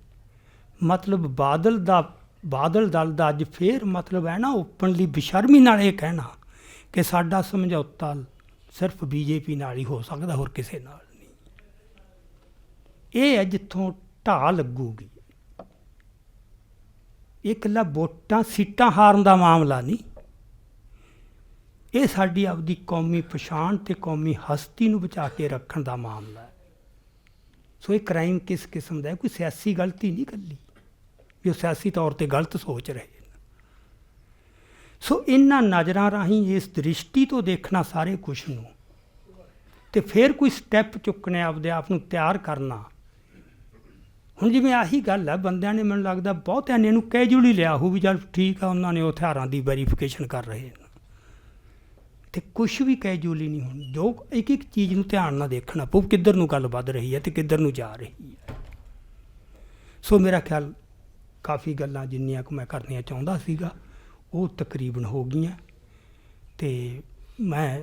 ਮਤਲਬ ਬਾਦਲ ਦਲ ਦਾ ਅੱਜ ਫੇਰ ਮਤਲਬ ਹੈ ਨਾ ਓਪਨਲੀ ਬੇਸ਼ਰਮੀ ਨਾਲ ਇਹ ਕਹਿਣਾ ਕਿ ਸਾਡਾ ਸਮਝੌਤਾ ਸਿਰਫ BJP ਨਾਲ ਹੀ ਹੋ ਸਕਦਾ, ਹੋਰ ਕਿਸੇ ਨਾਲ ਨਹੀਂ। ਇਹ ਹੈ ਜਿੱਥੋਂ ਢਾਹ ਲੱਗੂਗੀ। ਇਹ ਇਕੱਲਾ ਵੋਟਾਂ ਸੀਟਾਂ ਹਾਰਨ ਦਾ ਮਾਮਲਾ ਨਹੀਂ, ਇਹ ਸਾਡੀ ਆਪਦੀ ਕੌਮੀ ਪਛਾਣ ਅਤੇ ਕੌਮੀ ਹਸਤੀ ਨੂੰ ਬਚਾ ਕੇ ਰੱਖਣ ਦਾ ਮਾਮਲਾ ਹੈ। ਸੋ ਇਹ ਕ੍ਰਾਈਮ ਕਿਸ ਕਿਸਮ ਦਾ ਹੈ? ਕੋਈ ਸਿਆਸੀ ਗਲਤੀ ਨਹੀਂ ਇਕੱਲੀ ਵੀ ਉਹ ਸਿਆਸੀ ਤੌਰ 'ਤੇ ਗਲਤ ਸੋਚ ਰਹੇ ਨੇ। ਸੋ ਇਹਨਾਂ ਨਜ਼ਰਾਂ ਰਾਹੀਂ ਇਸ ਦ੍ਰਿਸ਼ਟੀ ਤੋਂ ਦੇਖਣਾ ਸਾਰੇ ਕੁਛ ਨੂੰ, ਅਤੇ ਫਿਰ ਕੋਈ ਸਟੈਪ ਚੁੱਕਣੇ, ਆਪਦੇ ਆਪ ਨੂੰ ਤਿਆਰ ਕਰਨਾ। ਹੁਣ ਜਿਵੇਂ ਆਹੀ ਗੱਲ ਹੈ, ਬੰਦਿਆਂ ਨੇ ਮੈਨੂੰ ਲੱਗਦਾ ਬਹੁਤਿਆਂ ਨੇ ਇਹਨੂੰ ਕੈਜੂਅਲੀ ਲਿਆ ਹੋਊ ਵੀ ਚੱਲ ਠੀਕ ਆ, ਉਹਨਾਂ ਨੇ ਉਹ ਹਥਿਆਰਾਂ ਦੀ ਵੈਰੀਫਿਕੇਸ਼ਨ ਕਰ ਰਹੇ ਨੇ। ਅਤੇ ਕੁਛ ਵੀ ਕੈਜੂਅਲੀ ਨਹੀਂ ਹੁਣ, ਜੋ ਇੱਕ ਇੱਕ ਚੀਜ਼ ਨੂੰ ਧਿਆਨ ਨਾਲ ਦੇਖਣਾ ਪਊ, ਕਿੱਧਰ ਨੂੰ ਗੱਲ ਵੱਧ ਰਹੀ ਹੈ ਅਤੇ ਕਿੱਧਰ ਨੂੰ ਜਾ ਰਹੀ ਹੈ। ਸੋ ਮੇਰਾ ਖਿਆਲ ਕਾਫੀ ਗੱਲਾਂ ਜਿੰਨੀਆਂ ਕੁ ਮੈਂ ਕਰਨੀਆਂ ਚਾਹੁੰਦਾ ਸੀਗਾ ਉਹ ਤਕਰੀਬਨ ਹੋ ਗਈਆਂ। ਅਤੇ ਮੈਂ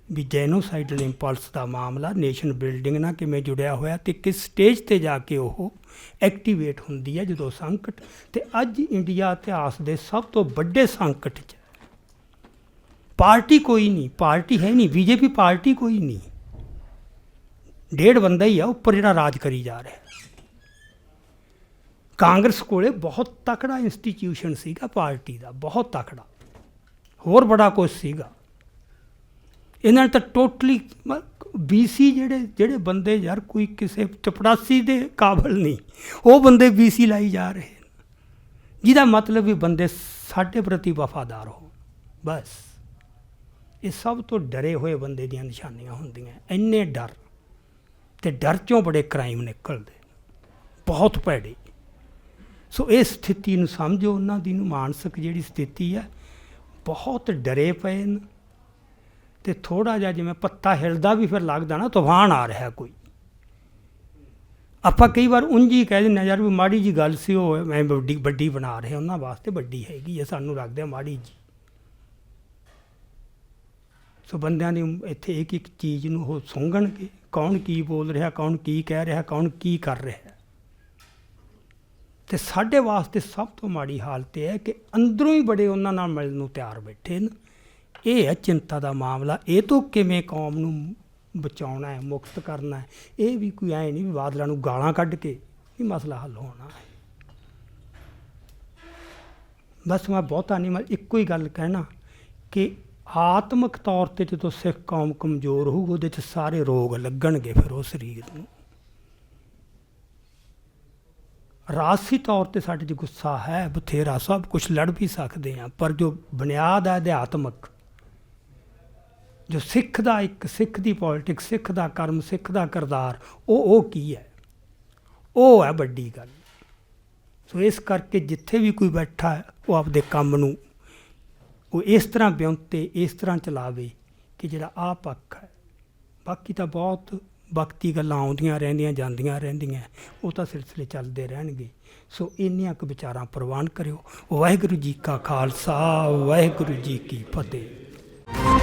ਵੀ ਜੈਨੋਸਾਈਡਲ ਇੰਪਲਸ ਦਾ ਮਾਮਲਾ ਨੇਸ਼ਨ ਬਿਲਡਿੰਗ ਨਾਲ ਕਿਵੇਂ ਜੁੜਿਆ ਹੋਇਆ ਅਤੇ ਕਿਸ ਸਟੇਜ 'ਤੇ ਜਾ ਕੇ ਉਹ ਐਕਟੀਵੇਟ ਹੁੰਦੀ ਹੈ ਜਦੋਂ ਸੰਕਟ, ਅਤੇ ਅੱਜ ਇੰਡੀਆ ਇਤਿਹਾਸ ਦੇ ਸਭ ਤੋਂ ਵੱਡੇ ਸੰਕਟ 'ਚ ਪਾਰਟੀ ਕੋਈ ਨਹੀਂ, ਪਾਰਟੀ ਹੈ ਨਹੀਂ, BJP ਪਾਰਟੀ ਕੋਈ ਨਹੀਂ, ਡੇਢ ਬੰਦਾ ਹੀ ਆ ਉੱਪਰ ਜਿਹੜਾ ਰਾਜ ਕਰੀ ਜਾ ਰਿਹਾ। ਕਾਂਗਰਸ ਕੋਲੇ ਬਹੁਤ ਤਕੜਾ ਇੰਸਟੀਟਿਊਸ਼ਨ ਸੀਗਾ ਪਾਰਟੀ ਦਾ, ਬਹੁਤ ਤਕੜਾ, ਹੋਰ ਬੜਾ ਕੁਛ ਸੀਗਾ। ਇਹਨਾਂ ਨੇ ਤਾਂ ਟੋਟਲੀ BC ਜਿਹੜੇ ਬੰਦੇ ਯਾਰ ਕੋਈ ਕਿਸੇ ਚਪੜਾਸੀ ਦੇ ਕਾਬਲ ਨਹੀਂ, ਉਹ ਬੰਦੇ BC ਲਾਈ ਜਾ ਰਹੇ ਨੇ, ਜਿਹਦਾ ਮਤਲਬ ਵੀ ਬੰਦੇ ਸਾਡੇ ਪ੍ਰਤੀ ਵਫਾਦਾਰ ਹੋਣ। ਬਸ ਇਹ ਸਭ ਤੋਂ ਡਰੇ ਹੋਏ ਬੰਦੇ ਦੀਆਂ ਨਿਸ਼ਾਨੀਆਂ ਹੁੰਦੀਆਂ, ਇੰਨੇ ਡਰ, ਅਤੇ ਡਰ 'ਚੋਂ ਬੜੇ ਕ੍ਰਾਈਮ ਨਿਕਲਦੇ ਬਹੁਤ ਭੈੜੇ। ਸੋ ਇਸ ਸਥਿਤੀ ਨੂੰ ਸਮਝੋ, ਉਹਨਾਂ ਦੀ ਨੂੰ ਮਾਨਸਿਕ ਜਿਹੜੀ ਸਥਿਤੀ ਹੈ, ਬਹੁਤ ਡਰੇ ਪਏ ਨੇ। ਅਤੇ ਥੋੜ੍ਹਾ ਜਿਹਾ ਜਿਵੇਂ ਪੱਤਾ ਹਿਲਦਾ ਵੀ ਫਿਰ ਲੱਗਦਾ ਨਾ ਤੂਫਾਨ ਆ ਰਿਹਾ ਕੋਈ। ਆਪਾਂ ਕਈ ਵਾਰ ਉਂਝ ਹੀ ਕਹਿ ਦਿੰਦੇ ਹਾਂ ਯਾਰ ਵੀ ਮਾੜੀ ਜਿਹੀ ਗੱਲ ਸੀ, ਉਹ ਮੈਂ ਵੱਡੀ ਬਣਾ ਰਿਹਾ, ਉਹਨਾਂ ਵਾਸਤੇ ਵੱਡੀ ਹੈਗੀ ਹੈ, ਸਾਨੂੰ ਲੱਗਦਾ ਮਾੜੀ ਜੀ। ਸੋ ਬੰਦਿਆਂ ਦੀ ਇੱਥੇ ਇੱਕ ਇੱਕ ਚੀਜ਼ ਨੂੰ ਉਹ ਸੁੰਘਣਗੇ, ਕੌਣ ਕੀ ਬੋਲ ਰਿਹਾ, ਕੌਣ ਕੀ ਕਹਿ ਰਿਹਾ, ਕੌਣ ਕੀ ਕਰ ਰਿਹਾ। ਅਤੇ ਸਾਡੇ ਵਾਸਤੇ ਸਭ ਤੋਂ ਮਾੜੀ ਹਾਲਤ ਇਹ ਹੈ ਕਿ ਅੰਦਰੋਂ ਹੀ ਬੜੇ ਉਹਨਾਂ ਨਾਲ ਮਿਲਣ ਨੂੰ ਤਿਆਰ ਬੈਠੇ ਨੇ। ਇਹ ਹੈ ਚਿੰਤਾ ਦਾ ਮਾਮਲਾ। ਇਹ ਤੋਂ ਕਿਵੇਂ ਕੌਮ ਨੂੰ ਬਚਾਉਣਾ ਹੈ, ਮੁਕਤ ਕਰਨਾ ਹੈ, ਇਹ ਵੀ ਕੋਈ ਐਂ ਨਹੀਂ ਵੀ ਬਾਦਲਾਂ ਨੂੰ ਗਾਲਾਂ ਕੱਢ ਕੇ ਵੀ ਮਸਲਾ ਹੱਲ ਹੋਣਾ ਹੈ। ਬਸ ਮੈਂ ਬਹੁਤਾ ਨਹੀਂ, ਮੈਂ ਇੱਕੋ ਹੀ ਗੱਲ ਕਹਿਣਾ ਕਿ ਆਤਮਿਕ ਤੌਰ 'ਤੇ ਜਦੋਂ ਸਿੱਖ ਕੌਮ ਕਮਜ਼ੋਰ ਹੋਊ, ਉਹਦੇ 'ਚ ਸਾਰੇ ਰੋਗ ਲੱਗਣਗੇ ਫਿਰ ਉਹ ਸਰੀਰ ਨੂੰ। ਰਾਜਸੀ ਤੌਰ 'ਤੇ ਸਾਡੇ 'ਚ ਗੁੱਸਾ ਹੈ ਬਥੇਰਾ, ਸਭ ਕੁਛ ਲੜ ਵੀ ਸਕਦੇ ਹਾਂ, ਪਰ ਜੋ ਬੁਨਿਆਦ ਹੈ ਅਧਿਆਤਮਿਕ, ਜੋ ਸਿੱਖ ਦਾ ਇੱਕ ਸਿੱਖ ਦੀ ਪੋਲੀਟਿਕਸ, ਸਿੱਖ ਦਾ ਕਰਮ, ਸਿੱਖ ਦਾ ਕਿਰਦਾਰ, ਉਹ ਕੀ ਹੈ, ਉਹ ਹੈ ਵੱਡੀ ਗੱਲ। ਸੋ ਇਸ ਕਰਕੇ ਜਿੱਥੇ ਵੀ ਕੋਈ ਬੈਠਾ ਹੈ ਉਹ ਆਪਦੇ ਕੰਮ ਨੂੰ ਉਹ ਇਸ ਤਰ੍ਹਾਂ ਵਿਉਂਤੇ, ਇਸ ਤਰ੍ਹਾਂ ਚਲਾਵੇ ਕਿ ਜਿਹੜਾ ਆਹ ਪੱਖ ਹੈ। ਬਾਕੀ ਤਾਂ ਬਹੁਤ ਵਕਤੀ ਗੱਲਾਂ ਆਉਂਦੀਆਂ ਰਹਿੰਦੀਆਂ ਜਾਂਦੀਆਂ ਰਹਿੰਦੀਆਂ, ਉਹ ਤਾਂ ਸਿਲਸਿਲੇ ਚੱਲਦੇ ਰਹਿਣਗੇ। ਸੋ ਇੰਨੀਆਂ ਕੁ ਵਿਚਾਰਾਂ ਪ੍ਰਵਾਨ ਕਰਿਓ। ਵਾਹਿਗੁਰੂ ਜੀ ਕਾ ਖਾਲਸਾ, ਵਾਹਿਗੁਰੂ ਜੀ ਕੀ ਫਤਿਹ।